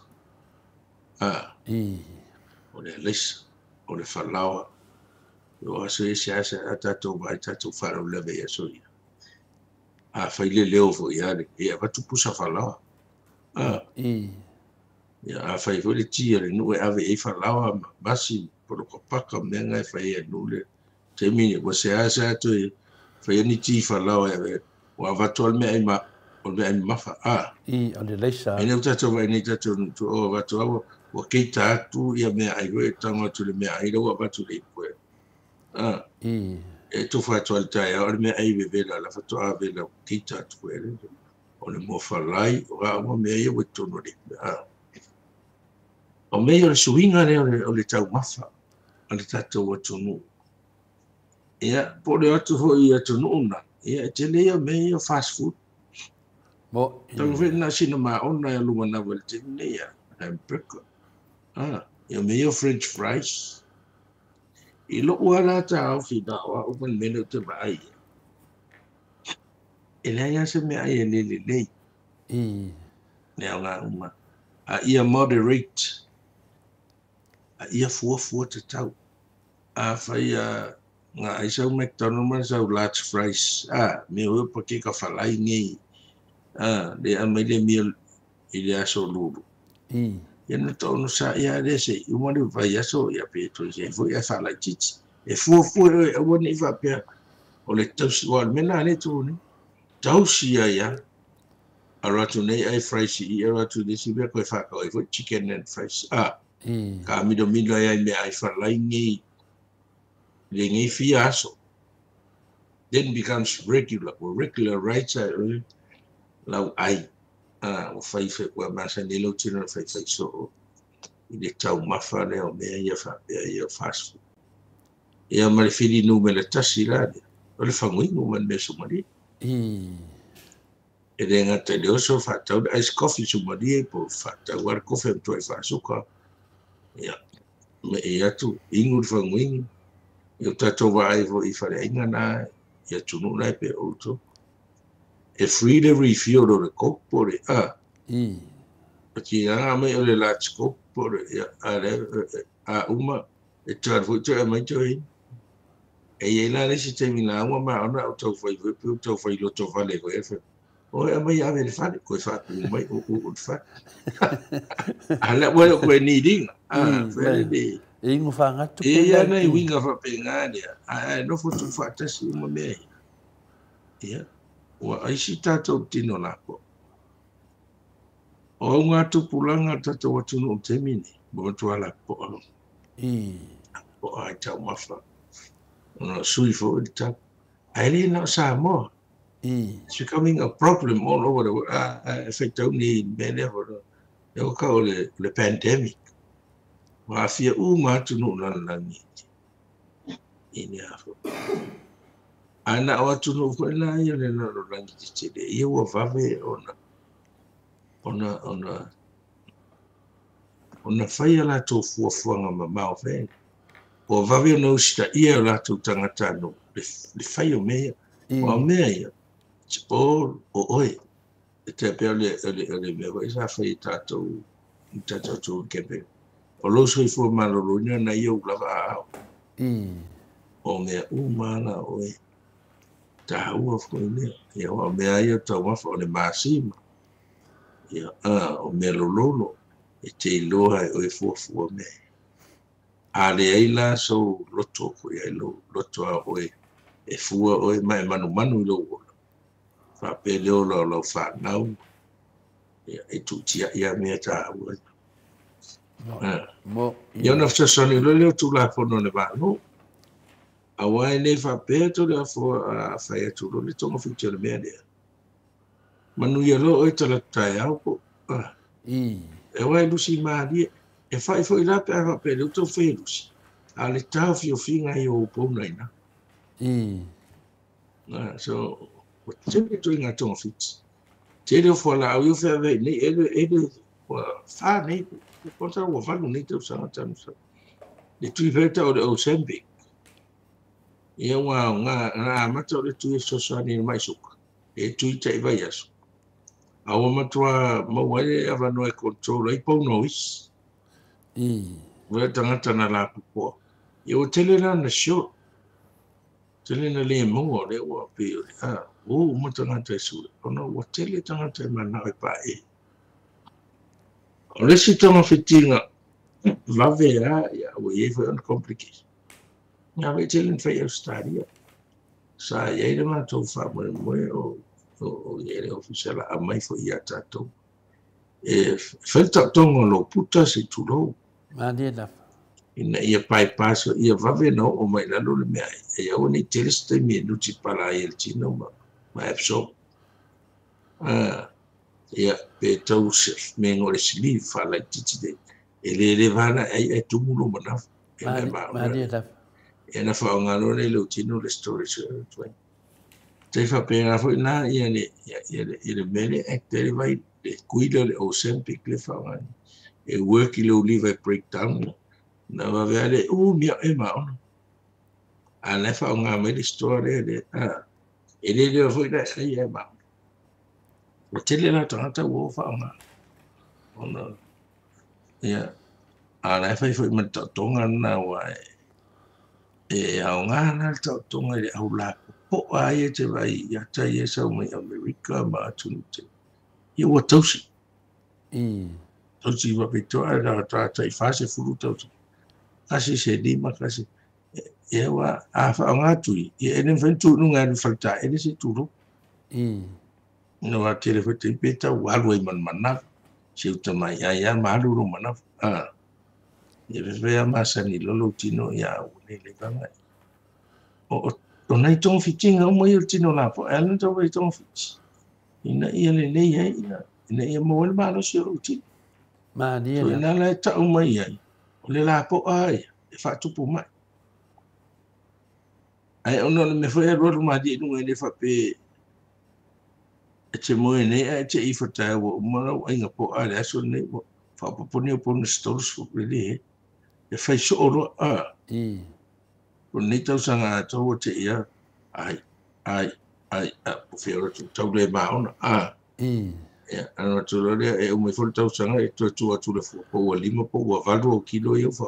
S3: o le alaisa o le falawa o aso e se asa tato vai tato faro le ve aso ia a fai le leo fo ia e va tu pusa falawa ia a fai fo le tia le no e ave e falawa basi por ko paka menga e fai e nule termine o se asa to fai ni ti falawa e o va tol me ai ma o me mafa
S2: o le leisa
S3: e ne tato vai ni tato to o va to o ke tu ia me ai go tanga tu le me ai do va tu le ko e tu fa to altai o me ai be la fa to ave la kita tu ele o le mo fa lai o me ai o to no le o me o suinga o le tau mafa o le tato o to no ia po le atu ho ia to no na ia te le me o fast food
S2: mo
S3: tau ve na sina ma ona lu na vel te ne ia hamburger ia me o french fries i lo wala ta au fi da wa o men meno te vai ele ia se me ai le ne ala uma ia moderate ia fu te tau fai nga ai sa McDonald's ma sa large fries me o pa ke ka falai ngi le amele meal ile aso lulu ia na tono sa ia de se i mo le vai aso ia pe to se fu ia fa la chichi e fu e woni fa pe o le tausi wa mena le tu ni tausi ia ara tu nei ai fries i ara tu de si be ko fa ko fu chicken and fries ka mi do ai me ai fa la ngi le ngi fi aso then becomes regular or regular rights lau ai o fai fe wa masa ni lo tino fai so i le tau mafa le o mea ia fa ia fast food ia ma le fili no me le tasi la o le fanguingo man me sumari e le ngata le oso fa tau ice coffee sumari po fa tau war coffee to e fa suka ia me ia tu ingu le fanguingo ia tato wa ai vo i fa le inga na ia tunu lai pe auto e free the refill o le coke por Porque me o le large coke por uma e tar fu to mai to e la le si termina uma ma ona auto foi lo to vale ko e o e mai ave le fa ko fa ku mai o fa ala bueno ko ni ding vele de
S2: ingo fa ngatu
S3: e ya nei winga fa pengania no fu tu fa tasi uma me ia o ai si tato tino la po o nga tupulanga tato watu no temini bo to ala po o ai tau mafa no sui fo ta ai no sa mo it's becoming a problem all over the world affect only many of the call the pandemic wa fia nga tu no la ni ini afo ana watu no ko la yo le no rangi tchede yo wa vave ona fai la to fu nga ma fe o vave no sta ia la to tangata no le fai o me o me o oi te pe ole me vai sa fai tatou tu kepe o lo soi fo malo nya na yo lava o me umana o ta u fo ne ya o me ayo ta wa fo le masima ya o me lo e te loha o fo me ale ai la so loto ko ya loto o e fua o mai manu lo fa pe lo fa nau e tu tia ia me ta o
S2: mo
S3: yo na fsa soni lo tu la fo no le ba no a wai ne fa pe to le fo fa ya tu lo to mo fi tele me de manu ya lo o tala tai au ko e wai lu si ma di e fa fo ila pe lo to fe lu si ale ta fi o finga yo po na ina so what you doing at on fit tele fo la eu fe ve ni ele fa ni contra o fa ni te usa tan so le tu veta o sembe e nga mata le tu so so ni mai suka e tu te vai aso a o matua mo wale ava no e control ai po nois ve tanga na la po e o tele na show tele na le mo le o pe o mo tanga te su no o tele tanga te mana e pa e o le si tama fitinga va vera ya o e foi complicated na ve tele fe stadia sa ye de ma to fa mo o ye le official a mai fo ia tato e felta tongo lo puta se tu lo
S2: ma dia da
S3: ina ia pai paso ia vave no o mai la lo le mea e o ni teleste mi no ci pala il chino ma epso ia pe tau se me ngore sili fa la titi de e le vana e tu mulo mana
S2: ma dia da
S3: e na fa ngalo le chino le story te fa pena foi na ia le mele e te vai le cuida le o sempre le fa e work le live breakdown na va vele mia e ma a le fa nga me le story de e le foi da ia ma o te le na tata wo fa nga ona ia a le fa foi ma tonga na wa e a nga na tonga le au la po ai te vai ya ta ye so mai America ma tunte i wa tosi tosi va pito ala ta fase fulu tosi kasi se di makasi e wa a fa nga tu e ne ventu nu nga falta e se turu no va tele fa te peta wa lo man se uta mai ya ma lu mana e ve ma sani lo tino ya ne le vanga o nei tong fitinga o mai tino la po elen to ve tong fit ina ia le ina ia mo le malo se ruti
S2: ma dia
S3: ina le ta o mai ai o le la po ai e fa tu po mai ai ono me foi ro ma di no ele fa pe e te mo ne e te I fa ta o mo ai nga po ai aso ne fa po ne po no stores fu le e fa so ro o nei tau sanga tau te ia ai o fero tau le maona ana tu lo e o me fol tau sanga e tu le fu o lima po o valo o kilo e o fa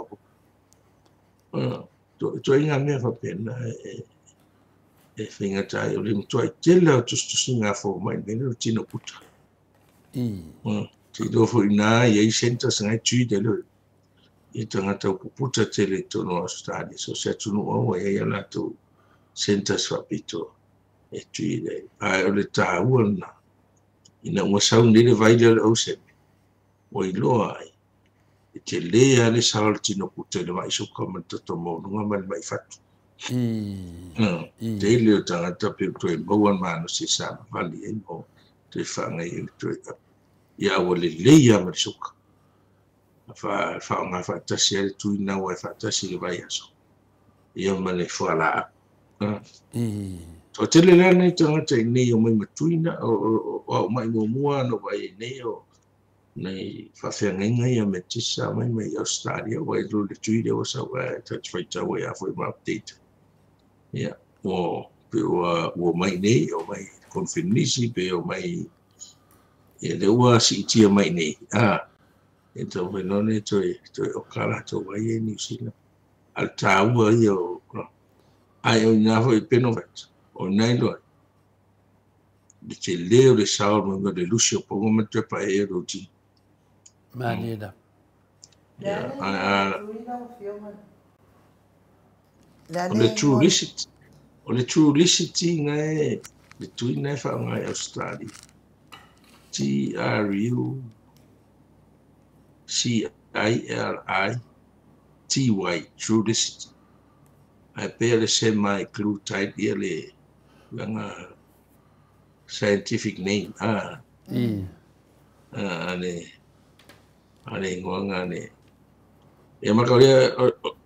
S3: to inga me fa pena e finga tai o lim to tela tu singa fo mai me tino puta ti do fo ina e senta sanga tu de lo i tangata o puputa tele tono stadi so se tunu o e la tu senta swapito e tuile ai o le tauna ina mo saun le vai le o se o I loa ai e te lea le sal tino puta le mai so come to mo no mai fatu te le tangata pe to e boan mano se sa vali e mo te fanga I to ya o le leia ma suka fa nga fa tasi le tu na wa fa tasi le vai aso ia mane fala to te le ne tanga te ne o mai matuina o mai mo mua no vai ne o nei fa fe nga ia me tisa mai Australia wa do le tu o sa wa touch fight wa ya foi ma update ia o pe o mai ne o mai confinisi pe o mai e le ua si tia mai nei e tau whenone toi o kala tau wai e New Zealand al tāua ia o ai o ina hoi Penovet o nei loa le te leo le sao ma le lusi o pongo ma te pa e roti
S2: Manida.
S3: O le true licity ngai le tui nei fa ngai Australia TRUCILITY true licity ai pe le semi clue type ia le langa scientific name ale ngoanga ne e makaria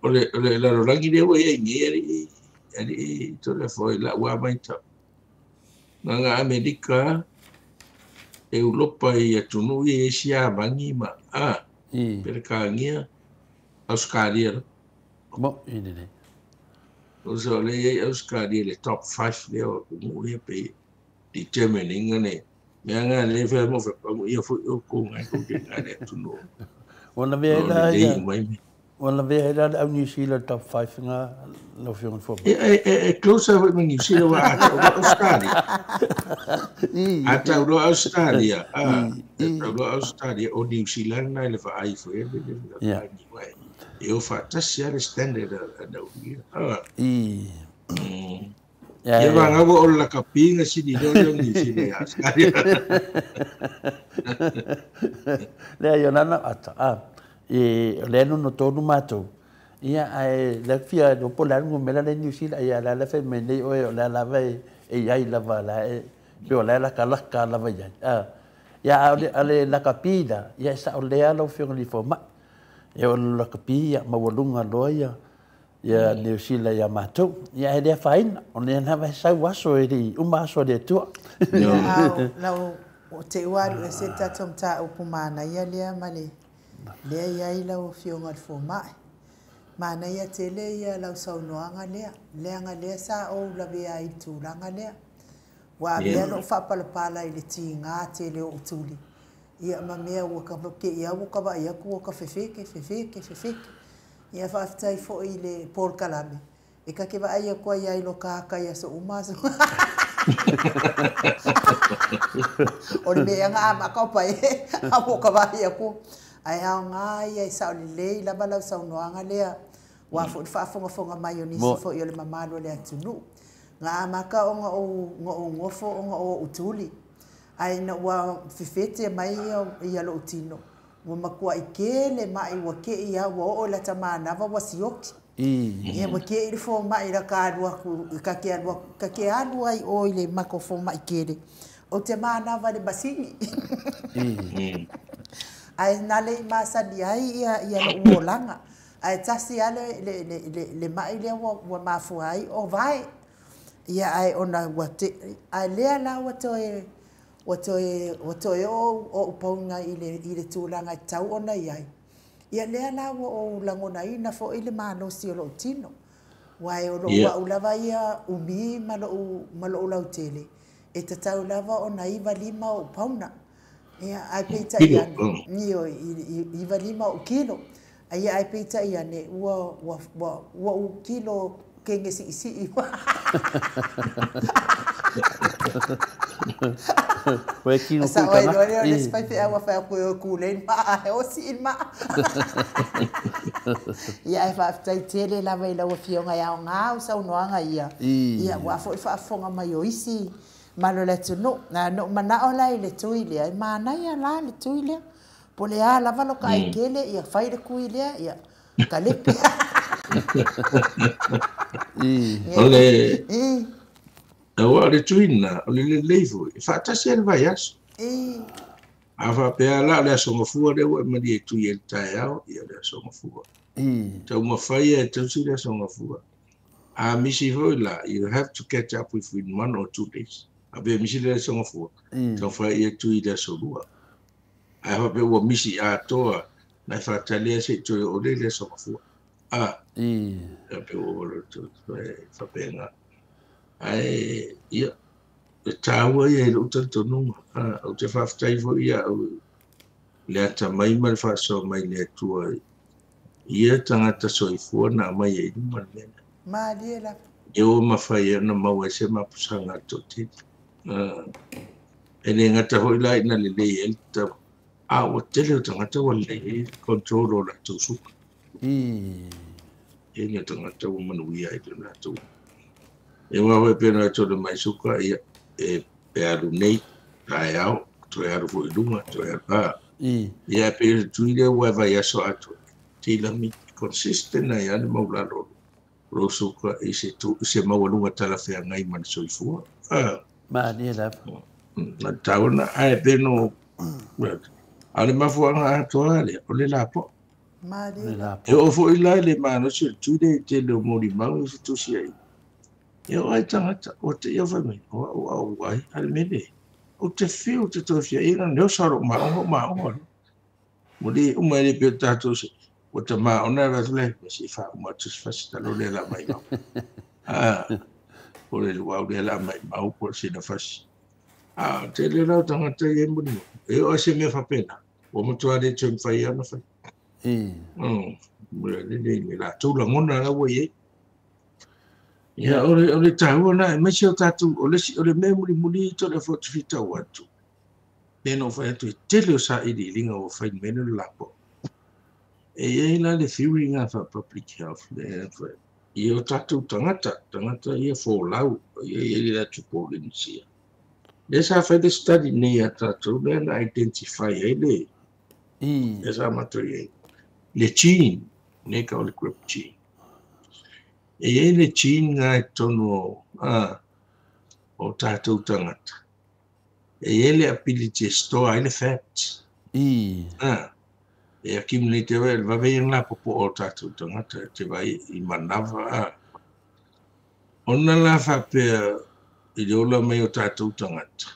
S3: o le la rangi le wa e ngeri ali to le foi la wa mai ta nga Amerika Europa ia tunu e sia bangi ma per kangia Australia
S2: mo ini ne
S3: o so le Australia le top 5 le o mo ia pe determining ne nga le fa mo fa mo ia fu ko ngai ko ke ngai tunu
S2: ona ve la ya ona ve la au New Zealand top 5 nga no fion fo
S3: closer with New Zealand wa Australia ata ro Australia Australia o New Zealand na le fa ai fo e e o fa ta sia le standard da o ia vanga o la kapinga si di do New Zealand
S2: le yo nana ata e le no tonu matou ia ai le fia do polar ngo mela le New Zealand ia la fe me nei o la vai e ai la va la e yo la kala vai ia ale la kapida ia sa o le alo fio li fo ma e o la kapia ma wolunga loia ia New Zealand ia matou ia e le faina o le na vai sa waso e di uma so de tu
S1: la o te waru e se tatom ta upumana ia le male le ia ila o fio ngal fo mai mana ia te le ia lau saunoanga lea leanga lea sa o la vea i tūlanga lea wa mea no whapalapala i le tinga te le o utuli ia ma mea waka ke ia waka wa ia ku waka fefeke ia whaftai fo i le Paul Kalame e ka ke wa aia kua ia ilo kaka ia so umaso o le mea nga ama kaupa e a waka wa ia ku ai au nga ia i sao le la balau saunoanga lea wa fo fa mai oni fo yo le mamalo le atunu nga maka o ngofo o utuli ai na wa fifete mai ia lo utino wa makua ikele mai wa ke ia wa o la tamana wa sioki ia wa ke fo mai la ka ku ka ke anu ai o ile mako fo mai kele o te mana va le basini ai nale masani ai ia lo wolanga ai tasi ale le mai le wa mafu ai o vai ia ai ona wate ai le la watoe o ponga ile tulanga tau ona ia ia le la o langona ina fo ile mano si lo tino wai o wa ulava ia umi malo la tele e tatau lava ona iva lima o pauna ia ai peita ia nio iva lima o kilo ai ai peita ia ne wa kilo kenge si
S2: we kilo
S1: sa oi no le spite a fa ku len ma o si ma ia ai fa tai tele la vai la o fionga ia nga o sa unoanga ia wa fa fonga mai o isi malo le tuno na no mana ola ile tuile ai mana ia la le tuile po le ala valo kai kele ia fai de kuile ia kalepe
S3: ole o le tuina o le levo fa ta se vai as ava pe ala le so fu de o me di tu ye taio ia le so fu tau ma fai e tau si le so fu a misi voila you have to catch up within 1 or 2 days abe misi le so fu tau fai e tu ile so lua ava pe o misi a toa na fa tale se tu o le so fu pe o lo tu fa pena ai ia Taua ia i uta tonu o te whaftai fo ia le ata mai mal whaso mai le atua ia tangata soifua na mai e iuma mena.
S1: Malie la.
S3: E o mawhai ana mau e se mapusanga to te. E ne ngata hoi lai na le lei elta o tele o tangata wa lei control o la tau suka. E ne tangata o manuia i tuna tau. E wawe pena e tona mai suka ia e aru nei tae au to e aru fo i lunga to e aru ia pe tuile wa vai aso atu tila mi consistent na ia le maula lo suka i se mawalunga tala fea ngai man soifua
S2: ma ni la
S3: na tauna ai peno ale mafuanga atu ale o le lapo e o fo ila le mano se tuile te le mori mau se tusi ai e o ai tangata o te ia fami o ai ale mele o te fio te tofia ina neo saro maongo muli umere pe tato se o te maona rasle si fa uma tus fasta lo le la mai mau o le wa le la mai mau por si na fas te le la tangata e muli e o se me fa pena o mo toa de tum fa ia na fa le la tu la ngona la wo ye ya o le tau na me se o tatu o le me muli to le fo fita watu no fa tu tele sa i di linga o fa meno lapo e la le theory nga fa public health le fa io tatu tangata ia fo lau ia la tu policia le sa fa de study ne ata tu le identify ele esa matoi le chin ne ka le group chin e le chin nga tono o tatu tangata e ele ability store ele fat e accumulate va venir la popo o tatu tangata te vai i manava ona la fa pe i ola mai o tatu tangata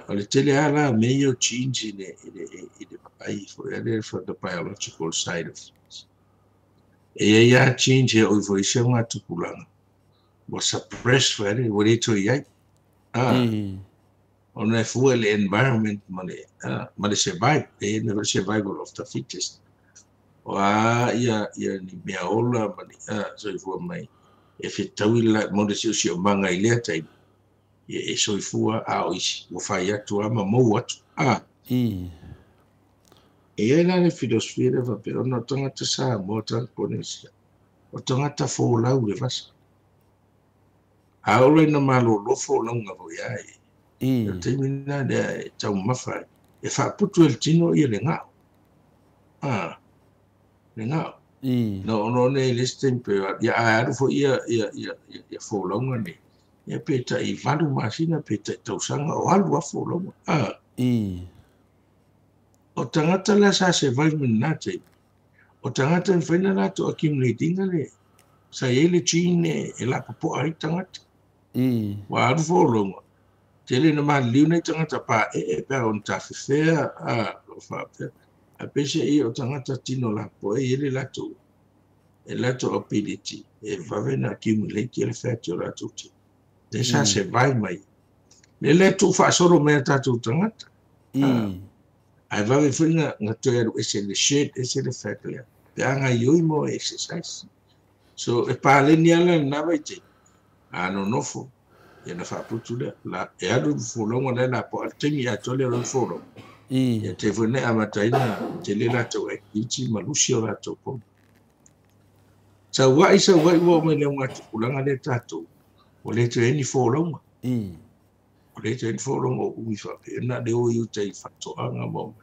S3: o le tele ala mai o change in the ai for the biological side of things e ia change o voice nga tukulanga was suppressed for it what it to ia on a full environment mane survive the survival of the fittest ia ni mea ola mane so fu mai e fitawila mone si o manga ile tai e so fu a o isi o fai atu ama mo atu e la le filosofia va pero no tonga te sa mo tan ponesia o tonga ta fo la u le vas a ole na malo lo fo la nga vo ia te mina de tau mafa e fa putu el tino ia le nga le nga no ne listing pe ia a fo ia fo la nga ne ia pe ta i valu masina pe ta tau sanga o alu fo la o tangata la sa se vai mina te o tangata fena na to accumulating le sa ele chine e la popo ai tangata wa alu fo la tele na maliu nei tangata pa e pe on ta fea o fa pe a pese e o tangata tino la po e ele lato ability e va vena accumulate le factor la tutti de sa se vai mai le leto fa solo me tatu tangata ai va ve fina na to ya ese le shit ese le factor pe anga yo mo exercise so e pa le ni ala na vai te ano nofo e na fa putu la e adu fulongo le na po altimi a tole lo folo e te vone amataina te le la to e ichi malusi o la to po sa wa wo me le ngati kulanga le tato o le te ni fulongo o le te ni fulongo u fa pe na de o yu te fa to anga mo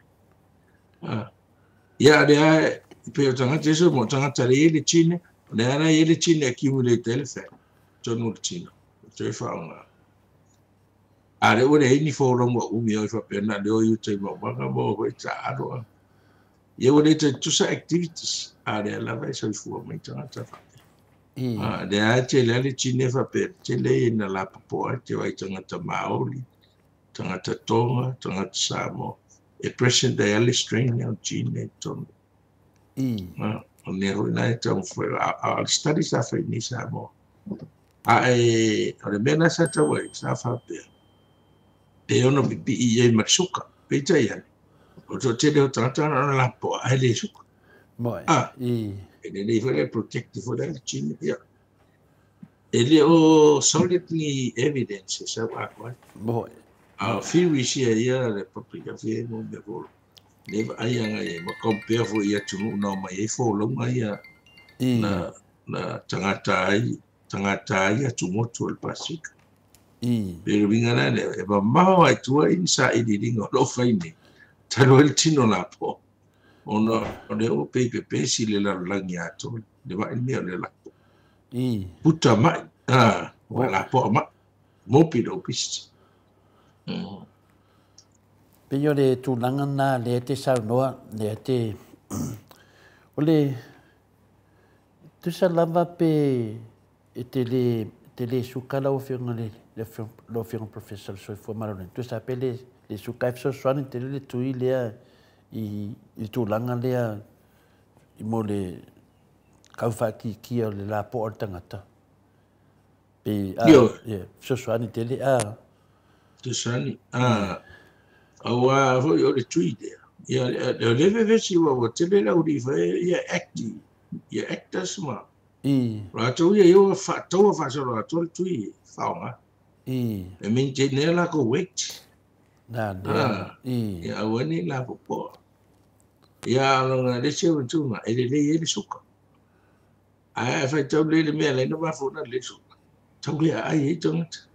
S3: ya de ai pe o tanga te so mo tanga tare le chine ne ana ele chine accumulate le fa to no chine te fa nga are o le ni fo lo mo u mi o fa pena le o yu te mo ba mo ko ta aro ye o le te tu sa activities are la va so fu mo ta ta fa de a te le chine fa pe te le na la po te vai tanga ta maoli tanga ta tonga tanga ta samo e present de ali strain o chine ton o ne ho na ta fu a studies a fa ni samo o le mena sa tawai sa whapea. E ono pipi i e maksuka, peita ia. O to te leo tātana na lapo, a hele suka.
S2: Moi.
S3: E le nei whare protective for that chini, ia. E le o solidly evidence, sa wakwa.
S2: Moi.
S3: A whiwi sia ia le paprika whie mo me volo. Le ai anga e ma compare fo ia tunu na mai e fo longa ia na tangata ai atu motu al pasika. Pero vingana le e ba mau ai tua insa i dingo lo faini. Talo el tino la po. Ono le o pepe si le la langi atu. Le va il mio le la po. Puta mai. La po ma. Mopi do pisti.
S2: Peo le tūlanga nā le te saunoa, le te... O le... Tu sa lava pe e te le sukala o whiunga le whiunga professor soi fua marone. Tu sa pe le sukai fso soani te le tui lea i tūlanga lea i mo le kauwha ki o le la po o tangata. Pe... Fso soani te le a...
S3: Tu sani. Awa foi o le tui dea. Ia le leve vesi wa te le lau rifa ia acti. Ia actors ma. Rato ia yo toa fasolo rato le tui whaonga. E min te nea la ko wait. Ia awani la popo. Ia alonga le se untuma. E le suka. Ai fai tau le mea le no wafuna le suka. Tau le ai e tongata.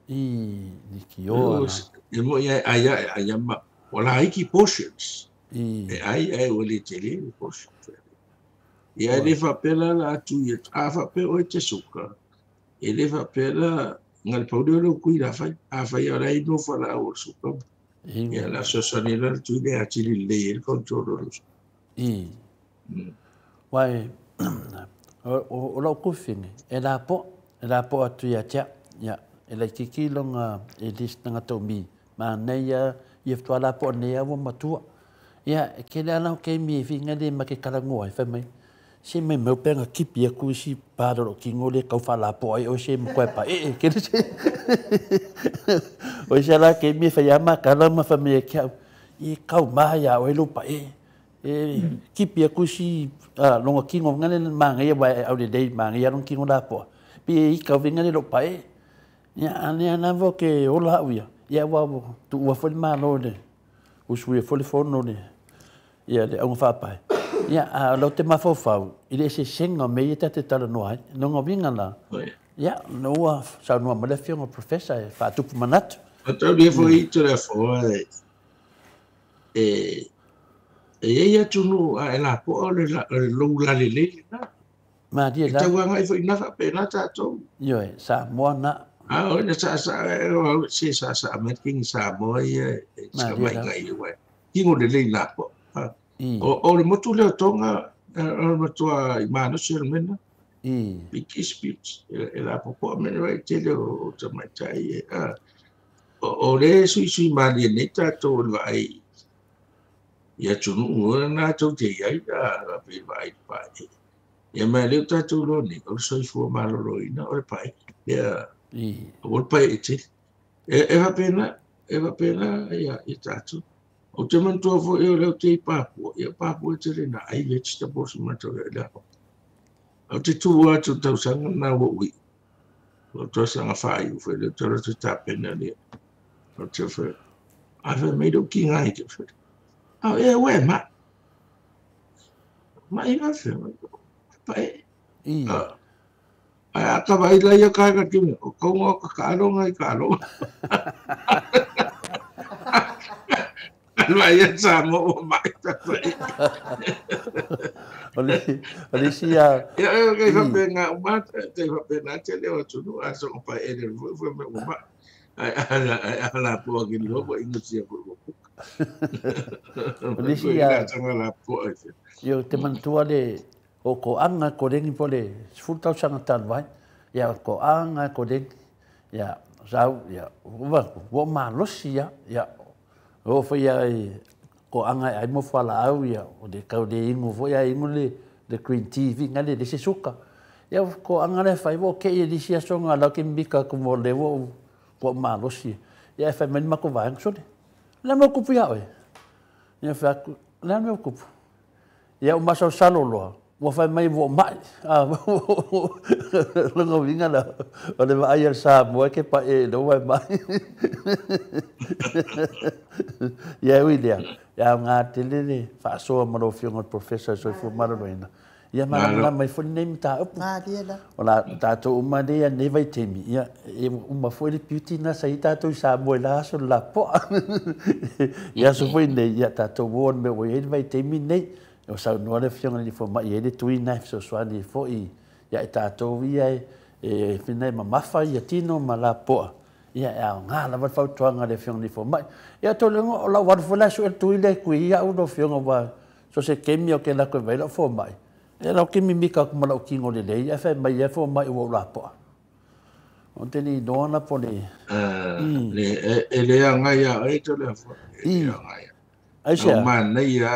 S2: Nikioa.
S3: E mo ia ma wala iki portions. E ai wale te le portions. Ia le fa pela la tu ia a fa pe o te suka. E le fa pela ngal paudo lo kui la fai a fai ora i no fa la o suka. Ia la sosani la tu le a tili le il controllo.
S2: Wai o lo kufini e la po atu ia tia ia e lai kiki longa e list nga tau mi. Ma nei ia ftua la po nei awa matua. Ia, ke le anau kei mi e finga le ma ke karangoa e whamai. Se mai meu penga kipi a kuisi pāraro ki ngole kau wha la po ai o se mo koe pa. Kere se. O se la kei mi e whai ama karama whamai e kiau. I kau maia o e lupa kipi a kuisi longa kingo ngane maanga ia wai au le dei maanga ia rong kingo la po. Pi e i kau vingane lupa Ia ane ana vo ke ola uia. Ia wawo tu ua foli malo le. Usui foli fono le. Ia le au whapai. Ia lau te mawhau ile se senga me i te tala noai. Nonga winga la. Ia noa sau noa malefi o professor e whatupu manatu.
S3: Atau dia fo i tura fo e ia tunu a la po o le lou la le na.
S2: Ma dia la.
S3: Tau ngai fo ina fa pe na tatou.
S2: Yo sa mo na
S3: o na sa American sa mo ia sa mai ngai wa. Kingo le na po. O le motu le tonga o motu i mano se mena. Big speech e la po mena vai te o tamatai o le sui mali ne tatou vai. Ia tunu na tau te ai da pe vai pai. Ia mai le tatou lo ni o soi fu malo lo ina o pai. Ia o pai te. E va pena ia i tatou. O te mantua fo e o leo te papu. Ia papu e te rena ai vegetables mantua e lea. O te tua atu tau sanga na wo ui. O tua sanga whai uwhe leo tora te tapena lea. O te whai. A whai meido ki ngai te whai. Au e we ma. Ma i nga whai. Pai. Ai a ka vai la ia ka kimi. O kongo ka kāronga i kāronga. Vai sa mo mai ta sai.
S2: Oli sia.
S3: Ya ke fa penga uma te fa pena te le o tu a so pa e le fu me uma. Ai ala po ki lo ko ingo sia por ko.
S2: Oli sia.
S3: La po.
S2: Yo te mantua le o ko anga ko rengi pole sfurtau sanga tan vai. Ya ko anga ko rengi. Ya sau ya wo ma lo sia ya o foi ai ko anga ai mo fala au ia o de kau de ingo foi ai ingo le green tea vi ngale de se suka ia ko angale fai wo ke ia disia songa la ke mbika ko mo le wo ko malosi ia fa men mako va so la mo ku pia oi ia fa la mo ku ia o maso salo lo wo fa mai wo mai lo vinga la o le vai al sa mo ke pa e do vai mai ia William ia nga tele fa so mo lo fiong professor so fu maro ina ia mana mai fo nem ta op ola ta to uma de ne vai temi ia uma fo le pitina sa ita to sa mo la so la po ia so foi ne ia ta to won me wo vai temi nei o sa no le fiong ni fo ma ia de twin knife so so ni fo ia ta to ia e fina ma mafa ia tino ma la po ia nga la va fa to nga le fiong ni fo ma ia to le la wa fo la so tu ile ku ia o do fiong wa so se kemio ke la ko vai la fo mai e la ke mimika ko mala ki ngole le ia fa mai fo mai o la po on te ni dona po le
S3: le nga ia e to le fo nga ia ai sia man nei ia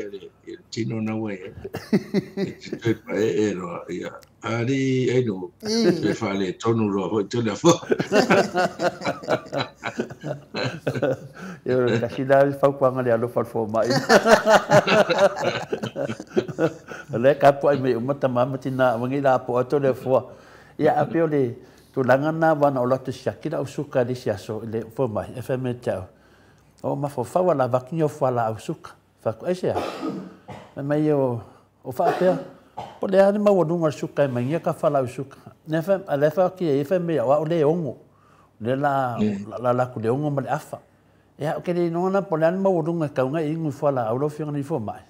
S3: le tino na we e ro ia ali ai no e fa le tonu ro ho to le fo
S2: yo ka sida fa ko nga le alo fo mai le ka po me mata mama tina wangi la po to le fo ia apio le tu langana wana o latu shakira usuka di siaso le fo mai fm tau o ma fo fa wala vakinho fo la usuka fa ko sia mai yo o fa pe po le ani ma wodunga suka mai ia ka fa la usuka ne fa ale fa ki fm ya wa le ongo le la ku le ongo ma le afa ia ke le nona po le ani ma wodunga ka nga ingu fo la o lo fi ni fo mai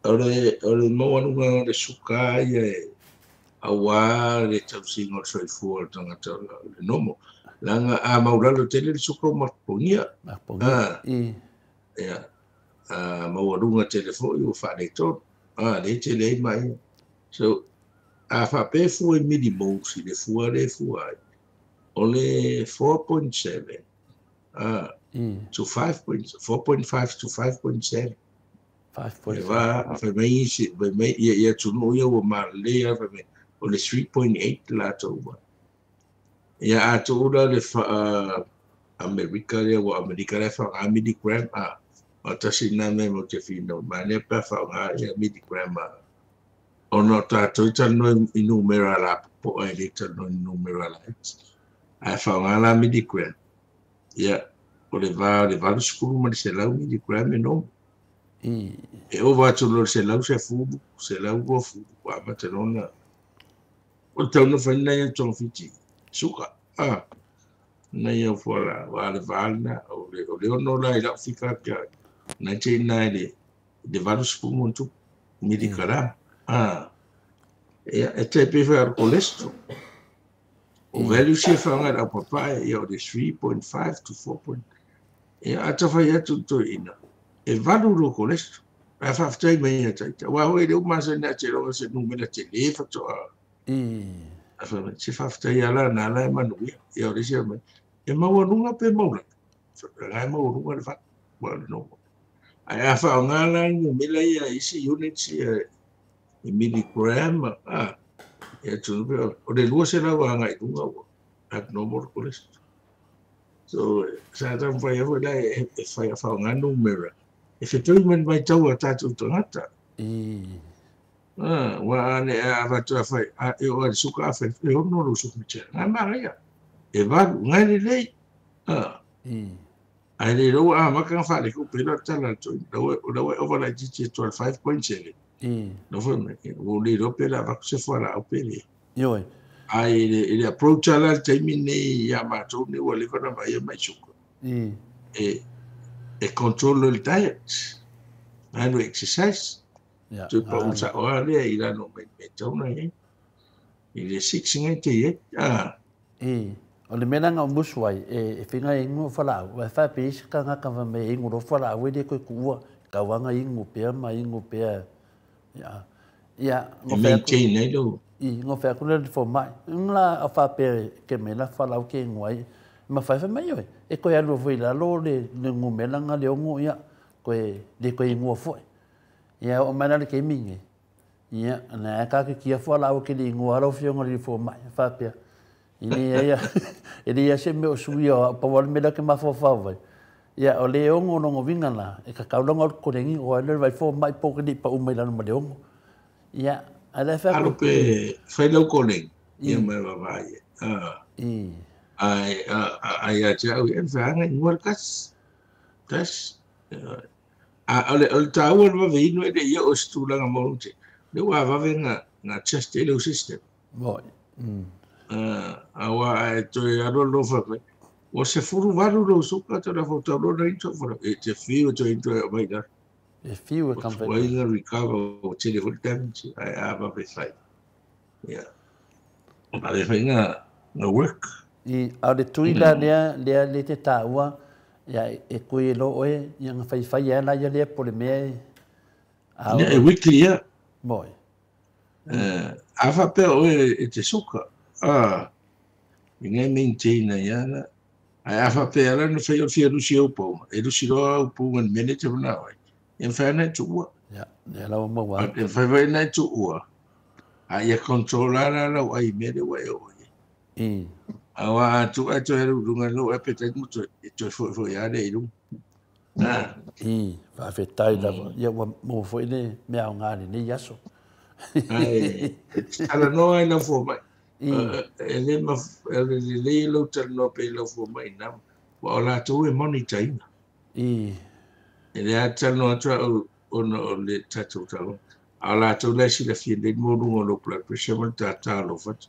S3: Ore mo anu nga le suka ia awa le tausingo soi fuol tanga le nomo langa a mauralo tele le suka marponia ia mo anu nga telefo yo fa le to le tele mai so a fa pe fu e minimum si le fu ole 4.7 to 4.5 to 5.7 va mai si mai ia tunu ia o male va mai o le 3.8 la to ia to le America le o America le fa milligram o tasina me mo te fino ma ne pa fa ia milligram o no ta to no numero la po e le no numero la a fa la milligram ia o le va skulu ma se la milligram no e o va tu lo se lau se fu wa Barcelona o te no fa na ya to fiti suka na ya fora wa le valna o le no la ila fika ka 1990 de varos fu montu medicara e te pe fer cholesterol o value se fa nga papa e o de 3.5 to 4. E ata fa ya tu ina e valuro cholesterol a fa ftai mai ta wa ho e uma se na chelo se numero tele fa to a fa se fa ftai ala na la manu e o se mai e ma wa nunga pe mo so ga ma wa nunga fa wa no a fa nga la ni mila ya isi units e milligram e tu o de lu se la wa nga i dunga abnormal cholesterol so sa ta fa ya fa nga numero e se tu men vai tau ta tu tangata wa ne va tu fa e o suka fa e o no lo suka che na maria e va ngani lei ai le ro ma kan fa le ku pelo tala tu do over la GT 5.7 no foi me o le ro pela va se fora o pele
S2: yo
S3: ai le approach ala termine ya ma tu ne o le va mai mai suka e controllo il diet and exercise tu pa usa ora i la no me tona i le 6
S2: o le mena nga muswai e finga ingo fala wa fa pis ka nga ka me ingo ro fala we de ko ku ka wanga ingo pe ma ingo pe ya
S3: no me chain do
S2: ngo fa ku le fo mai ngla fa pe ke me la fala o ke ngoi ma fa mai yo e ko ya lo foi la lo le ngo me la nga le ngo ya ko de ko ingo fo ya o mana le ke minge Ia, na ka ke kia fo la o ke li ngua ro fio ngori fo mai fa pe. Ini ia se me o sui o pa wal me la ke ma fo fa vai. Ia o le ongo no vinga la e ka kaulanga o ko rengi o le vai fo mai po ke di pa umai la no ma de ongo. Ia, ala fa
S3: ko pe fai lo ko ning. Ia me va vai. Ai a jau en fa ngai ngor kas. Tas ole tau va ve no de ia o stulanga mo te. Le wa va venga na chest elo system.
S2: Moi.
S3: Awa e to ia ro lo fa. O se furu varu lo suka te na foto lo na into for e te fio to into mai da.
S2: E fio e kam
S3: Wai na recover o te le hol damage ai ava pe fai. Yeah. Ma le fai na work.
S2: I a le tuila le te taua ia e koe lo oe ia nga fai fai ala ia le po le mea
S3: e weekly ia.
S2: Moi.
S3: Ava pe oe e te suka. Inga maintain na ia na. Ai afa pe ala no fai o fia rusi o po. E rusi roa o po ngan manager na wai. E fai na tu ua.
S2: Ja, ne la o maua.
S3: E fai vai na tu ua. Ai e controlara la wai mele wai o. Awa tu e to heru runga no e pe te mutu e to fo ia le iru.
S2: Va fe tai la ia mo fo ile me a ngani ni yaso.
S3: Ai. Ala no ai na fo mai. Ele le lo tel no pe lo fo mai na. Wa la tu e monitor ina. Ele a tel no atra o no le tatu talo. Ala tu le si le fi le mo runga lo blood pressure mo ta lo fat.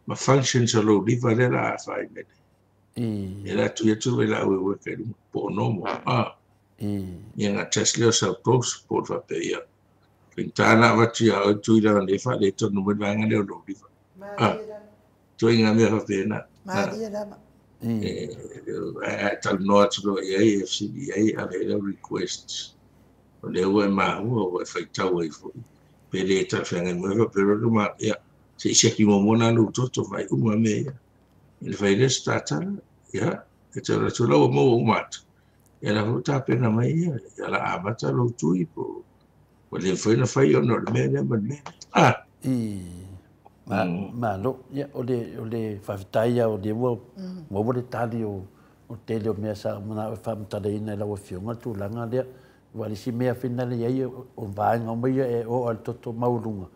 S3: Ma functions a lo liva le la fai me. Era tu e la we ke po no mo. Ia test le sa post por fa pe ia. Pintana va tu a tu ila le fa le to no me vanga le lo liva. Tu inga me fa pe na.
S1: Maria dama.
S3: Tal no atu ia FCDA a le requests. O le we ma o fa tau e fo. Pe le ta fa ngai mo pe ro ma ia. Se ki mo mona no to vai uma me. Ele vai restartar, ya. Que te lo chulo mo mat. Ela volta pena mai, ela abata lo tui po. Ele foi na fai no me me.
S2: Ma lo ya ole fa tai o de mo le tali o tele o me sa mona fa mta de ina la o fionga tu langa le wali si me finale ye o va nga mo ye o al toto maulunga.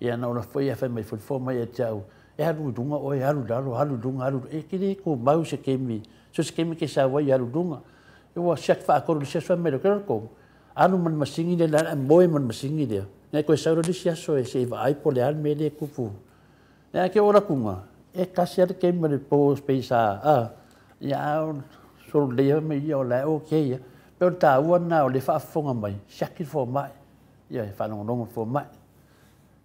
S2: Ia na ona foi fa mai foi mai e tau e halu dunga o e halu dalo halu dunga halu e kini ko mau se kemi so se kemi ke sa wa halu dunga e wa shak fa ko se fa me ko anu man masingi le la boy man masingi le ne ko sa ro di sia so e se va ai po le al me le kupu ne ke ora kunga e kasi ar kemi le po space ya so le me yo la okay pe ta wa na o le fa fonga mai shak fo mai ya fa no fo mai.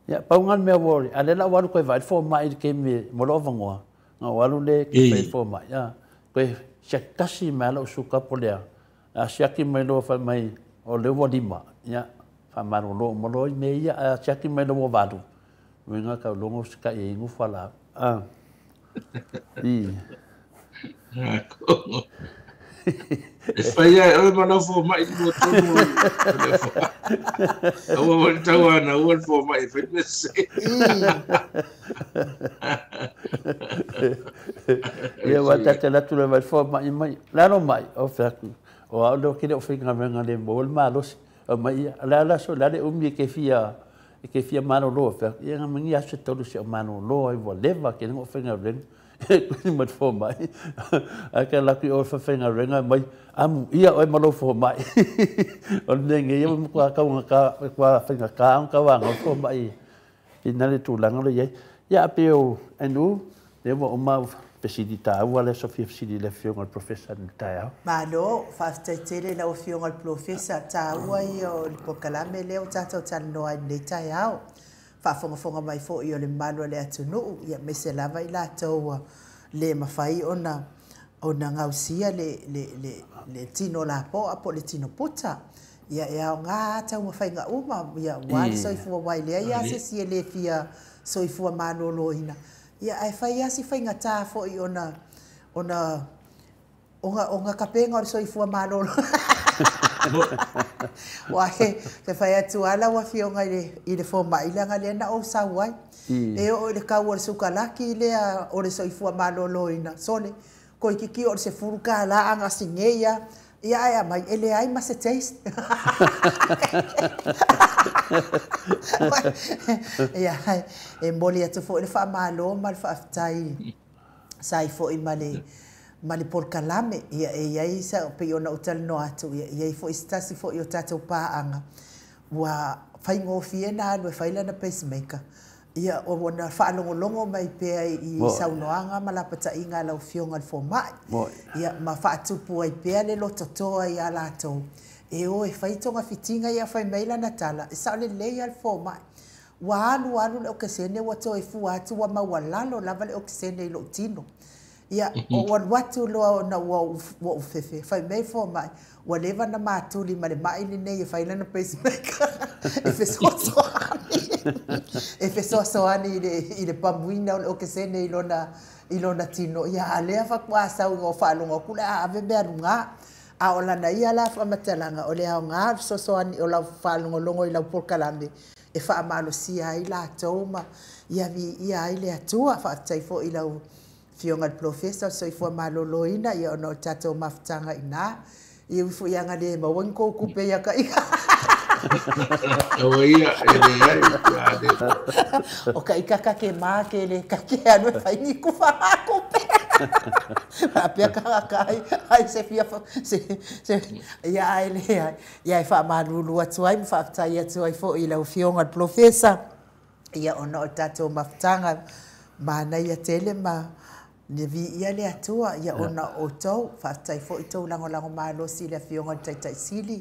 S2: Ya, paungan me wori. Ale la walu koe vai fo mai ke me molo vangoa. Nga walu le ke vai fo mai. Ya, koe shakasi me ala usuka polea. A shaki me lo fa mai o le wadima. Ya, fa maro lo molo me ia a shaki me lo wadu. Wenga ka longo ska e ngu fala.
S3: Fai ai mana fo mai mo tonu. O mo tawana o fo mai fitness.
S2: Ia wata te la tu le vai fo mai. La no mai o faku. O lo ki le finga menga le bol malos. O mai la so la le ke fia mano lo fa. Ia nga mingi aso tolu se mano lo ai vo leva ke ngo finga ren. Mat fo mai aka laki o fa fenga renga mai am ia o malo fo mai o nenge ia mo ka fenga ka wanga fo mai ina le tulanga le ia peo anu le mo ma pesidita wala so fi le fionga professor taia
S1: malo fa tele la o fionga professor ta wa io il pokalame le o tato tano ai le taia fa fonga mai fo io le malo le atunu ia me se lava i lato le mafai ona ngausia le tino la po apo le tino puta ia nga ta mafai nga uma ia wali so fu wai le ia se si le fia so fu malo loina ia ai fai asi fai nga ta fo i ona kapenga so fu malo Wa he te fai atu ala wa fionga i le fo mai langa le na o sawai. E o le kau o sukalaki le o le soifua maloloina. Sole ko i kiki o se furuka la anga singeia. Ia mai ele ai ma se taste. Ia e moli atu fo le fa malo mal fa aftai. Sai fo i mali por kalame ia isa pe ona hotel no atu ia fo istasi fo yo tatu pa anga wa fai ngo fiena no fai la na pacemaker ia o ona fa longo mai pe i saunoanga mala pata inga la fionga fo mai ia ma fa tupu ai pe le lototoa ia la to e o e fai tonga fitinga ia fai maila na tala e sa le al fo mai wa alu le okesene wa to e fu atu wa mawalalo lava le okesene lo tino ia o watu lo na wa fefe fai mai fo mai wa leva na matuli ma le mai ni nei fai na pacemaker e fe so ani i le pamuina o ke se nei ilona tino ia ale fa kwa sa o fa longo kula ave berunga a ola na ia la fa matalanga o le nga so ani o la fa longo i la porkalande e fa malo sia i la toma ia ile atua fa tai fo i la fionga professor so ifo maloloina ia no tato maftanga ina ia fu yanga de ma wanko kupe ya kai
S3: o ia
S1: o kai kaka ke ma ke le kake anu fai ni ku fa kupe a pe kaka ai se fia se ia ile ia fa malulu atu ai fa tai atu ai fo ila fionga professor ia ono tato maftanga mana ia tele ma le vi ia le atua ia ona o tau fatai fo i tau lango malo si le fionga tai sili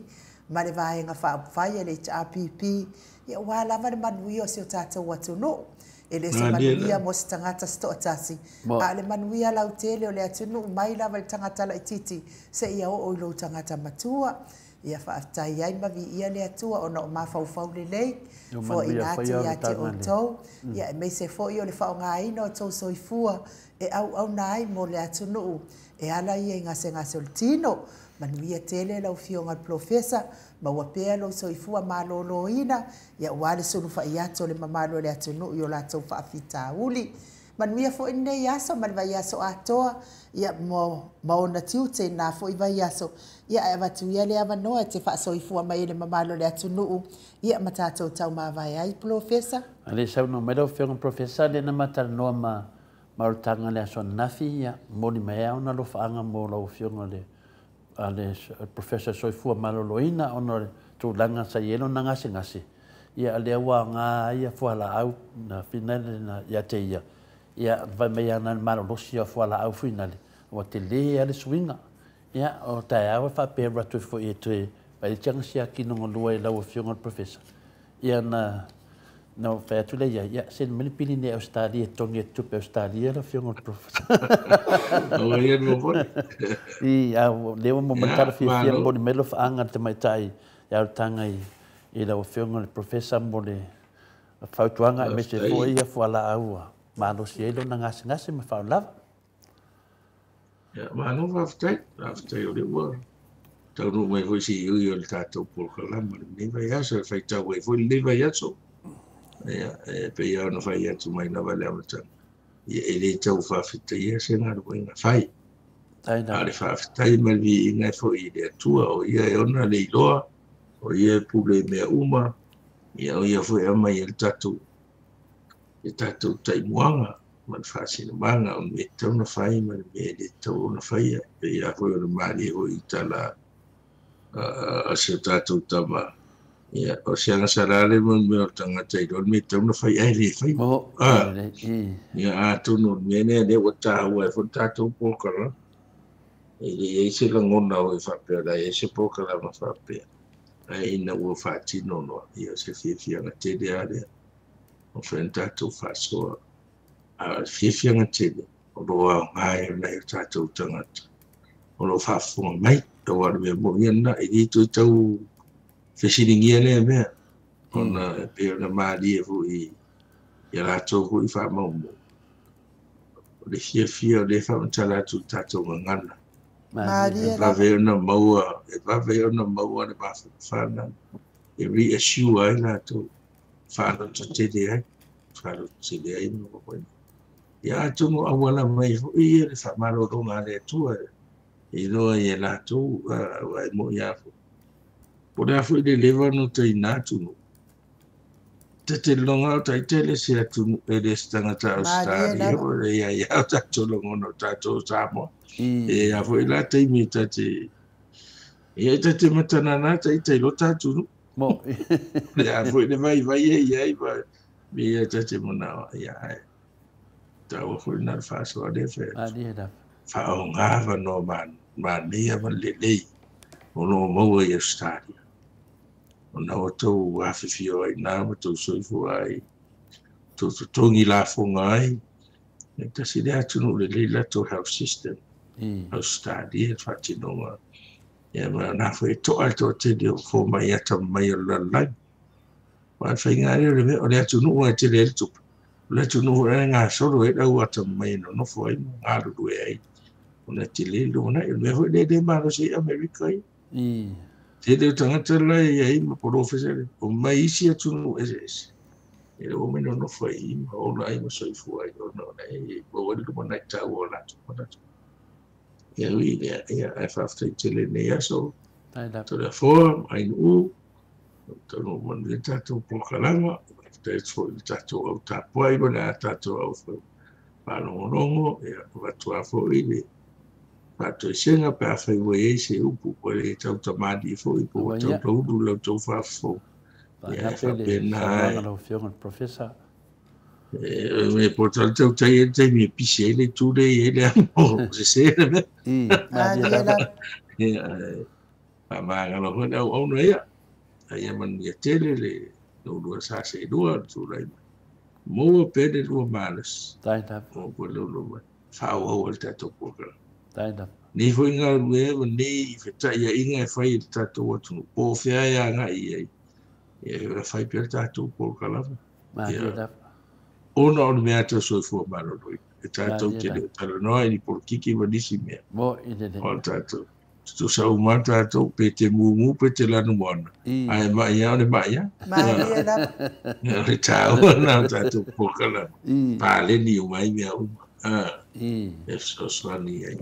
S1: ma le vaenga fa fai le HPP ia wala ma le manui o se o tata watu no ele se manuia mo se tangata sto atasi a le manuia lau tele o le atunu mai lava le tangata la ititi se ia o lo tangata matua ia fatai ai ma vi ia le atua ona o mafau le lei fo inati ia te o tau ia me se fo io le fa nga ino tau soifua e au nai mo le atunu e ala ia ngase o tino manuia tele lau fionga professor ma wa pe lo soifua maloloina ia wale sulu fa ia to le mamalo le atunu io la tau fa afita uli manuia fo ine ia so mal vai aso atoa ia mo ona tiute na fo i vai aso ia ava tu ia le ava no te fa soifua mai le mamalo le atunu ia matato tau ma vai ai professor
S2: ale sa no mero fionga professor le na matar no ma marutanga le aso nafi ia moni mea ona lo faanga mo lo fionga le ale professor soifua maloloina ona tu langa sa yelo na ngase ia ale wa nga ia fuala au na final na ia te ia vai me ana malolosi ia fuala au final o te le ale swinga ia o tai au fa pe ratu fo e te vai changa sia ki no lua la o fionga professor ia na no fa tu le ia sen meni pili ne Australia tongi tu pe Australia la fionga professor
S3: o ia no fo
S2: ia le mo mentar fi bo melo fa anga te mai tai ia tanga i la o fionga professor mo le fa tuanga me se fo ia fo la au ma no si elo na ngase me fa lava
S3: ya ma no after o le wo tau no mai foi si eu le tato por kalama ni vai aso fai tau e foi le vai aso ya pe ia no fai atu mai na vale amata ia ele tau fa fita ia se na ro ina fai ai fa fita i mai vi na foi le tua o ia e ona le loa o ia pule me uma ia foi mai el tato tai muanga man fasi na manga on me tau na fai man me le tau na fai pe ia foi o mali o itala a se tato tama ia o se anga sarale mon me o tanga tai don me tau na fai ai le fai ia a tu no me ne de o ta o e fo tato po kala e se la ngona o fa pe la e se po kala ma fa pe ai na o fa ti no ia se fi anga te de ale o frente tu faso a fifia ngate o lo ai na tato tanga o lo fa fu mai to wa me mo na e tu tau fesiringia le me ona pe na mali e fu i ya la to fu fa mo le fifia le fa tala tu tato ngana
S1: Maria
S3: va ve ona maua le ba fana e reassure ai la to fana te de ai fana te de ai no ko ya tu no awala mai fo i le fa malo do ngale tu e do e la tu wa mo ya fo po da fo de leva no te na tu no te longa ta tele se tu e de stanga ta Australia o ya ta tu longa no ta tu sa mo e a fo la te mi ta te e te matana na te lo ta tu no
S2: mo
S3: ya fo de vai ya va mi ya te mona ya ta o fo na fa so de fe fa o nga no man nia man le ono mo e Australia ona o tau awhiwhio ai nā ma tau soifu ai tau tongi la fonga ai e tasi rea tunu le leila tau health system Australia whatinonga e ma nā whai toa tau te deo fō mai ata mai o lalai wa whai ngāre o le me o lea tunu ai te lea tupu lea tunu ai ngā soro e rau ata mai no nofo ai ngā ruru e ai ona te le lona e me hoi le maro si Amerika ai te de tangata lai ai ma professor o mai isi atunu ese e o me no fai ma o lai ma soifu ai o no nei o wali ko na ta o la to e wi e fa after tele ne aso to the form ai no to no man de tato po kalama te so tato o tapo ai bona tato o pa no no e va to afo ile pato senga pa fai we se upu po le tau tamadi fo i po tau du lo tau fa fo
S2: ya fa pena no fion professor
S3: me po tau tai mi pise le tu le ele mo se me pa ma ga lo o no ya ya man ya tele le no do sa se do tu lai mo pede do malas mo po lo fa o tato po ni fo inga me ni feta ya inga fai tato tu po fia ya nga i e fai per tato po kala uno me ato so fo malo do tato te pero no ni por kiki buenísimo
S2: mo ide
S3: o tato tu sa uma tato pete mu pete la no mona ai ma ya le tau na tato po kala pa le ni mai me so ni ai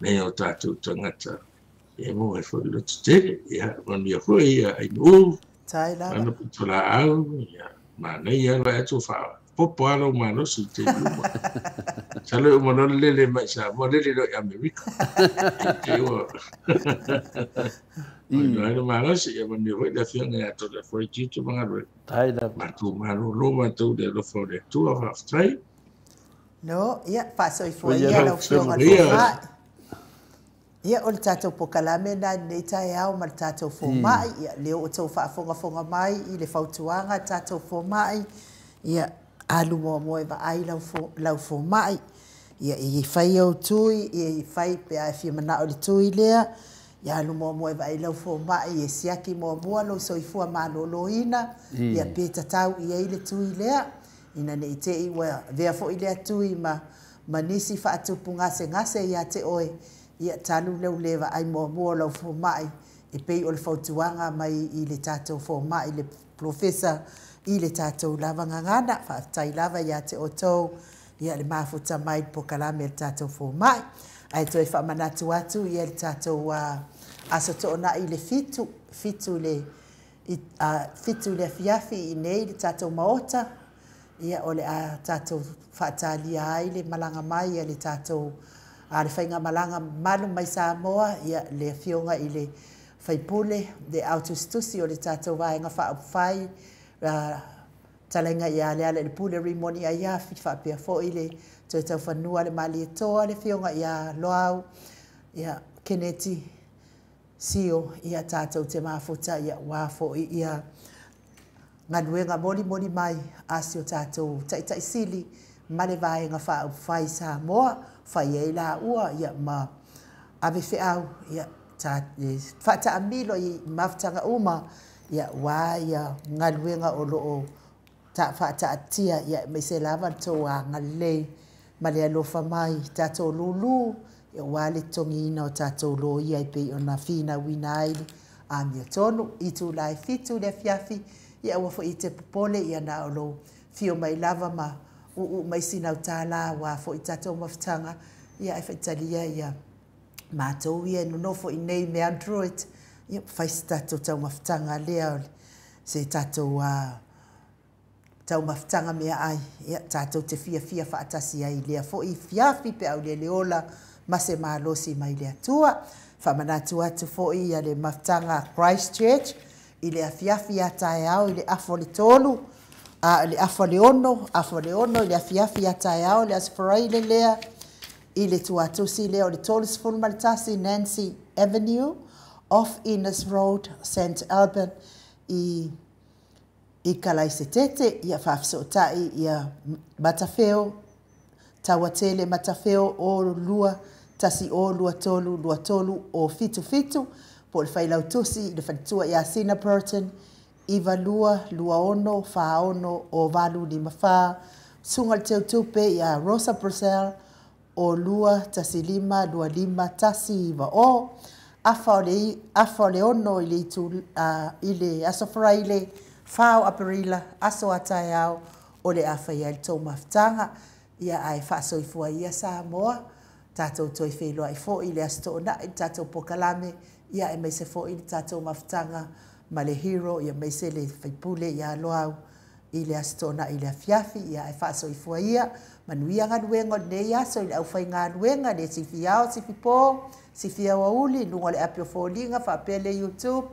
S3: nei o tātou tangata e mo e whai lo te mani a whai ai no ana putola au ma nei ala e to wha popo alo ma no si te luma salo o mono lele mai sa mo lele lo Amerika te o no ma no si e mani whai la whianga e ato la whai tito mga roi ma tu ma lo ma tu de lo whai tu a whai
S1: no ia whasoi fua ia lau whianga whai ia o le tatou pokalame na nei tae au ma le tatou fomai ia leo o tou whaafonga mai i le fautuanga tatou fomai ia alu mo e vaai lau fomai ia i whai au tui i whai pe a fia mana o le tui lea ia alu mo e vaai lau fomai i siaki mua lo soifua maloloina ia pe tatau i le tui lea ina nei te iwa vea fo i lea tui ma nisi whaatupu ngase ia te oe ia talu leu lewa ai mo lau fomai e pei o le fautuanga mai i le tatou fomai le professor i le tatou lava ngangana whaatai lava ia te o tau ia le mafuta mai po kalame le tatou fomai ai toi whaamanatu atu ia le tatou aso toona i le fitu le fiafi i nei le tatou maota ia o le a tatou whaatalia ai le malanga mai ia le tatou a le whainga malanga malu mai Samoa ia le fionga i le whaipule de autostusi o le tātou vaenga whaapwhai talenga ia le ale le pule rimoni a ia whapea fo i le toi tau whanua le mali e toa le fionga ia loau ia keneti sio ia tātou te mafuta ia wafo ia nganuenga moli mai asio tātou tai sili male vaenga whaapwhai Samoa fai e la ua ia ma ave feau ia fata amilo i maftanga uma ia wa ia ngaluenga o loo ta fata atia ia me se lava to a ngale male alofa mai tato lulu e wale tongi ina o tātou lo ia i pei o na whina wina aile a mia tonu i tu lai fitu le fiafi ia ua fo i te popole ia na o lo fio mai lava ma mai sina o tāla wa fo i tātou mawhitanga ia e whaitalia ia mātou ia no fo i nei me Android ia whaisi tātou tau mawhitanga lea se tātou tau mawhitanga mea ai ia tātou te fia whaatasi ai lea fo i fiafi pe au le leola ma se mālosi mai lea tua whamanatu atu fo i a le mawhitanga Christchurch i le afiafi a tae au i le afo le tolu le afo le ono i le afiafi a tae au le asfarai le lea i le tuatusi lea o le tolu sifunu malitasi Nancy Avenue off Innes Road, St. Alban i Kalaisetete ia whafsotai ia matafeo tawatele matafeo o lua tasi o lua tolu o fitu po le whailau tusi le whanitua ia Sina Burton iwa lua ono wha ono o walu ni mawha sunga le teu tupe ia Rosa Brazil o lua tasi lima tasi iwa o afa le ono i le itu i le asofra i le whao aparila aso atai au o le awha ia le tau mawhitanga ia ai whaasoifua ia Samoa tātou toi wheloa i fo i le asto na i tātou pokalame ia e meise fo i tātou mawhitanga ma le hero ia meise le whaipule ia loau i le asto na i le afiafi ia e whaasoifua ia manuia ngā luenga ne ia so i le au whai ngā luenga ne sifi au sifi pō sifi au auli lunga le apio fōlinga whaapele YouTube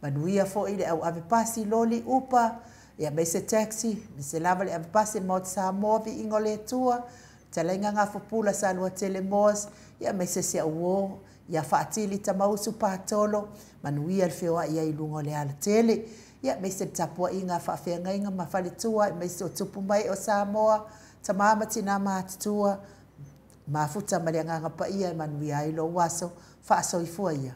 S1: manuia fo i le au ave pasi loli upa ia meise taxi meise lava le ave pasi mot Samoa vi ingo le tua talenga ngā fupula sa lua telemos ia meise se uo ia whaatili tamausu pātolo manuia le whioa ia i lunga le ala tele ia meise tapua i ngā whaafenga inga ma whale tua meise o tupu mai o Samoa tamama tina mātutua mafuta malianga ngapa ia manuia i lo waso whaasoifua ia